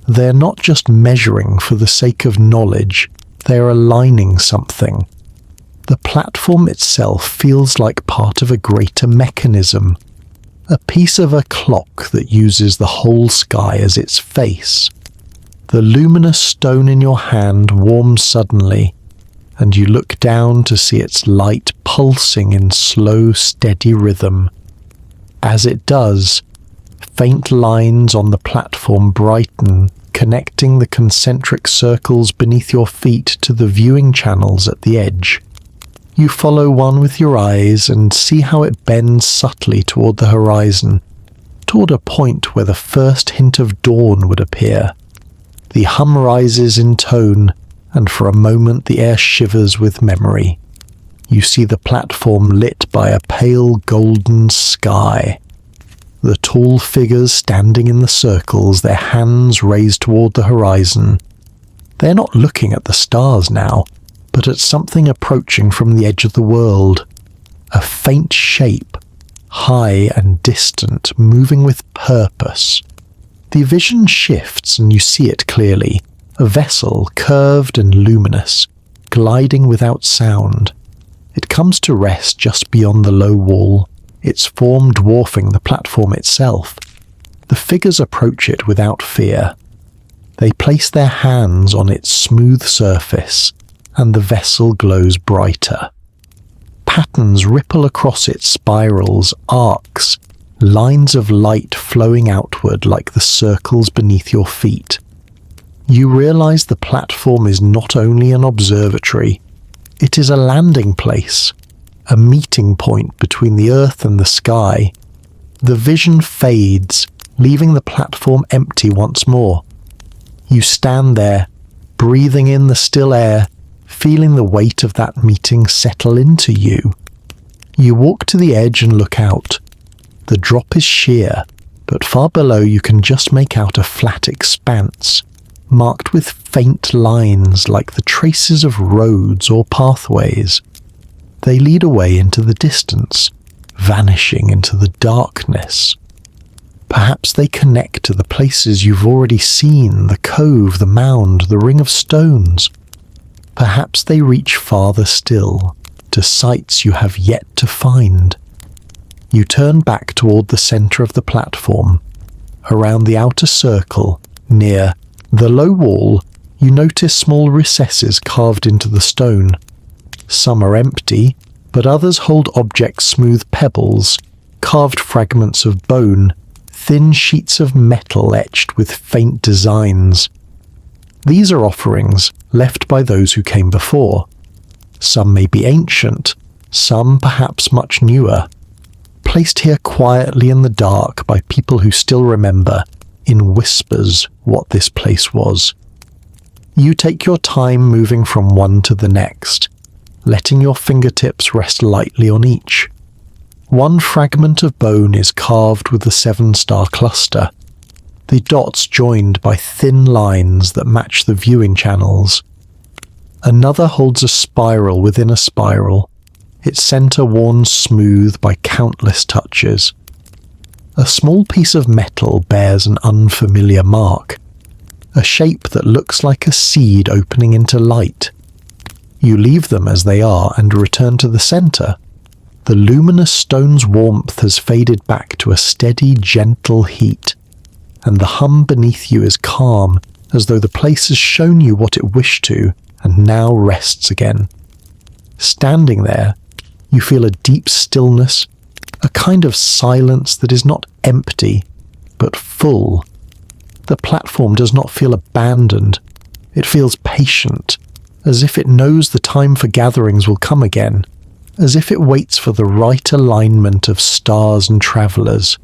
They're not just measuring for the sake of knowledge, they're aligning something. The platform itself feels like part of a greater mechanism, a piece of a clock that uses the whole sky as its face. The luminous stone in your hand warms suddenly, and you look down to see its light pulsing in slow, steady rhythm. As it does, faint lines on the platform brighten, connecting the concentric circles beneath your feet to the viewing channels at the edge. You follow one with your eyes and see how it bends subtly toward the horizon, toward a point where the first hint of dawn would appear. The hum rises in tone, and for a moment the air shivers with memory. You see the platform lit by a pale golden sky. The tall figures standing in the circles, their hands raised toward the horizon. They're not looking at the stars now, but at something approaching from the edge of the world. A faint shape, high and distant, moving with purpose. The vision shifts and you see it clearly, a vessel curved and luminous, gliding without sound. It comes to rest just beyond the low wall, its form dwarfing the platform itself. The figures approach it without fear. They place their hands on its smooth surface, and the vessel glows brighter. Patterns ripple across its spirals, arcs, lines of light flowing outward like the circles beneath your feet. You realize the platform is not only an observatory, it is a landing place, a meeting point between the earth and the sky. The vision fades, leaving the platform empty once more. You stand there, breathing in the still air, feeling the weight of that meeting settle into you. You walk to the edge and look out. The drop is sheer, but far below you can just make out a flat expanse, marked with faint lines like the traces of roads or pathways. They lead away into the distance, vanishing into the darkness. Perhaps they connect to the places you've already seen, the cove, the mound, the ring of stones. Perhaps they reach farther still, to sites you have yet to find. You turn back toward the center of the platform. Around the outer circle, near the low wall, you notice small recesses carved into the stone. Some are empty, but others hold objects smooth pebbles, carved fragments of bone, thin sheets of metal etched with faint designs. These are offerings left by those who came before. Some may be ancient, some perhaps much newer, placed here quietly in the dark by people who still remember, in whispers, what this place was. You take your time moving from one to the next, letting your fingertips rest lightly on each. One fragment of bone is carved with the 7-star cluster, the dots joined by thin lines that match the viewing channels. Another holds a spiral within a spiral, its center worn smooth by countless touches. A small piece of metal bears an unfamiliar mark, a shape that looks like a seed opening into light. You leave them as they are and return to the center. The luminous stone's warmth has faded back to a steady, gentle heat, and the hum beneath you is calm, as though the place has shown you what it wished to and now rests again. Standing there, you feel a deep stillness, a kind of silence that is not empty, but full. The platform does not feel abandoned. It feels patient, as if it knows the time for gatherings will come again, as if it waits for the right alignment of stars and travelers.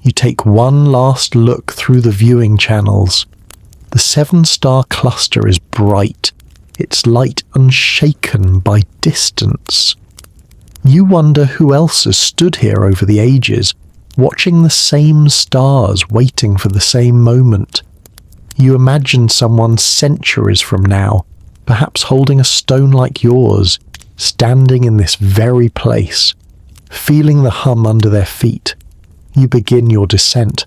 You take one last look through the viewing channels. The 7-star cluster is bright, its light unshaken by distance. You wonder who else has stood here over the ages, watching the same stars, waiting for the same moment. You imagine someone centuries from now, perhaps holding a stone like yours, standing in this very place, feeling the hum under their feet. You begin your descent.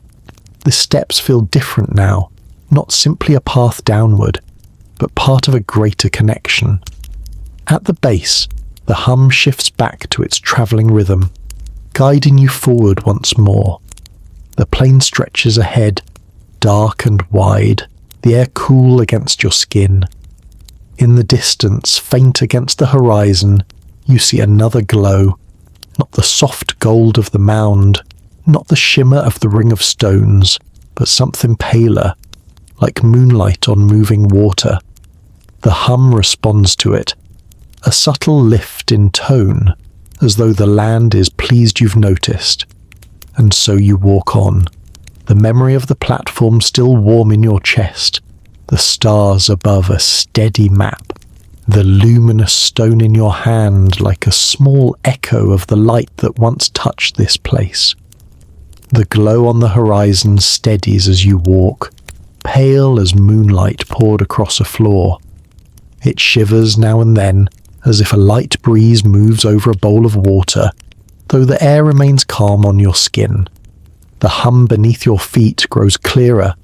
The steps feel different now, not simply a path downward, but part of a greater connection. At the base, the hum shifts back to its travelling rhythm, guiding you forward once more. The plain stretches ahead, dark and wide, the air cool against your skin. In the distance, faint against the horizon, you see another glow, not the soft gold of the mound, not the shimmer of the ring of stones, but something paler, like moonlight on moving water. The hum responds to it, a subtle lift in tone, as though the land is pleased you've noticed. And so you walk on, the memory of the platform still warm in your chest, the stars above a steady map, the luminous stone in your hand like a small echo of the light that once touched this place. The glow on the horizon steadies as you walk, pale as moonlight poured across a floor. It shivers now and then, as if a light breeze moves over a bowl of water, though the air remains calm on your skin. The hum beneath your feet grows clearer,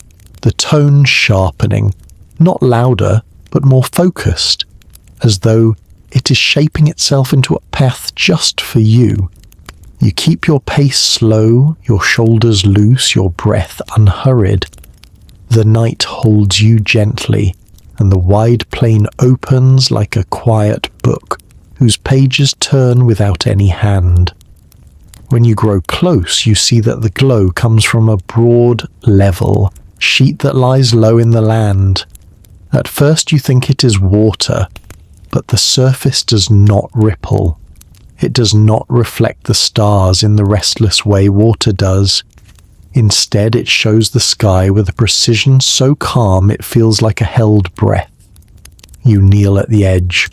the tone sharpening, not louder, but more focused, as though it is shaping itself into a path just for you. You keep your pace slow, your shoulders loose, your breath unhurried. The night holds you gently, and the wide plain opens like a quiet book, whose pages turn without any hand. When you grow close, you see that the glow comes from a broad, level sheet that lies low in the land. At first you think it is water, but the surface does not ripple. It does not reflect the stars in the restless way water does. Instead, it shows the sky with a precision so calm it feels like a held breath. You kneel at the edge.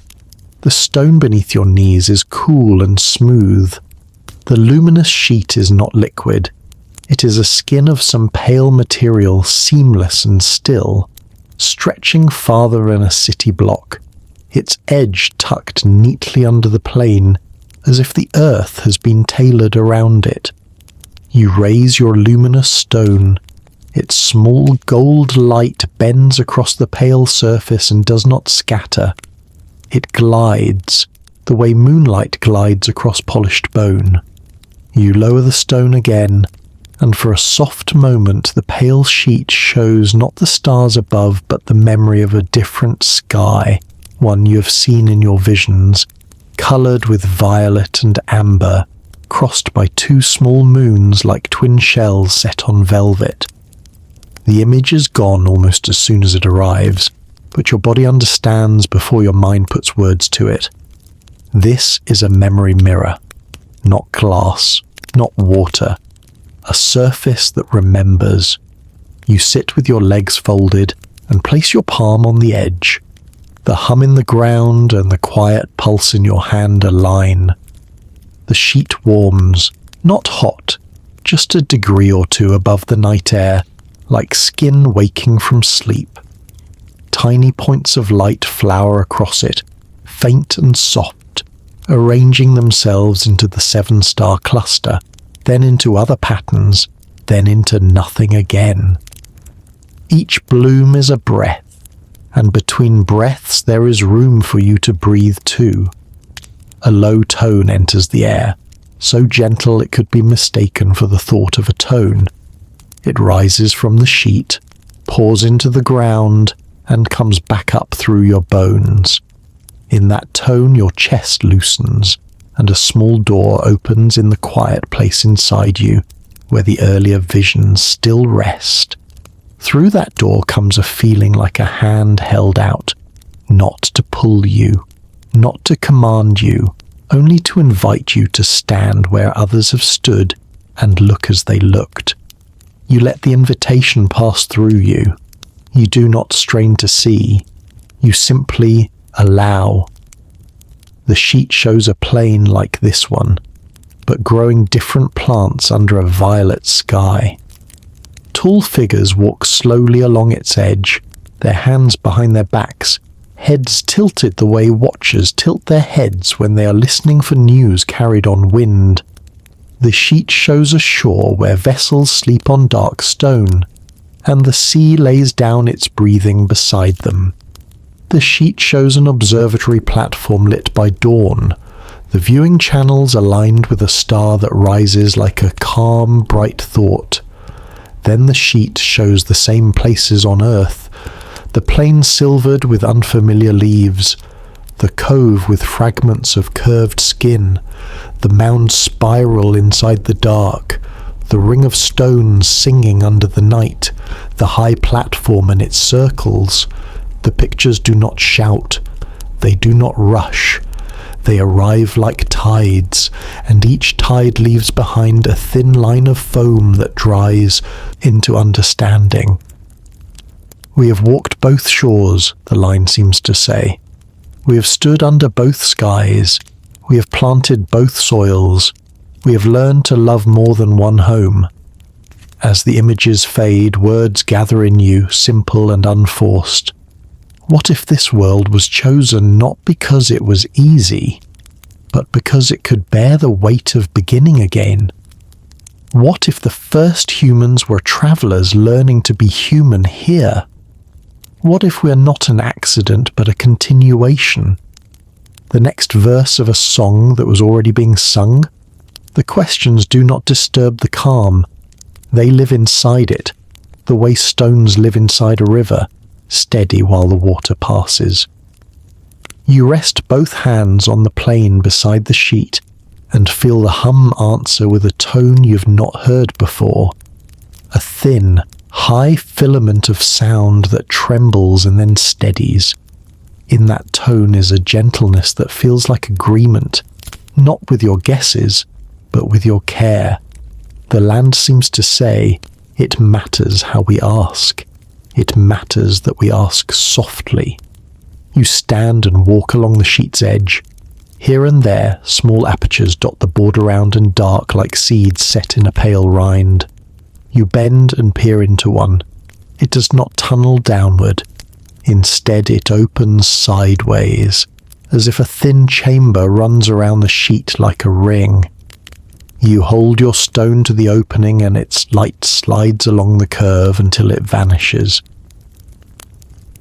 The stone beneath your knees is cool and smooth. The luminous sheet is not liquid. It is a skin of some pale material, seamless and still, stretching farther than a city block, its edge tucked neatly under the plain, as if the earth has been tailored around it. You raise your luminous stone. Its small gold light bends across the pale surface and does not scatter. It glides, the way moonlight glides across polished bone. You lower the stone again, and for a soft moment the pale sheet shows not the stars above but the memory of a different sky, one you have seen in your visions, coloured with violet and amber, crossed by two small moons like twin shells set on velvet. The image is gone almost as soon as it arrives, but your body understands before your mind puts words to it. This is a memory mirror, not glass, not water, a surface that remembers. You sit with your legs folded and place your palm on the edge. The hum in the ground and the quiet pulse in your hand align. The sheet warms, not hot, just a degree or two above the night air, like skin waking from sleep. Tiny points of light flower across it, faint and soft, arranging themselves into the 7-star cluster, then into other patterns, then into nothing again. Each bloom is a breath, and between breaths there is room for you to breathe too. A low tone enters the air, so gentle it could be mistaken for the thought of a tone. It rises from the sheet, pours into the ground, and comes back up through your bones. In that tone your chest loosens, and a small door opens in the quiet place inside you, where the earlier visions still rest. Through that door comes a feeling like a hand held out, not to pull you, not to command you, only to invite you to stand where others have stood and look as they looked. You let the invitation pass through you. You do not strain to see. You simply allow. The sheet shows a plain like this one, but growing different plants under a violet sky. Tall figures walk slowly along its edge, their hands behind their backs, heads tilted the way watchers tilt their heads when they are listening for news carried on wind. The sheet shows a shore where vessels sleep on dark stone, and the sea lays down its breathing beside them. The sheet shows an observatory platform lit by dawn, the viewing channels aligned with a star that rises like a calm, bright thought. Then the sheet shows the same places on Earth, the plain silvered with unfamiliar leaves, the cove with fragments of curved skin, the mound spiral inside the dark, the ring of stones singing under the night, the high platform and its circles. The pictures do not shout, they do not rush. They arrive like tides, and each tide leaves behind a thin line of foam that dries into understanding. We have walked both shores, the line seems to say. We have stood under both skies. We have planted both soils. We have learned to love more than one home. As the images fade, words gather in you, simple and unforced. What if this world was chosen not because it was easy, but because it could bear the weight of beginning again? What if the first humans were travelers learning to be human here? What if we're not an accident but a continuation? The next verse of a song that was already being sung? The questions do not disturb the calm. They live inside it, the way stones live inside a river, steady while the water passes. You rest both hands on the plain beside the sheet and feel the hum answer with a tone you've not heard before. A thin, high filament of sound that trembles and then steadies. In that tone is a gentleness that feels like agreement, not with your guesses, but with your care. The land seems to say, it matters how we ask. It matters that we ask softly. You stand and walk along the sheet's edge. Here and there, small apertures dot the border round and dark like seeds set in a pale rind. You bend and peer into one. It does not tunnel downward. Instead, it opens sideways, as if a thin chamber runs around the sheet like a ring. You hold your stone to the opening and its light slides along the curve until it vanishes.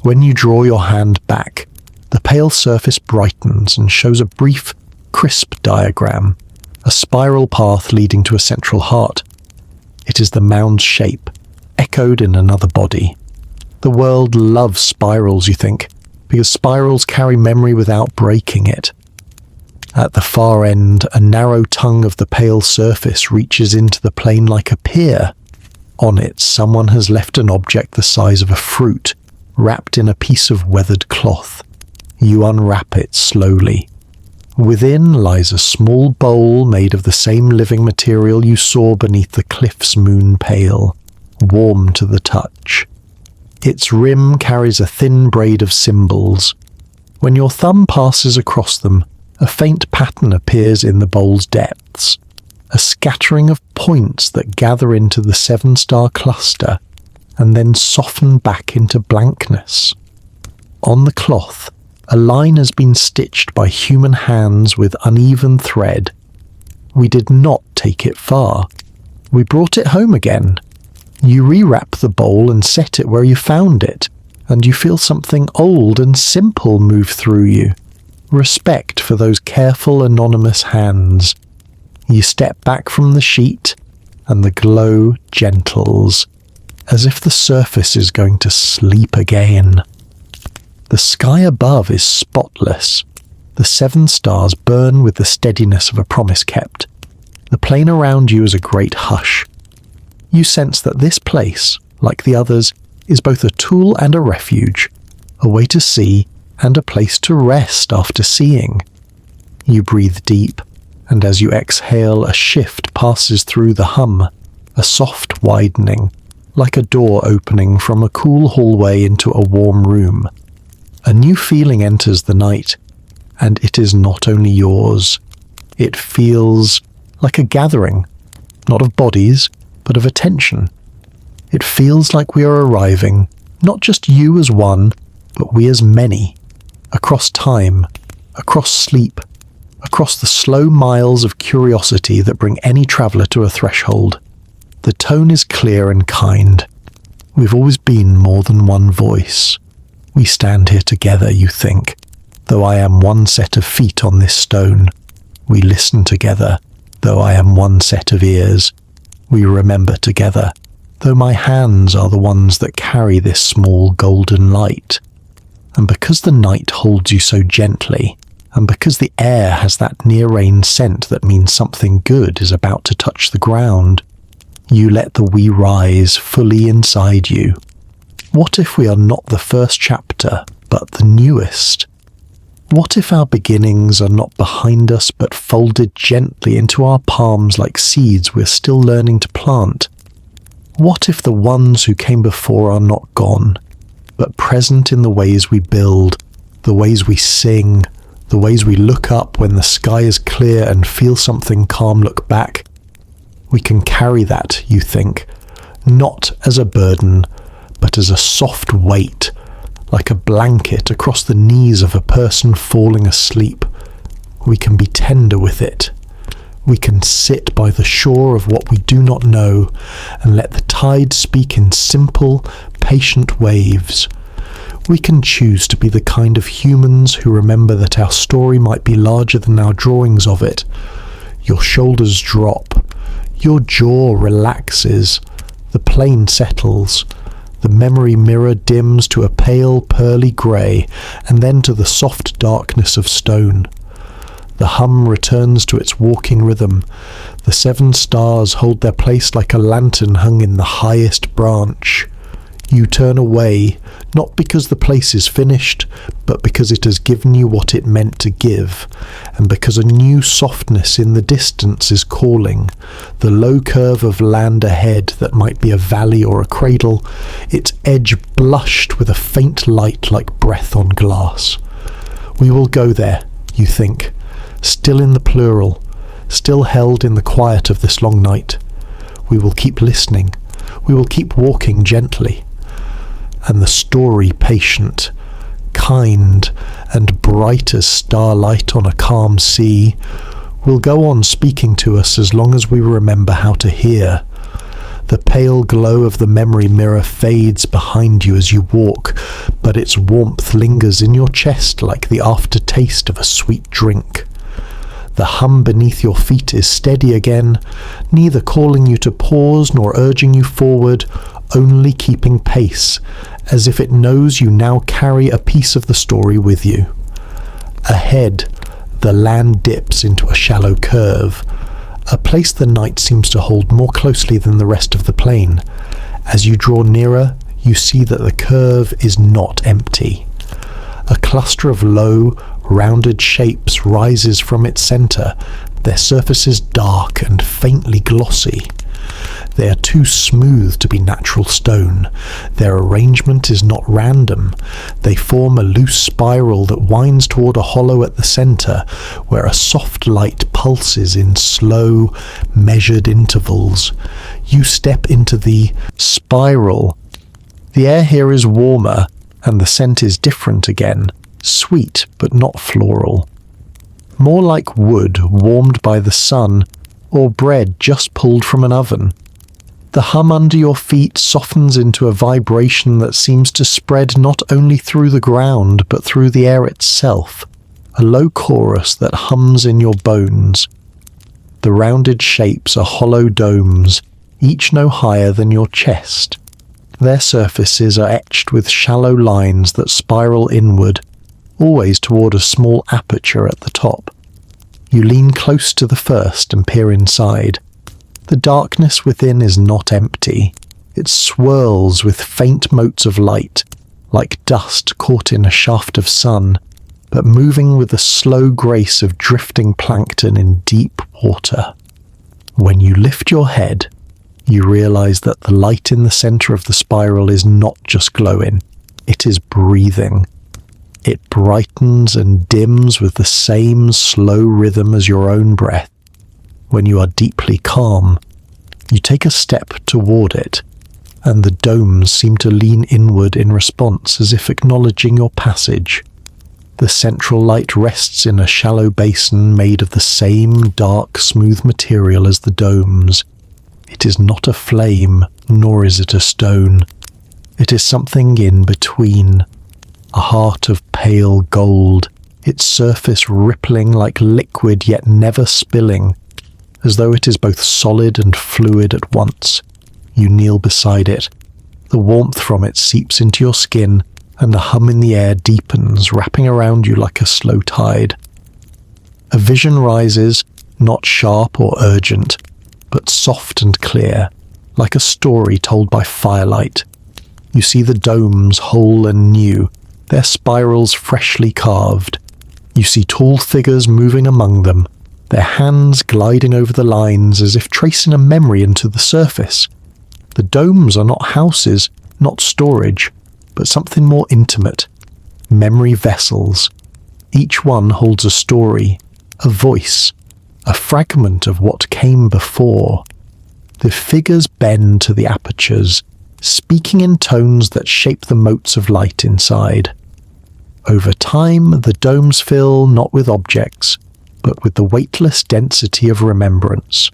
When you draw your hand back, the pale surface brightens and shows a brief, crisp diagram, a spiral path leading to a central heart. It is the mound's shape, echoed in another body. The world loves spirals, you think, because spirals carry memory without breaking it. At the far end, a narrow tongue of the pale surface reaches into the plane like a pier. On it, someone has left an object the size of a fruit, wrapped in a piece of weathered cloth. You unwrap it slowly. Within lies a small bowl made of the same living material you saw beneath the cliff's moon pale, warm to the touch. Its rim carries a thin braid of symbols. When your thumb passes across them, a faint pattern appears in the bowl's depths, a scattering of points that gather into the 7-star cluster and then soften back into blankness. On the cloth, a line has been stitched by human hands with uneven thread. We did not take it far. We brought it home again. You rewrap the bowl and set it where you found it, and you feel something old and simple move through you. Respect for those careful, anonymous hands. You step back from the sheet, and the glow gentles, as if the surface is going to sleep again. The sky above is spotless. The 7 stars burn with the steadiness of a promise kept. The plain around you is a great hush. You sense that this place, like the others, is both a tool and a refuge, a way to see and a place to rest after seeing. You breathe deep, and as you exhale, a shift passes through the hum, a soft widening, like a door opening from a cool hallway into a warm room. A new feeling enters the night, and it is not only yours. It feels like a gathering, not of bodies, but of attention. It feels like we are arriving, not just you as one, but we as many, across time, across sleep, across the slow miles of curiosity that bring any traveller to a threshold. The tone is clear and kind. We've always been more than one voice. We stand here together, you think. Though I am one set of feet on this stone, we listen together. Though I am one set of ears, we remember together. Though my hands are the ones that carry this small golden light. And because the night holds you so gently, and because the air has that near-rain scent that means something good is about to touch the ground, you let the we rise fully inside you. What if we are not the first chapter, but the newest? What if our beginnings are not behind us, but folded gently into our palms like seeds we're still learning to plant? What if the ones who came before are not gone, but present in the ways we build, the ways we sing, the ways we look up when the sky is clear and feel something calm look back? We can carry that, you think, not as a burden, but as a soft weight, like a blanket across the knees of a person falling asleep. We can be tender with it. We can sit by the shore of what we do not know and let the tide speak in simple, patient waves. We can choose to be the kind of humans who remember that our story might be larger than our drawings of it. Your shoulders drop. Your jaw relaxes. The plane settles. The memory mirror dims to a pale pearly grey, and then to the soft darkness of stone. The hum returns to its walking rhythm. The 7 stars hold their place like a lantern hung in the highest branch. You turn away, not because the place is finished, but because it has given you what it meant to give, and because a new softness in the distance is calling, the low curve of land ahead that might be a valley or a cradle, its edge blushed with a faint light like breath on glass. We will go there, you think, still in the plural, still held in the quiet of this long night. We will keep listening. We will keep walking gently. And the story patient, kind, and bright as starlight on a calm sea, will go on speaking to us as long as we remember how to hear. The pale glow of the memory mirror fades behind you as you walk, but its warmth lingers in your chest like the aftertaste of a sweet drink. The hum beneath your feet is steady again, neither calling you to pause nor urging you forward, only keeping pace, as if it knows you now carry a piece of the story with you. Ahead, The land dips into a shallow curve, a place the night seems to hold more closely than the rest of the plain. As you draw nearer, you see that the curve is not empty. A cluster of low, rounded shapes rises from its centre, their surfaces dark and faintly glossy. They are too smooth to be natural stone. Their arrangement is not random. They form a loose spiral that winds toward a hollow at the centre, where a soft light pulses in slow, measured intervals. You step into the spiral. The air here is warmer, and the scent is different again, sweet but not floral. More like wood warmed by the sun, or bread just pulled from an oven. The hum under your feet softens into a vibration that seems to spread not only through the ground but through the air itself, a low chorus that hums in your bones. The rounded shapes are hollow domes, each no higher than your chest. Their surfaces are etched with shallow lines that spiral inward, always toward a small aperture at the top. You lean close to the first and peer inside. The darkness within is not empty. It swirls with faint motes of light, like dust caught in a shaft of sun, but moving with the slow grace of drifting plankton in deep water. When you lift your head, you realize that the light in the center of the spiral is not just glowing, it is breathing. It brightens and dims with the same slow rhythm as your own breath. When you are deeply calm, you take a step toward it, and the domes seem to lean inward in response as if acknowledging your passage. The central light rests in a shallow basin made of the same dark, smooth material as the domes. It is not a flame, nor is it a stone. It is something in between. A heart of pale gold, its surface rippling like liquid yet never spilling, as though it is both solid and fluid at once. You kneel beside it. The warmth from it seeps into your skin, and the hum in the air deepens, wrapping around you like a slow tide. A vision rises, not sharp or urgent, but soft and clear, like a story told by firelight. You see the domes whole and new, their spirals freshly carved. You see tall figures moving among them, their hands gliding over the lines as if tracing a memory into the surface. The domes are not houses, not storage, but something more intimate. Memory vessels. Each one holds a story, a voice, a fragment of what came before. The figures bend to the apertures, speaking in tones that shape the motes of light inside. Over time, the domes fill not with objects, but with the weightless density of remembrance.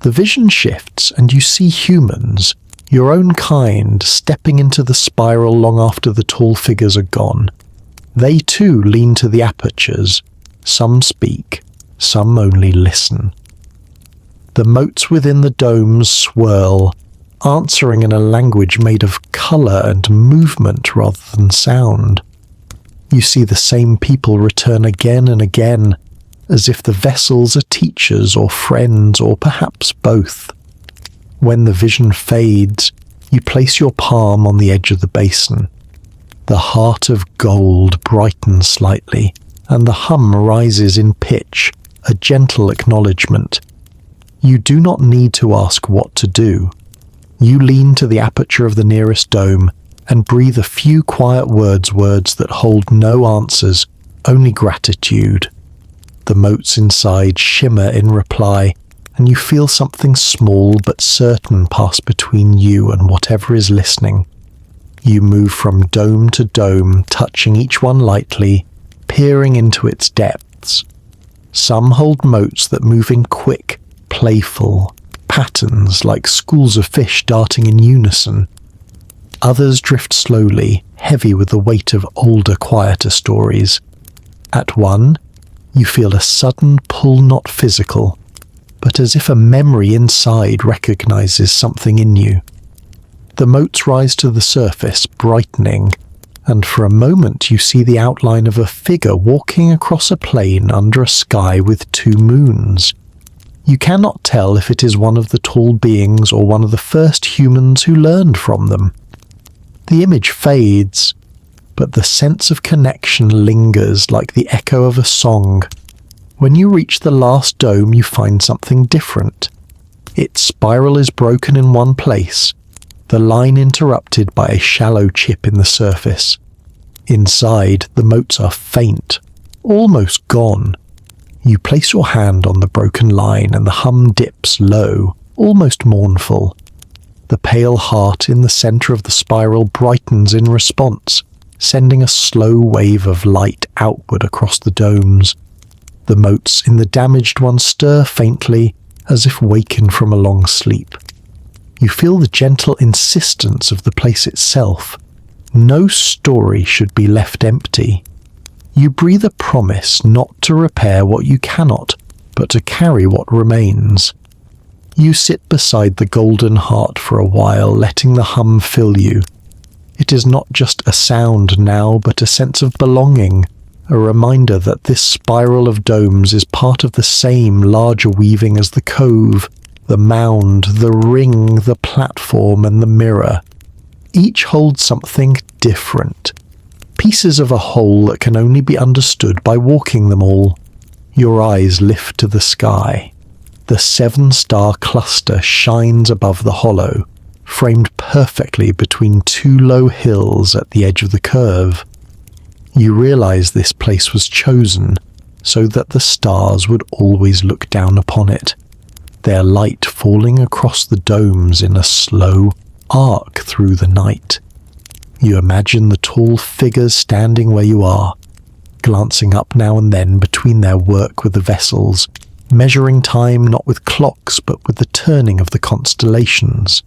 The vision shifts, and you see humans, your own kind, stepping into the spiral long after the tall figures are gone. They too lean to the apertures. Some speak, some only listen. The motes within the domes swirl, answering in a language made of colour and movement rather than sound. You see the same people return again and again, as if the vessels are teachers or friends or perhaps both. When the vision fades, you place your palm on the edge of the basin. The heart of gold brightens slightly, and the hum rises in pitch, a gentle acknowledgement. You do not need to ask what to do. You lean to the aperture of the nearest dome and breathe a few quiet words that hold no answers, only gratitude. The motes inside shimmer in reply, and you feel something small but certain pass between you and whatever is listening. You move from dome to dome, touching each one lightly, peering into its depths. Some hold motes that move in quick, playful patterns like schools of fish darting in unison. Others drift slowly, heavy with the weight of older, quieter stories. At one, you feel a sudden pull, not physical, but as if a memory inside recognizes something in you. The motes rise to the surface, brightening, and for a moment you see the outline of a figure walking across a plain under a sky with 2 moons. You cannot tell if it is one of the tall beings or one of the first humans who learned from them. The image fades, but the sense of connection lingers like the echo of a song. When you reach the last dome, you find something different. Its spiral is broken in one place, the line interrupted by a shallow chip in the surface. Inside, the motes are faint, almost gone. You place your hand on the broken line and the hum dips low, almost mournful. The pale heart in the center of the spiral brightens in response, sending a slow wave of light outward across the domes. The motes in the damaged one stir faintly, as if wakened from a long sleep. You feel the gentle insistence of the place itself. No story should be left empty. You breathe a promise not to repair what you cannot, but to carry what remains. You sit beside the golden heart for a while, letting the hum fill you. It is not just a sound now, but a sense of belonging, a reminder that this spiral of domes is part of the same larger weaving as the cove, the mound, the ring, the platform, and the mirror. Each holds something different. Pieces of a whole that can only be understood by walking them all. Your eyes lift to the sky. The 7-star cluster shines above the hollow, framed perfectly between 2 low hills at the edge of the curve. You realize this place was chosen so that the stars would always look down upon it, their light falling across the domes in a slow arc through the night. You imagine the tall figures standing where you are, glancing up now and then between their work with the vessels, measuring time not with clocks but with the turning of the constellations.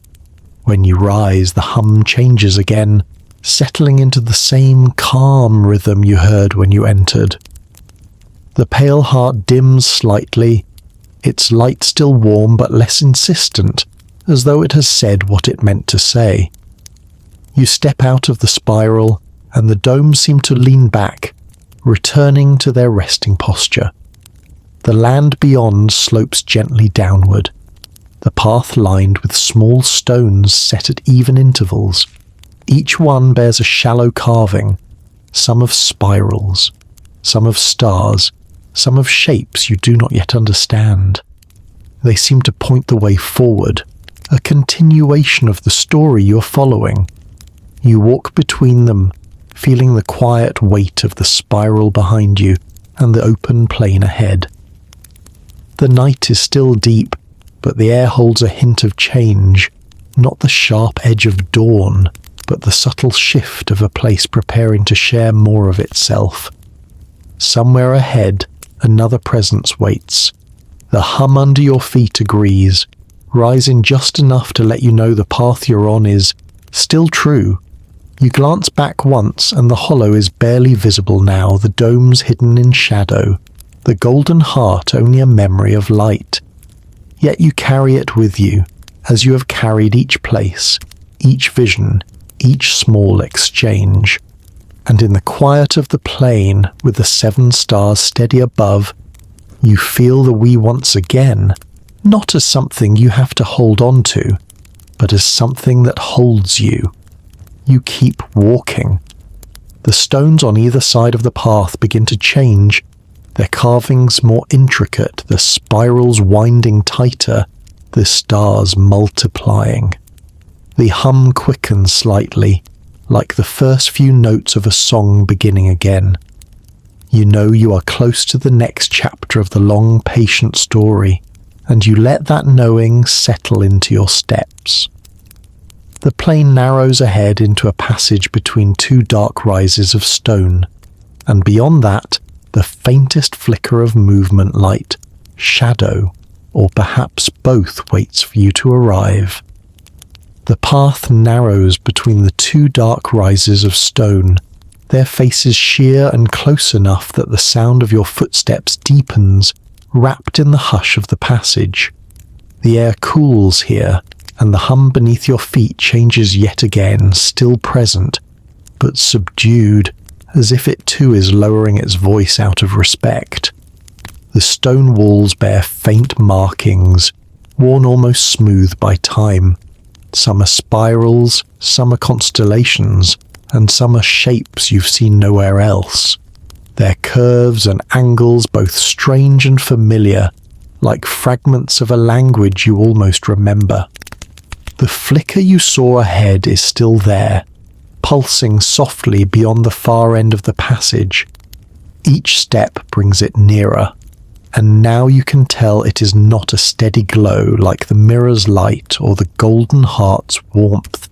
When you rise, the hum changes again, settling into the same calm rhythm you heard when you entered. The pale heart dims slightly, its light still warm but less insistent, as though it has said what it meant to say. You step out of the spiral, and the domes seem to lean back, returning to their resting posture. The land beyond slopes gently downward, the path lined with small stones set at even intervals. Each one bears a shallow carving, some of spirals, some of stars, some of shapes you do not yet understand. They seem to point the way forward, a continuation of the story you are following. You walk between them, feeling the quiet weight of the spiral behind you and the open plain ahead. The night is still deep, but the air holds a hint of change, not the sharp edge of dawn, but the subtle shift of a place preparing to share more of itself. Somewhere ahead, another presence waits. The hum under your feet agrees, rising just enough to let you know the path you're on is still true. You glance back once, and the hollow is barely visible now, the domes hidden in shadow, the golden heart only a memory of light. Yet you carry it with you, as you have carried each place, each vision, each small exchange. And in the quiet of the plain, with the 7 stars steady above, you feel the we once again, not as something you have to hold on to, but as something that holds you. You keep walking. The stones on either side of the path begin to change, their carvings more intricate, the spirals winding tighter, the stars multiplying. The hum quickens slightly, like the first few notes of a song beginning again. You know you are close to the next chapter of the long, patient story, and you let that knowing settle into your steps. The plain narrows ahead into a passage between 2 dark rises of stone, and beyond that, the faintest flicker of movement light, shadow, or perhaps both waits for you to arrive. The path narrows between the 2 dark rises of stone, their faces sheer and close enough that the sound of your footsteps deepens, wrapped in the hush of the passage. The air cools here, and the hum beneath your feet changes yet again, still present, but subdued, as if it too is lowering its voice out of respect. The stone walls bear faint markings, worn almost smooth by time. Some are spirals, some are constellations, and some are shapes you've seen nowhere else. Their curves and angles both strange and familiar, like fragments of a language you almost remember. The flicker you saw ahead is still there, pulsing softly beyond the far end of the passage. Each step brings it nearer, and now you can tell it is not a steady glow like the mirror's light or the golden heart's warmth.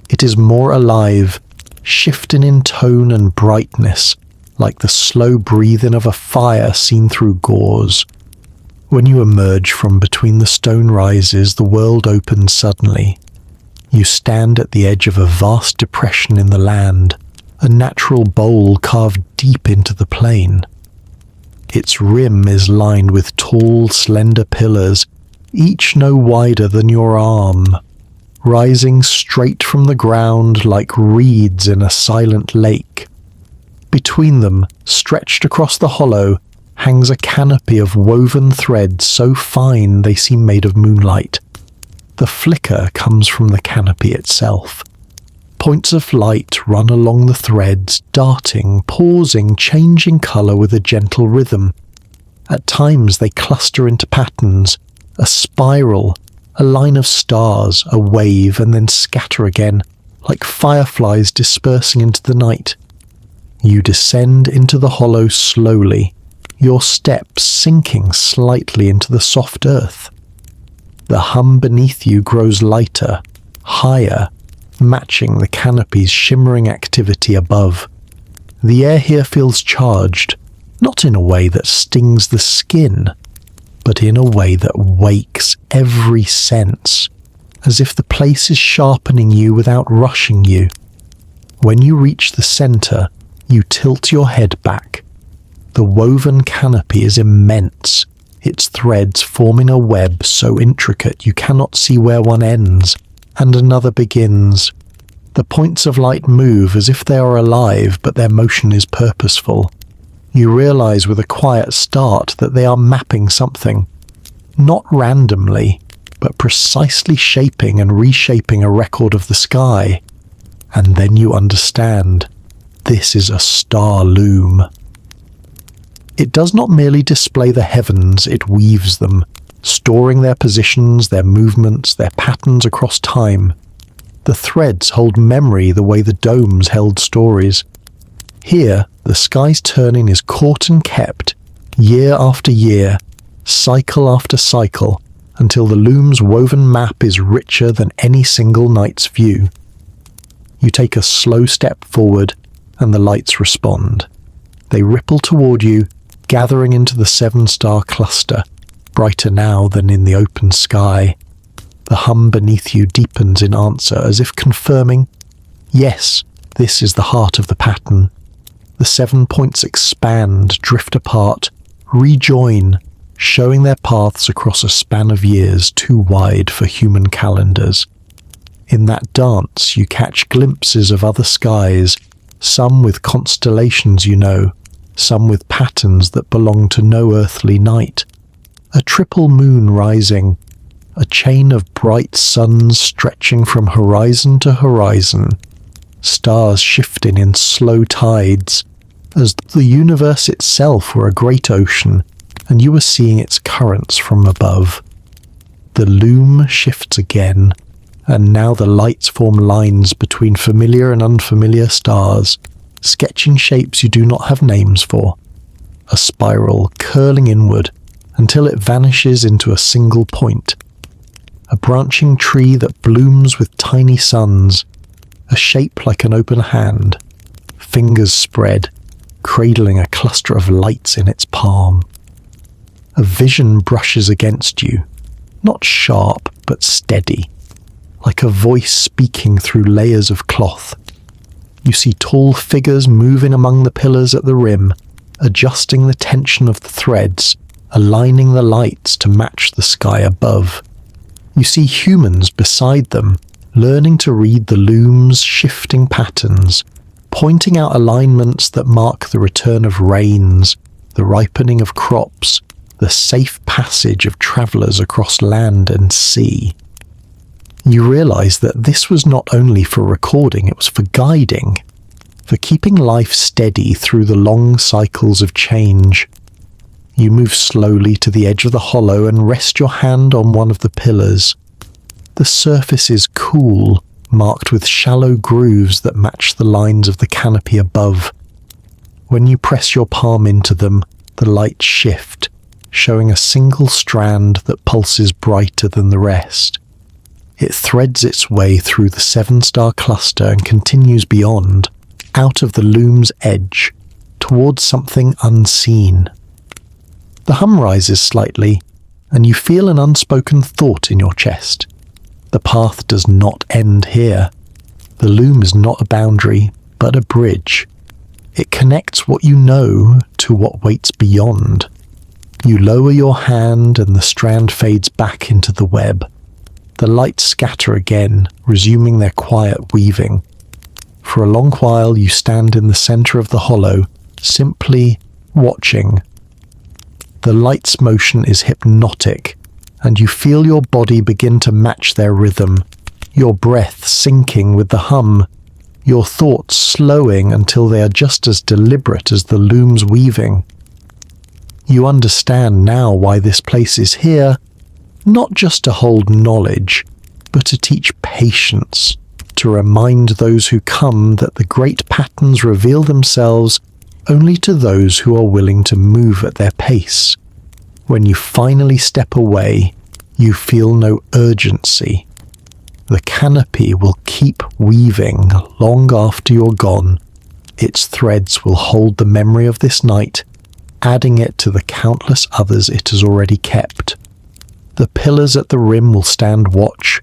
It is more alive, shifting in tone and brightness, like the slow breathing of a fire seen through gauze. When you emerge from between the stone rises, the world opens suddenly. You stand at the edge of a vast depression in the land, a natural bowl carved deep into the plain. Its rim is lined with tall, slender pillars, each no wider than your arm, rising straight from the ground like reeds in a silent lake. Between them, stretched across the hollow, hangs a canopy of woven threads so fine they seem made of moonlight. The flicker comes from the canopy itself. Points of light run along the threads, darting, pausing, changing colour with a gentle rhythm. At times they cluster into patterns, a spiral, a line of stars, a wave, and then scatter again, like fireflies dispersing into the night. You descend into the hollow slowly, your steps sinking slightly into the soft earth. The hum beneath you grows lighter, higher, matching the canopy's shimmering activity above. The air here feels charged, not in a way that stings the skin, but in a way that wakes every sense, as if the place is sharpening you without rushing you. When you reach the centre, you tilt your head back. The woven canopy is immense, its threads forming a web so intricate you cannot see where one ends and another begins. The points of light move as if they are alive, but their motion is purposeful. You realize with a quiet start that they are mapping something, not randomly, but precisely shaping and reshaping a record of the sky. And then you understand, this is a star loom. It does not merely display the heavens, it weaves them, storing their positions, their movements, their patterns across time. The threads hold memory the way the domes held stories. Here, the sky's turning is caught and kept, year after year, cycle after cycle, until the loom's woven map is richer than any single night's view. You take a slow step forward, and the lights respond. They ripple toward you, gathering into the 7-star cluster, brighter now than in the open sky. The hum beneath you deepens in answer, as if confirming, yes, this is the heart of the pattern. The 7 points expand, drift apart, rejoin, showing their paths across a span of years too wide for human calendars. In that dance, you catch glimpses of other skies, some with constellations you know, some with patterns that belong to no earthly night. A triple moon rising, a chain of bright suns stretching from horizon to horizon, stars shifting in slow tides, as the universe itself were a great ocean, and you were seeing its currents from above. The loom shifts again, and now the lights form lines between familiar and unfamiliar stars, sketching shapes you do not have names for. A spiral curling inward until it vanishes into a single point. A branching tree that blooms with tiny suns, a shape like an open hand, fingers spread, cradling a cluster of lights in its palm. A vision brushes against you, not sharp but steady, like a voice speaking through layers of cloth. You see tall figures moving among the pillars at the rim, adjusting the tension of the threads, aligning the lights to match the sky above. You see humans beside them, learning to read the loom's shifting patterns, pointing out alignments that mark the return of rains, the ripening of crops, the safe passage of travellers across land and sea. You realise that this was not only for recording, it was for guiding, for keeping life steady through the long cycles of change. You move slowly to the edge of the hollow and rest your hand on one of the pillars. The surface is cool, marked with shallow grooves that match the lines of the canopy above. When you press your palm into them, the lights shift, showing a single strand that pulses brighter than the rest. It threads its way through the 7-star cluster and continues beyond, out of the loom's edge, towards something unseen. The hum rises slightly, and you feel an unspoken thought in your chest. The path does not end here. The loom is not a boundary, but a bridge. It connects what you know to what waits beyond. You lower your hand and the strand fades back into the web. The lights scatter again, resuming their quiet weaving. For a long while you stand in the centre of the hollow, simply watching. The light's motion is hypnotic, and you feel your body begin to match their rhythm, your breath syncing with the hum, your thoughts slowing until they are just as deliberate as the loom's weaving. You understand now why this place is here, not just to hold knowledge, but to teach patience, to remind those who come that the great patterns reveal themselves only to those who are willing to move at their pace. When you finally step away, you feel no urgency. The canopy will keep weaving long after you're gone. Its threads will hold the memory of this night, adding it to the countless others it has already kept. The pillars at the rim will stand watch,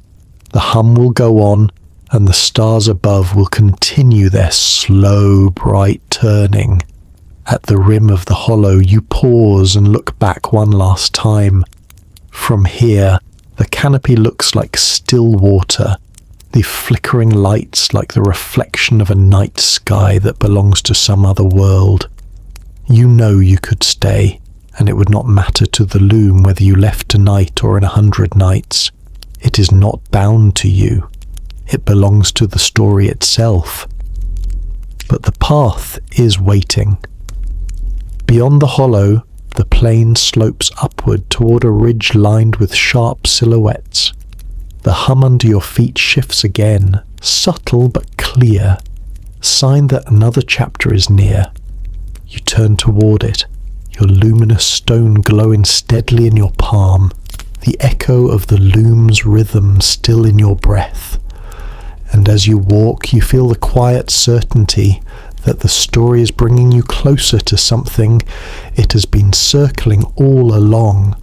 the hum will go on, and the stars above will continue their slow, bright turning. At the rim of the hollow, you pause and look back one last time. From here, the canopy looks like still water, the flickering lights like the reflection of a night sky that belongs to some other world. You know you could stay, and it would not matter to the loom whether you left tonight or in 100 nights. It is not bound to you. It belongs to the story itself. But the path is waiting. Beyond the hollow, the plain slopes upward toward a ridge lined with sharp silhouettes. The hum under your feet shifts again, subtle but clear, sign that another chapter is near. You turn toward it, your luminous stone glowing steadily in your palm, the echo of the loom's rhythm still in your breath. And as you walk, you feel the quiet certainty that the story is bringing you closer to something it has been circling all along,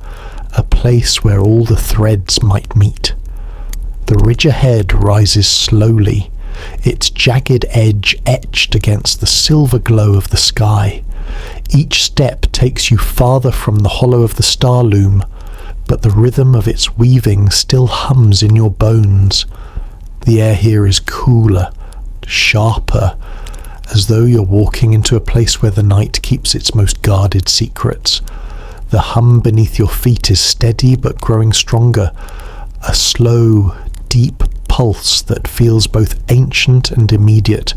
a place where all the threads might meet. The ridge ahead rises slowly, its jagged edge etched against the silver glow of the sky. Each step takes you farther from the hollow of the star loom, but the rhythm of its weaving still hums in your bones. The air here is cooler, sharper, as though you're walking into a place where the night keeps its most guarded secrets. The hum beneath your feet is steady but growing stronger, a slow, deep pulse that feels both ancient and immediate.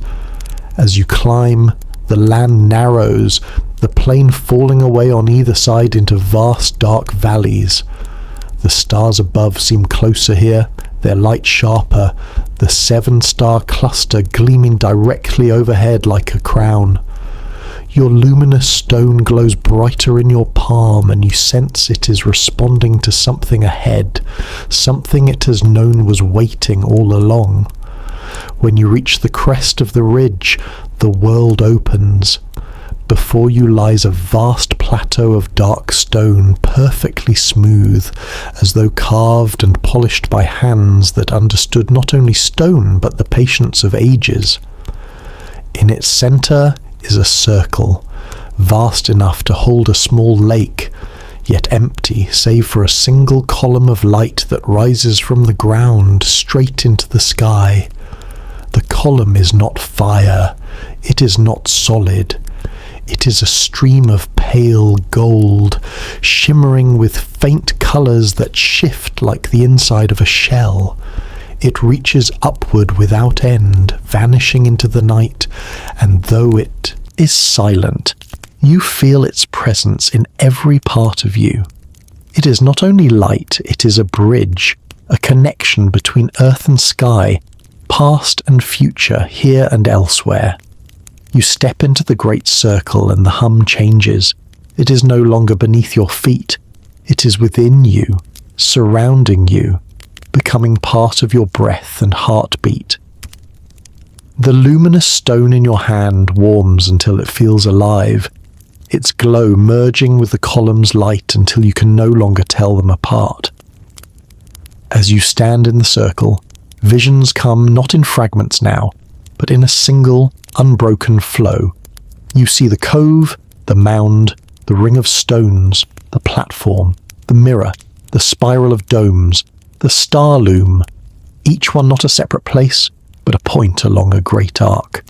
As you climb, the land narrows, the plain falling away on either side into vast dark valleys. The stars above seem closer here, their light sharper, the 7-star cluster gleaming directly overhead like a crown. Your luminous stone glows brighter in your palm, and you sense it is responding to something ahead, something it has known was waiting all along. When you reach the crest of the ridge, the world opens. Before you lies a vast plateau of dark stone, perfectly smooth, as though carved and polished by hands that understood not only stone but the patience of ages. In its centre is a circle, vast enough to hold a small lake, yet empty save for a single column of light that rises from the ground straight into the sky. The column is not fire, It is not solid. It is a stream of pale gold, shimmering with faint colours that shift like the inside of a shell. It reaches upward without end, vanishing into the night, and though it is silent, you feel its presence in every part of you. It is not only light, it is a bridge, a connection between earth and sky, past and future, here and elsewhere. You step into the great circle and the hum changes. It is no longer beneath your feet. It is within you, surrounding you, becoming part of your breath and heartbeat. The luminous stone in your hand warms until it feels alive, its glow merging with the column's light until you can no longer tell them apart. As you stand in the circle, visions come not in fragments now, but in a single, unbroken flow. You see the cove, the mound, the ring of stones, the platform, the mirror, the spiral of domes, the star loom, each one not a separate place, but a point along a great arc.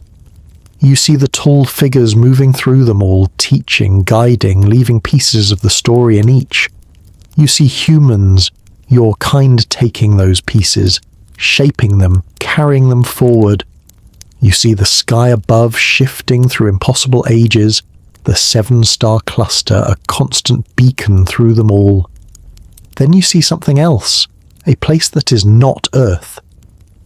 You see the tall figures moving through them all, teaching, guiding, leaving pieces of the story in each. You see humans, your kind taking those pieces, shaping them, carrying them forward. You see the sky above shifting through impossible ages, the 7-star cluster a constant beacon through them all. Then you see something else, a place that is not Earth.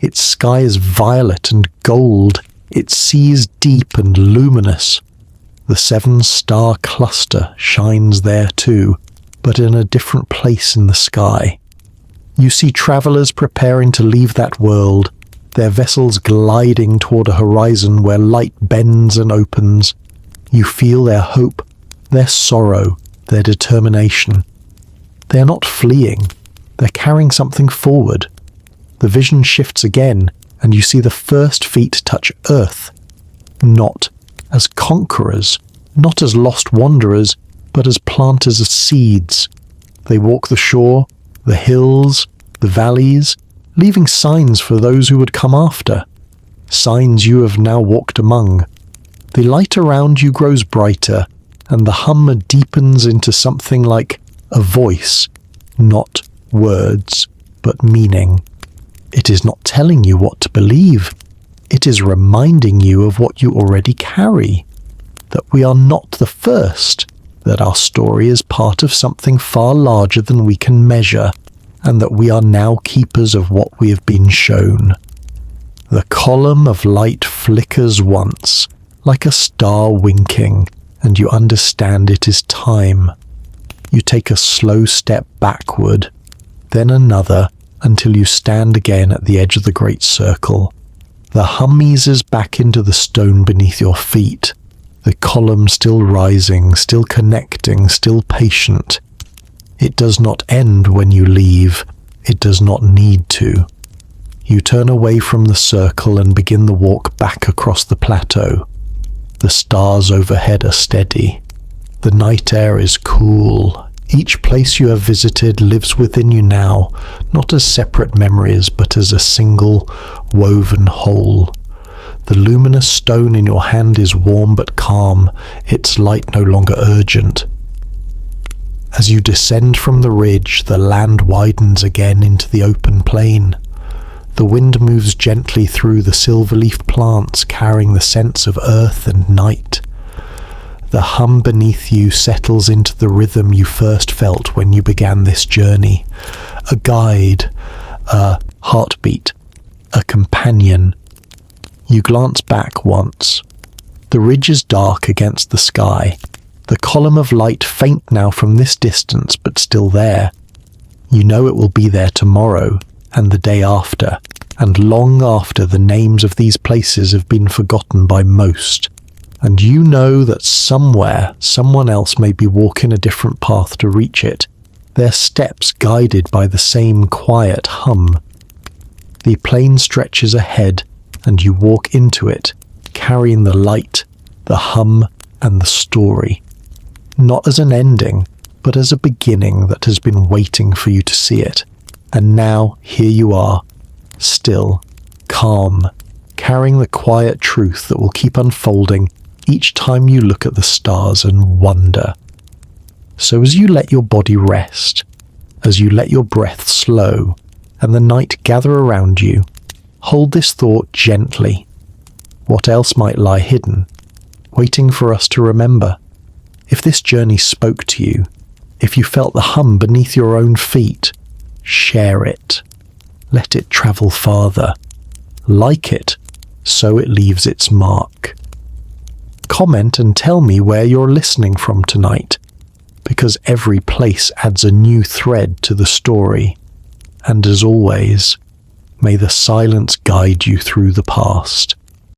Its sky is violet and gold, its seas deep and luminous. The 7-star cluster shines there too, but in a different place in the sky. You see travellers preparing to leave that world, their vessels gliding toward a horizon where light bends and opens. You feel their hope, their sorrow, their determination. They are not fleeing, they're carrying something forward. The vision shifts again, and you see the first feet touch earth, not as conquerors, not as lost wanderers, but as planters of seeds. They walk the shore, the hills, the valleys, leaving signs for those who would come after, signs you have now walked among. The light around you grows brighter, and the hum deepens into something like a voice, not words, but meaning. It is not telling you what to believe. It is reminding you of what you already carry, that we are not the first, that our story is part of something far larger than we can measure, and that we are now keepers of what we have been shown. The column of light flickers once, like a star winking, and you understand it is time. You take a slow step backward, then another, until you stand again at the edge of the great circle. The hum eases back into the stone beneath your feet, the column still rising, still connecting, still patient. It does not end when you leave. It does not need to. You turn away from the circle and begin the walk back across the plateau. The stars overhead are steady. The night air is cool. Each place you have visited lives within you now, not as separate memories, but as a single, woven whole. The luminous stone in your hand is warm but calm, its light no longer urgent. As you descend from the ridge, the land widens again into the open plain. The wind moves gently through the silver-leaf plants, carrying the scents of earth and night. The hum beneath you settles into the rhythm you first felt when you began this journey. A guide, a heartbeat, a companion. You glance back once. The ridge is dark against the sky. The column of light faint now from this distance, but still there. You know it will be there tomorrow, and the day after, and long after the names of these places have been forgotten by most. And you know that somewhere, someone else may be walking a different path to reach it, their steps guided by the same quiet hum. The plain stretches ahead, and you walk into it, carrying the light, the hum, and the story. Not as an ending, but as a beginning that has been waiting for you to see it. And now, here you are, still, calm, carrying the quiet truth that will keep unfolding each time you look at the stars and wonder. So as you let your body rest, as you let your breath slow, and the night gather around you, hold this thought gently. What else might lie hidden, waiting for us to remember? If this journey spoke to you, if you felt the hum beneath your own feet, share it. Let it travel farther. Like it, so it leaves its mark. Comment and tell me where you're listening from tonight, because every place adds a new thread to the story. And as always, may the silence guide you through the past.